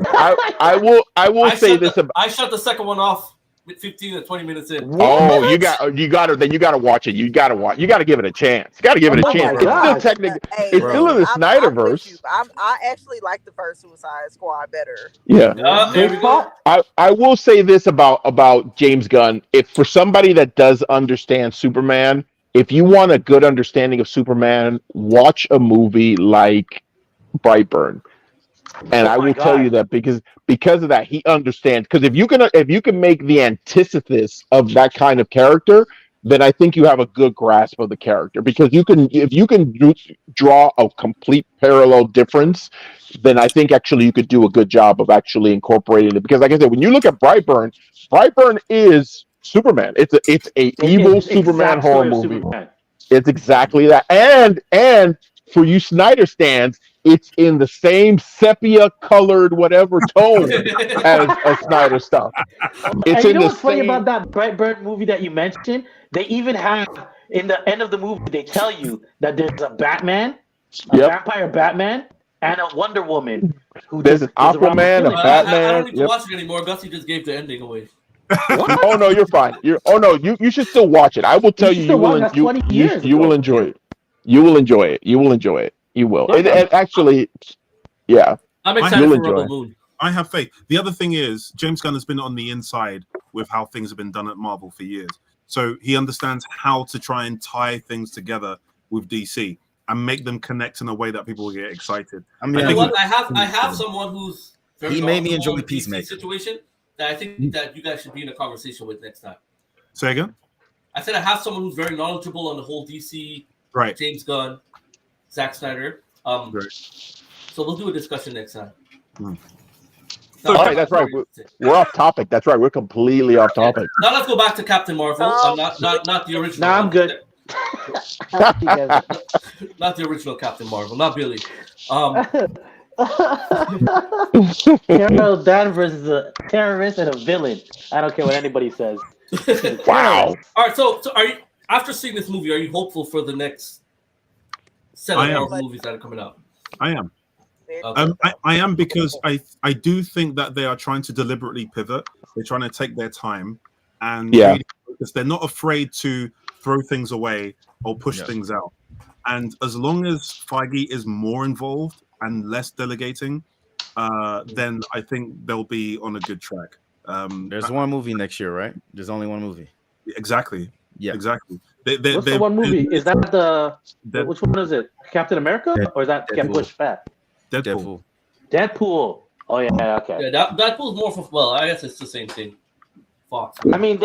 I will say this. I shut the second one off. 15 to 20 minutes in. Oh, you got to watch it. You got to give it a chance. You got to give it a chance. It's still technically, it's still in the Snyderverse. I actually like the first Suicide Squad better. Yeah. There we go. I will say this about James Gunn. If for somebody that does understand Superman, if you want a good understanding of Superman, watch a movie like Brightburn. And Oh I my will tell God. you that because of that, he understands. Because if you can make the antithesis of that kind of character, then I think you have a good grasp of the character. Because if you can draw a complete parallel difference, then I think actually you could do a good job of actually incorporating it. Because like I said, when you look at Brightburn, Brightburn is Superman. It's a evil Superman Exact horror story of movie. Superman. It's exactly that. And for you Snyder stands, it's in the same sepia colored whatever tone as Snyder stuff. It's And you in know the what's funny same. about that Brightburn movie that you mentioned? They even have in the end of the movie they tell you that there's a Batman, a Yep. vampire Batman, and a Wonder Woman who There's just an goes around Aquaman, a killing people. I don't Batman. need to Yep. watch it anymore. Gussie just gave the ending away. What? Oh no, you're fine. You should still watch it. I will tell you, should still watch. That's 20 years you will ago. enjoy it. You will enjoy it. You will enjoy it. You will. Yeah. And actually, yeah, I'm I excited You'll for enjoy. Rebel Moon. I have faith. The other thing is, James Gunn has been on the inside with how things have been done at Marvel for years. So he understands how to try and tie things together with DC and make them connect in a way that people will get excited. I mean, You know think what? I have someone who's very He made me knowledgeable enjoy in the DC Peacemaker. situation that I think that you guys should be in a conversation with next time. Say again? I said I have someone who's very knowledgeable on the whole DC, Right. James Gunn, Zack Snyder. Right. So we'll do a discussion next time. Hmm. Now, All right, that's right. We're off topic. That's right. We're completely off topic. Now let's go back to Captain Marvel. Not the original. Nah, I'm one. good. Not the original Captain Marvel. Not Billy. Carol Danvers is a terrorist and a villain. I don't care what anybody says. Wow. All right. So are you, after seeing this movie, are you hopeful for the next set of I am. Marvel movies that are coming out? I am. Okay. I am because I do think that they are trying to deliberately pivot. They're trying to take their time and really focus. They're not afraid to throw things away or push things out. And as long as Feige is more involved and less delegating, then I think they'll be on a good track. There's one movie next year, right? There's only one movie. Exactly. Yeah. Exactly. What's the one movie? Is that which one is it? Captain America or is that get pushed back? Deadpool. Deadpool. Oh yeah, okay. Yeah, Deadpool's more for, well, I guess it's the same thing. Fox. I mean,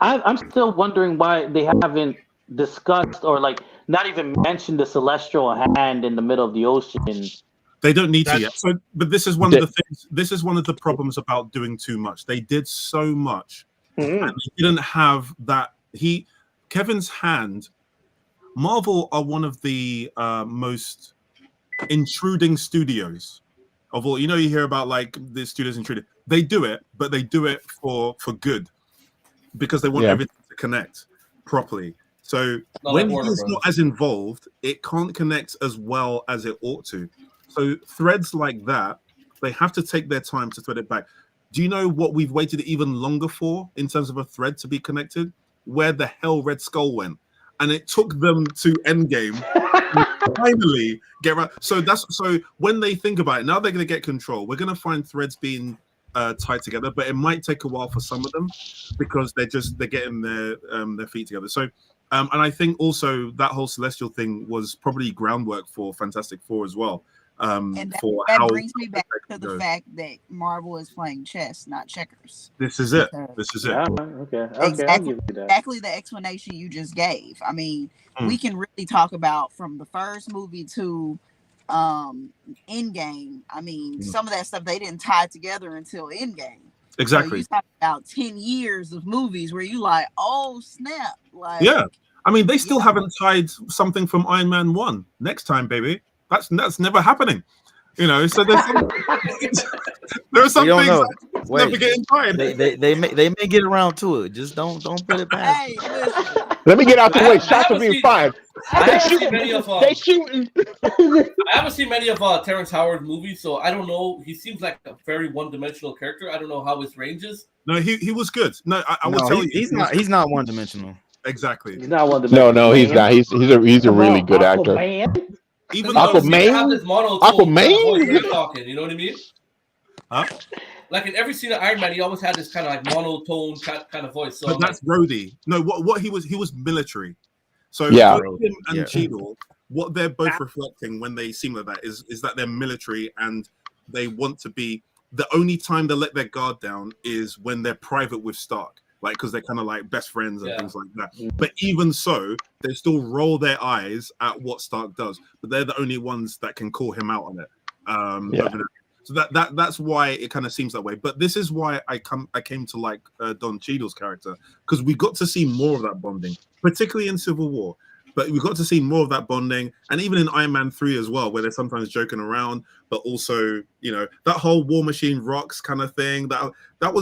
I'm still wondering why they haven't discussed or like not even mentioned the celestial hand in the middle of the ocean. They don't need to yet. So, but this is one of the things. This is one of the problems about doing too much. They did so much, and they didn't have that. Kevin's hand. Marvel are one of the most intruding studios of all. You know, you hear about like the studios intruding. They do it, but they do it for good because they want everything to connect properly. So when he's not as involved, it can't connect as well as it ought to. So threads like that, they have to take their time to thread it back. Do you know what we've waited even longer for in terms of a thread to be connected? Where the hell Red Skull went? And it took them to Endgame to finally get right. So when they think about it, now they're going to get control. We're going to find threads being tied together, but it might take a while for some of them because they're getting their feet together. So and I think also that whole Celestial thing was probably groundwork for Fantastic Four as well. And that brings me back to the fact that Marvel is playing chess, not checkers. This is it. This is it. Okay. Exactly the explanation you just gave. I mean, we can really talk about from the first movie to Endgame. I mean, some of that stuff they didn't tie together until Endgame. Exactly. So you talk about 10 years of movies where you like, oh snap! Like, yeah. I mean, they still haven't tied something from Iron Man 1. Next time, baby. That's never happening. You know, so there's some things that never getting tied. They may get around to it. Just don't put it past. Hey, listen. Let me get out the way. Shots are being fired. I haven't seen many of Terrence Howard's movies, so I don't know. He seems like a very one-dimensional character. I don't know how his range is. No, he was good. No, I will tell you, he's not one-dimensional. Exactly. He's not one-dimensional. No, he's not. He's a really good actor. Even Aquaman? Talking, you know what I mean? Huh? Like in every scene of Iron Man, he always had this kind of like monotone kind of voice. So but that's Rhodey. No, what he was military. So yeah, him and Cheadle, what they're both reflecting when they seem like that is that they're military and they want to be. The only time they let their guard down is when they're private with Stark, like because they're kind of like best friends and things like that. But even so, they still roll their eyes at what Stark does. But they're the only ones that can call him out on it. So that's why it kind of seems that way. But this is why I came to like Don Cheadle's character, because we got to see more of that bonding, particularly in Civil War. But we got to see more of that bonding, and even in Iron Man 3 as well, where they're sometimes joking around, but also, you know, that whole War Machine rocks kind of thing. It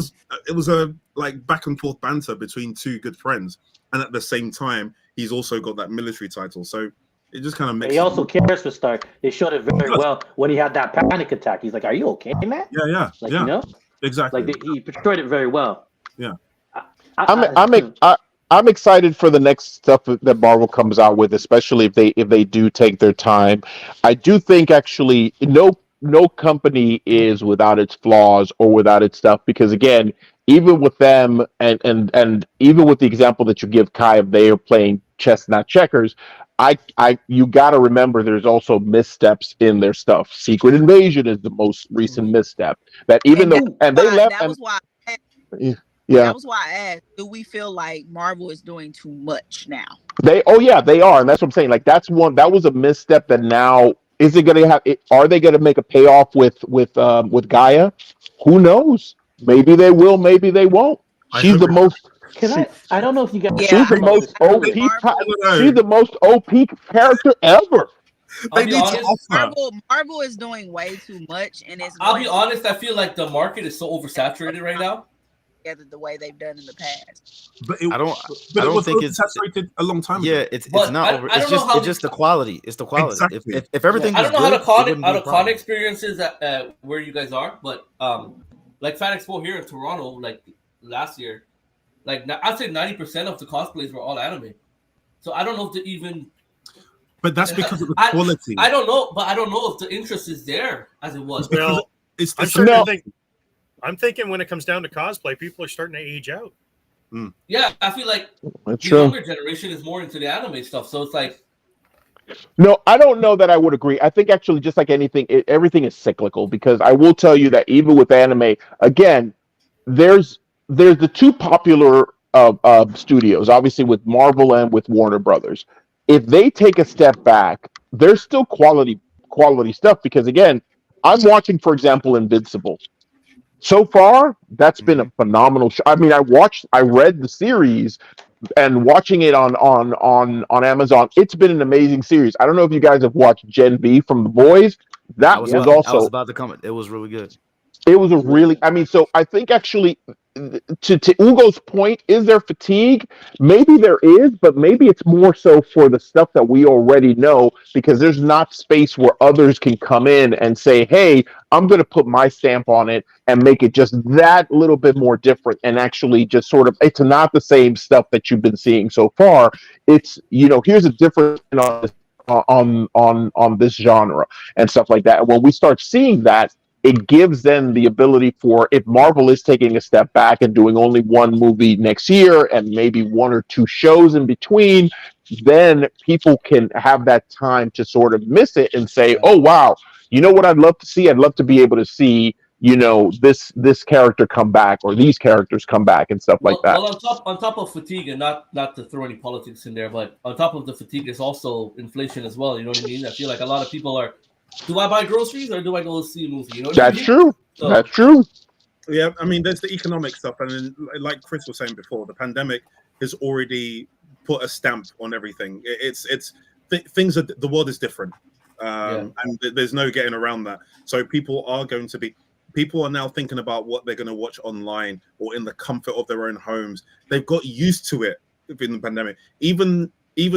was a like back and forth banter between two good friends, and at the same time, he's also got that military title. So it just kind of makes. He also cares for Stark. They showed it very well when he had that panic attack. He's like, "Are you okay, man?" Yeah, like, you know, exactly. Like he portrayed it very well. Yeah, I'm excited for the next stuff that Marvel comes out with, especially if they do take their time. I do think actually no company is without its flaws or without its stuff, because again, even with them and even with the example that you give, Kai, of they are playing chess not checkers, you got to remember there's also missteps in their stuff. Secret Invasion is the most recent misstep that even though they left. That was why. Yeah, that was why I asked, do we feel like Marvel is doing too much now? they are, and that's what I'm saying. Like that was a misstep that now is it going to have? Are they going to make a payoff with Gaia? Who knows? Maybe they will, maybe they won't. She's the most. I don't know if you guys. She's the most OP. She's the most OP character ever. Marvel is doing way too much, and I'll be honest. I feel like the market is so oversaturated right now. The way they've done in the past, but I don't think it's saturated a long time ago. Yeah, it's not over. It's just the quality. It's the quality. Exactly. If everything, I don't know how to con experiences at where you guys are, but like Fan Expo here in Toronto, like last year, like I'd say 90% of the cosplays were all anime. So I don't know if the even. But that's because of the quality. I don't know, but I don't know if the interest is there as it was. Well, I'm thinking when it comes down to cosplay, people are starting to age out. Yeah, I feel like the younger generation is more into the anime stuff. So it's like. No, I don't know that I would agree. I think actually, just like anything, everything is cyclical, because I will tell you that even with anime, again, there's the two popular studios, obviously with Marvel and with Warner Brothers. If they take a step back, there's still quality stuff, because again, I'm watching, for example, Invincible. So far, that's been a phenomenal show. I mean, I read the series, and watching it on Amazon, it's been an amazing series. I don't know if you guys have watched Gen V from The Boys. I was about to comment. It was really good. It was so I think actually, to Ugo's point, is there fatigue? Maybe there is, but maybe it's more so for the stuff that we already know, because there's not space where others can come in and say, hey, I'm going to put my stamp on it and make it just that little bit more different, and actually just sort of, it's not the same stuff that you've been seeing so far. It's, here's a difference on this genre and stuff like that. And when we start seeing that, it gives them the ability for, if Marvel is taking a step back and doing only one movie next year and maybe one or two shows in between, then people can have that time to sort of miss it and say, oh, wow, you know what I'd love to see? I'd love to be able to see, this character come back, or these characters come back, and stuff like that. Well, on top of fatigue, and not to throw any politics in there, but on top of the fatigue is also inflation as well. You know what I mean? I feel like a lot of people are, do I buy groceries or do I go see a movie? That's true. So, that's true. Yeah, I mean, there's the economic stuff, and then, like Chris was saying before, the pandemic has already put a stamp on everything. The world is different, and there's no getting around that. So people are now thinking about what they're going to watch online or in the comfort of their own homes. They've got used to it in the pandemic. Even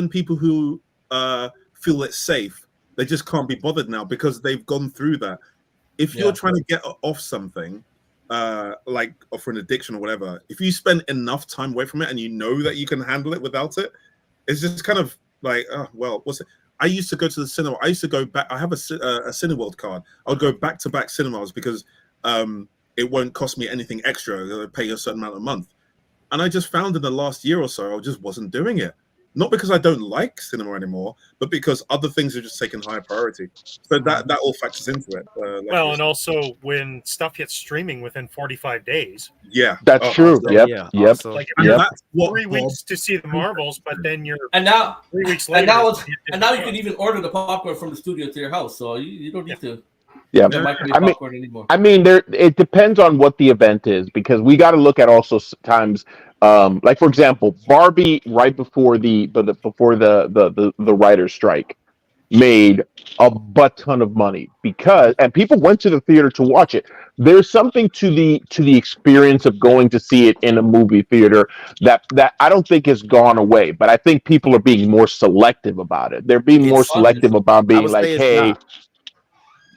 people who feel it's safe, they just can't be bothered now because they've gone through that. If you're trying to get off something, like off an addiction or whatever, if you spend enough time away from it and you know that you can handle it without it, it's just kind of like, what's it? I used to go to the cinema. I used to go back. I have a Cineworld card. I would go back to back cinemas because it won't cost me anything extra. I pay a certain amount a month. And I just found in the last year or so, I just wasn't doing it. not because I don't like cinema anymore, but because other things are just taking higher priority. So that all factors into it. Well, and also when stuff hits streaming within 45 days. Yeah, That's true. Also, Yep. yeah, Yep. also- Like, and Yep. that's what 3 weeks to see the Marvels, but then you're And now 3 weeks later. and now you can even order the popcorn from the studio to your house, so you don't need to Yeah. get microwave I mean- popcorn anymore. I mean, it depends on what the event is, because we got to look at also times, like for example, Barbie right before the writer's strike made a butt ton of money and people went to the theater to watch it. There's something to the experience of going to see it in a movie theater that I don't think has gone away, but I think people are being more selective about it. They're being more It's- selective about I being would like, say it's hey, not.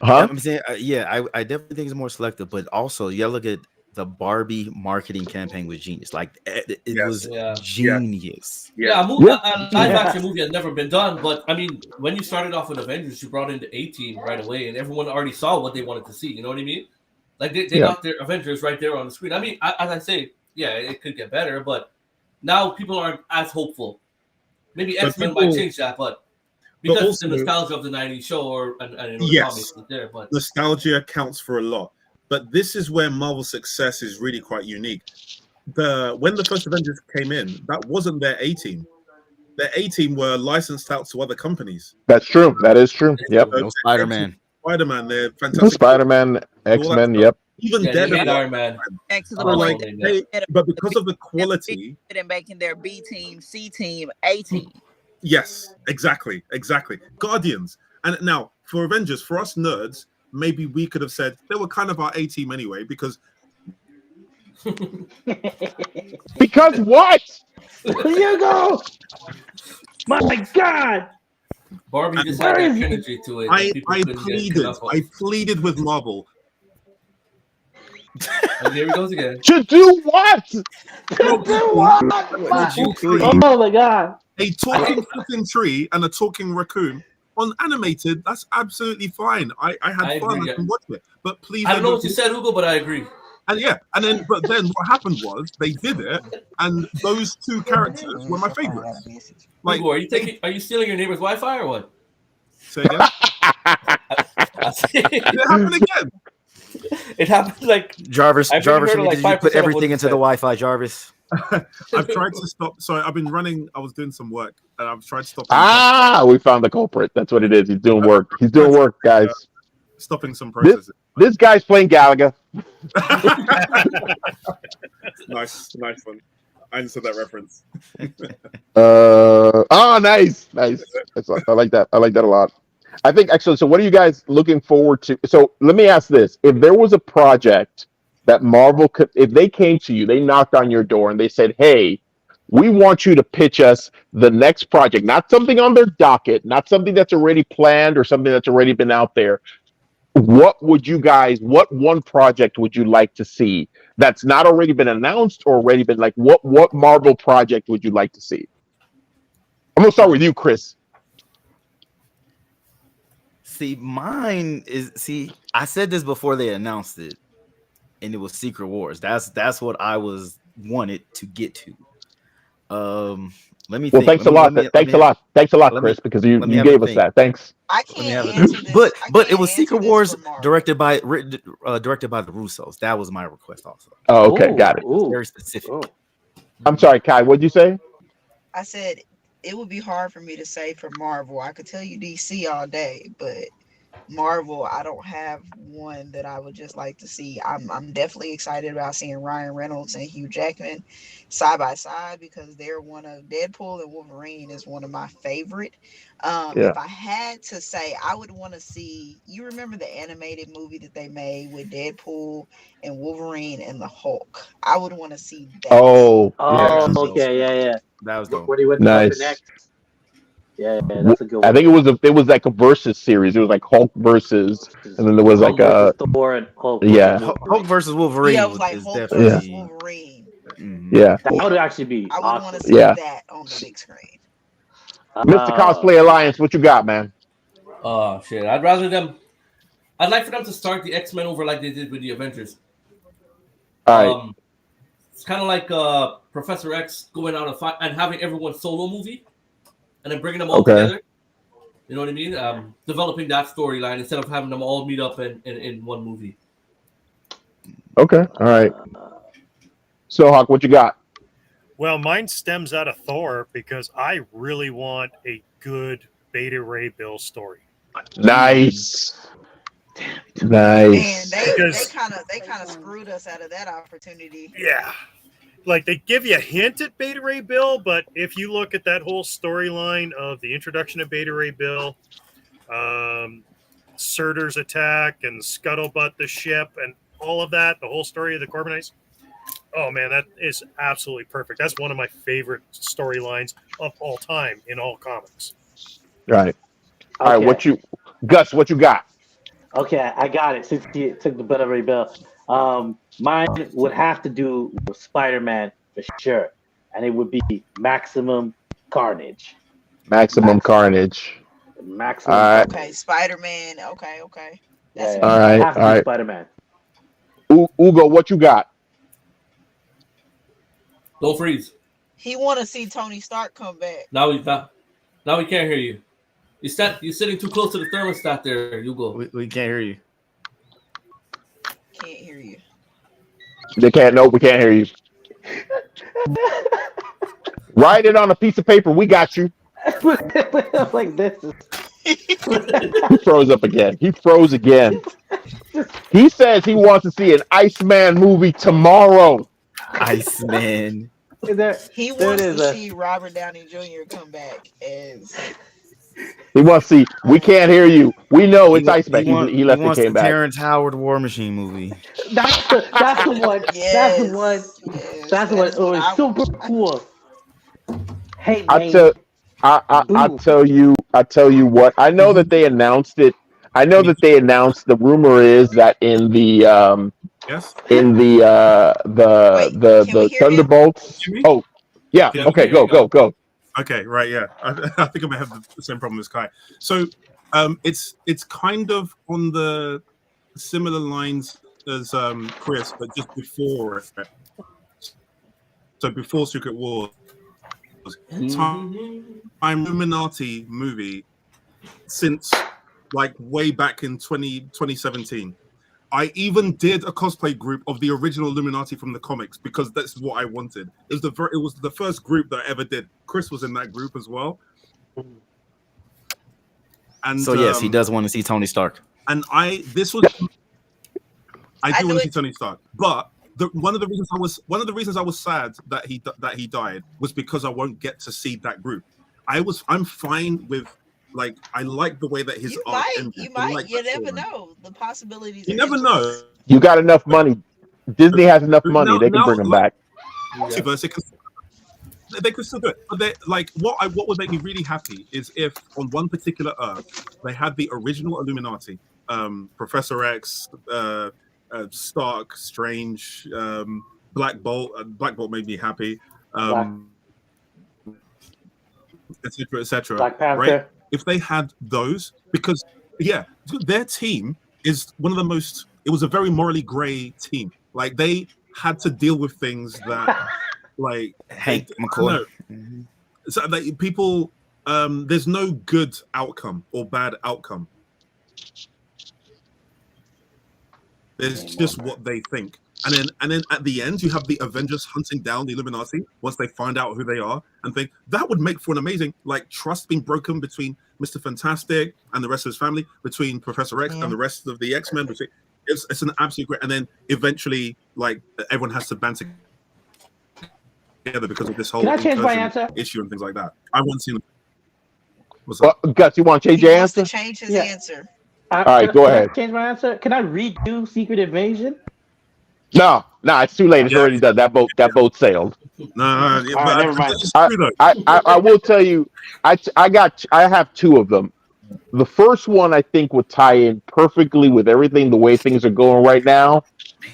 huh? I'm saying, I definitely think it's more selective, but also you gotta look at the Barbie marketing campaign was genius. Like it Yes. was Yeah. genius. Yeah, a live action movie has never been done, but I mean, when you started off with Avengers, you brought in the A-Team right away, and everyone already saw what they wanted to see. You know what I mean? Like they got their Avengers right there on the screen. I mean, as I say, yeah, it could get better, but now people aren't as hopeful. Maybe But X-Men people- might change that, but because also- the nostalgia of the '90s show and the Yes. comics is there, but nostalgia counts for a lot. But this is where Marvel's success is really quite unique. When the first Avengers came in, that wasn't their A-Team. Their A-Team were licensed out to other companies. That's true. That is true. Yep. No Spider-Man. Spider-Man, they're fantastic. Spider-Man, X-Men, stuff. yep. Even yeah, they made Daredevil. Iron Man. Back to the Oh, So, point, like, yeah. but because of the quality, and making their B team, C team, A team. yes, exactly. Guardians. And now for Avengers, for us nerds, maybe we could have said they were kind of our A-Team anyway, because Because what? Here you go. My God. Barbie just had that energy to it. that I people couldn't get enough of. pleaded with Marvel. And here he goes again. To do what? What did you please? Oh my God. A talking fucking tree and a talking raccoon on animated, that's absolutely fine. I had I fun. agree, I can watch it. But please, I don't know what you said, Hugo, but I agree. And but then what happened was they did it, and those two characters were my favorites. Like, Hugo, are you stealing your neighbor's Wi-Fi or what? say again? Did it happen again? It happened like Jarvis, I've only Jarvis, heard of, like, did you 5% put of what everything you into the said. Wi-Fi, Jarvis? I've tried to stop. Sorry, I've been running. I was doing some work, and I've tried to stop. We found the culprit. That's what it is. He's doing work. He's doing work, guys. Stopping some processes. This guy's playing Galaga. Nice one. I understood that reference. Nice. I like that. I like that a lot. I think actually. So, what are you guys looking forward to? So, let me ask this: if there was a project that Marvel could, if they came to you, they knocked on your door and they said, "Hey, we want you to pitch us the next project, not something on their docket, not something that's already planned or something that's already been out there." What one project would you like to see that's not already been announced or already been like, what Marvel project would you like to see? I'm gonna start with you, Chris. I said this before they announced it, and it was Secret Wars. That's what I wanted to get to. Let me. Well, think. thanks a lot, Chris, because you gave us that. Thanks. I can't answer this. But it was Secret Wars directed by the Russos. That was my request also. Oh, okay, got it. Very specific. Ooh. I'm sorry, Kai. What'd you say? I said it would be hard for me to say for Marvel. I could tell you DC all day, but Marvel, I don't have one that I would just like to see. I'm definitely excited about seeing Ryan Reynolds and Hugh Jackman side by side because they're one of Deadpool and Wolverine is one of my favorite. If I had to say, I would want to see. You remember the animated movie that they made with Deadpool and Wolverine and the Hulk? I would want to see that. Oh, Yeah. okay, yeah. That was dope. Where they went Nice. next. Yeah, that's a good one. I think it was like a versus series. It was like Hulk versus, and then there was like Hulk versus Thor and Hulk. Yeah. Hulk versus Wolverine. Yeah, it was like is Hulk definitely. versus Wolverine. Yeah. That would actually be I would awesome. want to see Yeah. that on the big screen. Mr. Cosplay Alliance, what you got, man? Oh shit! I'd like for them to start the X-Men over like they did with the Avengers. All right. It's kind of like Professor X going out and having everyone solo movie. and then bringing them all together. You know what I mean? Developing that storyline instead of having them all meet up in one movie. Okay. All right. So, Hawk, what you got? Well, mine stems out of Thor because I really want a good Beta Ray Bill story. Nice. Man, Nice. they kind of screwed us out of that opportunity. Yeah. Like they give you a hint at Beta Ray Bill, but if you look at that whole storyline of the introduction of Beta Ray Bill, Surtur's attack and Scuttlebutt the ship and all of that, the whole story of the Corbinites, oh man, that is absolutely perfect. That's one of my favorite storylines of all time in all comics. Right. All right. Gus? What you got? Okay, I got it. Since you took the Beta Ray Bill, mine would have to do with Spider-Man for sure, and it would be Maximum Carnage. Maximum Carnage. Maximum. All right. Okay, Spider-Man. Okay. That's Yeah, all right. have to All be right. Spider-Man. Ugo, what you got? Don't freeze. He want to see Tony Stark come back. Now we can't hear you. You're sitting too close to the thermostat there, Hugo. We can't hear you. Can't hear you. They can't. No, we can't hear you. Write it on a piece of paper. We got you. Like this. He froze up again. He froze again. He says he wants to see an Iceman movie tomorrow. Iceman. He wants to see Robert Downey Jr. come back as. He wants to see. We can't hear you. We know it's Iceman. He left and came the back. Terrence Howard War Machine movie. That's the one. Yes, that's the one. yes, That's the one. Oh, it's super cool. Hey, man. I tell you what. I know that they announced it. I know that they announced. The rumor is that in the Yes. in the Thunderbolts. Oh, yeah. Okay, go. Okay, right, yeah. I think I might have the same problem as Kai. So it's kind of on the similar lines as Chris, but just before it. So before Secret Wars, time Illuminati movie since like way back in 2017. I even did a cosplay group of the original Illuminati from the comics because that's what I wanted. It was the first group that I ever did. Chris was in that group as well. And so yes, he does want to see Tony Stark. And I do want to see Tony Stark. But one of the reasons I was sad that he died was because I won't get to see that group. I'm fine with. Like I like the way that his art. You never know the possibilities. You never know. You got enough money. Disney has enough money. They can bring him back. They could still do it. But what would make me really happy is if on one particular Earth they had the original Illuminati, Professor X, Stark, Strange, Black Bolt. Black Bolt made me happy. Etc. Black Panther. Right? If they had those, because their team is one of the most. It was a very morally gray team. Like they had to deal with things that, like Hank McCoy. So that people, there's no good outcome or bad outcome. There's just what they think. And then at the end, you have the Avengers hunting down the Illuminati once they find out who they are and think that would make for an amazing, like, trust being broken between Mr. Fantastic and the rest of his family, between Professor X and the rest of the X-Men. It's an absolute great. And then eventually, like, everyone has to band together because of this whole issue and things like that. I want to see. What's up? Gus, you want to change your answer? Change his answer. All right, go ahead. Change my answer. Can I redo Secret Invasion? No, it's too late. It's already done. That boat sailed. No, never mind. I will tell you, I have two of them. The first one I think would tie in perfectly with everything, the way things are going right now,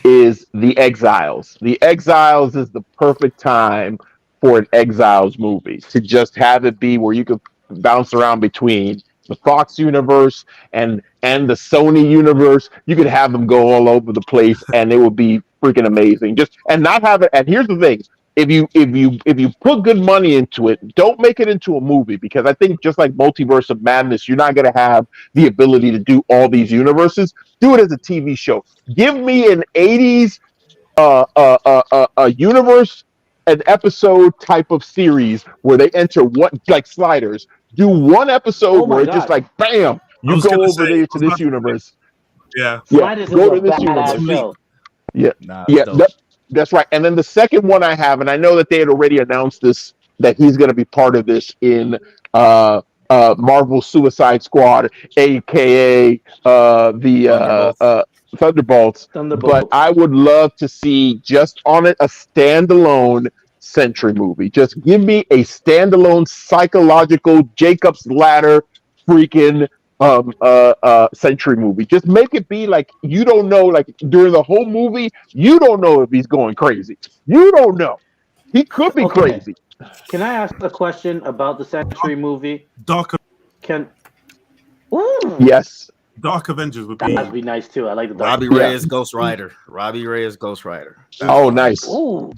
is The Exiles. The Exiles is the perfect time for an Exiles movie, to just have it be where you could bounce around between the Fox universe and the Sony universe. You could have them go all over the place and it would be freaking amazing. And not have it. And here's the thing, if you put good money into it, don't make it into a movie, because I think just like Multiverse of Madness, you're not going to have the ability to do all these universes. Do it as a TV show. Give me an 80s a universe, an episode type of series where they enter what, like Sliders. Do one episode Oh my where it's just God. like bam, you was go gonna over say- there I to was this about to say- universe. Yeah. Yeah, Sliders is go a to this badass universe. show. Yeah, Nah, yeah, dope. that's right. And then the second one I have, and I know that they had already announced this, that he's going to be part of this in Marvel Suicide Squad, aka the Thunderbolts. Thunderbolts. But I would love to see just on it a standalone Sentry movie. Just give me a standalone psychological Jacob's Ladder freaking Sentry movie. Just make it be like you don't know, like during the whole movie, you don't know if he's going crazy. You don't know. He could be Okay. crazy. Can I ask a question about the Sentry movie? Dark Ooh, Yes. Avengers would be. that'd be nice too. I like the Robbie Yeah. Ray is Ghost Rider. Robbie Ray is Ghost Rider. Oh, nice. Ooh,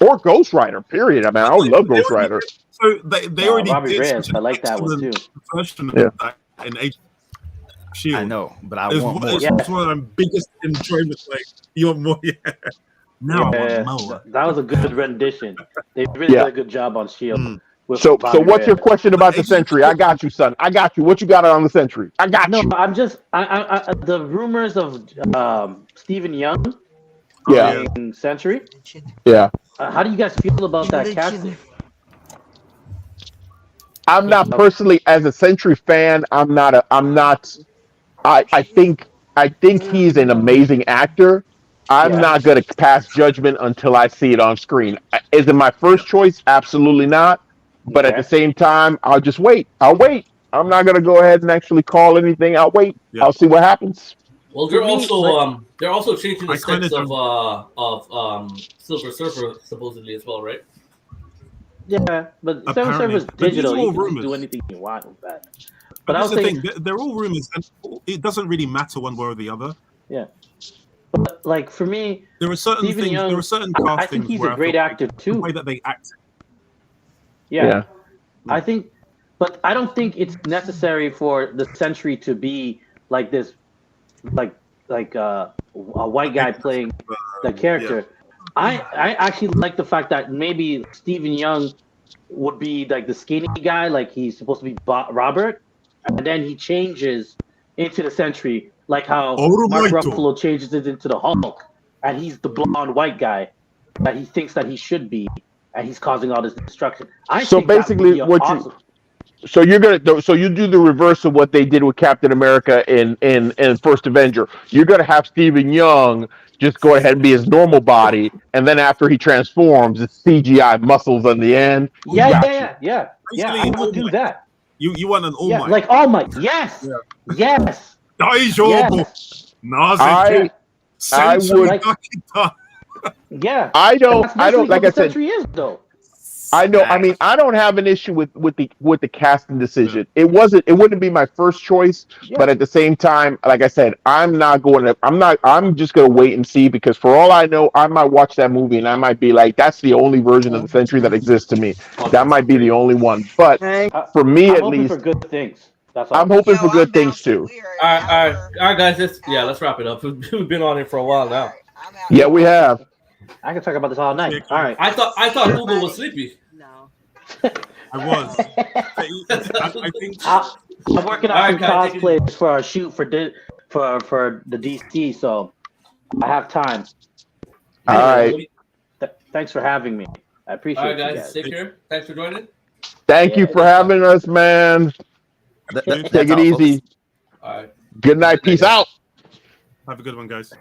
Or Ghost Rider, period. I mean, I would love Ghost Rider. So they already Robbie did Reyes, such I an like that one excellent too. version of Yeah. that in Age of Shield. I know, but I It's want more. one of my biggest enjoyments. Like, you want more? Yeah. Now I Yeah, want more. that was a good rendition. They really Yeah. did a good job on Shield. Mm. with So Robbie what's your Reyes. question about the Sentry? I got you, son. I got you. What you got on the Sentry? I got No, you. I'm just the rumors of Stephen Young Yeah. playing Sentry. Yeah. How do you guys feel about that casting? I'm not personally, as a Sentry fan, I think he's an amazing actor. I'm Yeah. not going to pass judgment until I see it on screen. Is it my first choice? Absolutely not. But at Okay. the same time, I'll just wait. I'll wait. I'm not going to go ahead and actually call anything. I'll wait. Yeah. I'll see what happens. Well, For me, they're also changing the I kinda sticks of Silver Surfer supposedly as well, right? Yeah, but Seven Apparently. Surfer's But these digital. are You all can just rumors. do anything you want with that. But But I that's was the saying, thing. They're all rumors, and it doesn't really matter one way or the other. but like for me, There are certain Stephen things. Young, There are certain I castings think he's where a I great feel like actor the too. way that they act. Yeah. I think, but I don't think it's necessary for the Sentry to be like this, like a white guy playing the character. I actually like the fact that maybe Stephen Young would be like the skinny guy, like he's supposed to be Robert, and then he changes into the Sentry, like how Mark Alrighto. Ruffalo changes it into the Hulk, and he's the blonde white guy that he thinks that he should be, and he's causing all this destruction. So think that would basically, be what awesome. So you do the reverse of what they did with Captain America in First Avenger. You're gonna have Stephen Young just go ahead and be his normal body, and then after he transforms, it's CGI muscles on the end. Yeah, Gotcha. I Basically, would do that. You want an All Yeah, Might. like All Might. Yes, yes, Daijobu. yes. Naze. I would- Yeah. I don't That's basically like what I the said. Sentry is, though. I know. I mean, I don't have an issue with the casting decision. It wouldn't be my first choice, Yeah. but at the same time, like I said, I'm just gonna wait and see, because for all I know, I might watch that movie and I might be like, that's the only version of the Sentry that exists to me. That might be the only one. But for me, I'm at hoping least, for good things. That's all. I'm hoping for good things too. All right, guys. Let's wrap it up. We've been on it for a while now. Yeah, we have. I can talk about this all night. All right. I thought Google was sleepy. No. I was. I think. I'm working All on right, some guys, take it cosplays for our shoot for the DC, so I have time. All right. Thanks for having me. I appreciate All right, you guys. guys. Take care. Thanks for joining. Thank you for having us, man. That's Take it all, folks. easy. All right. Good night. Peace out. Have a good one, guys.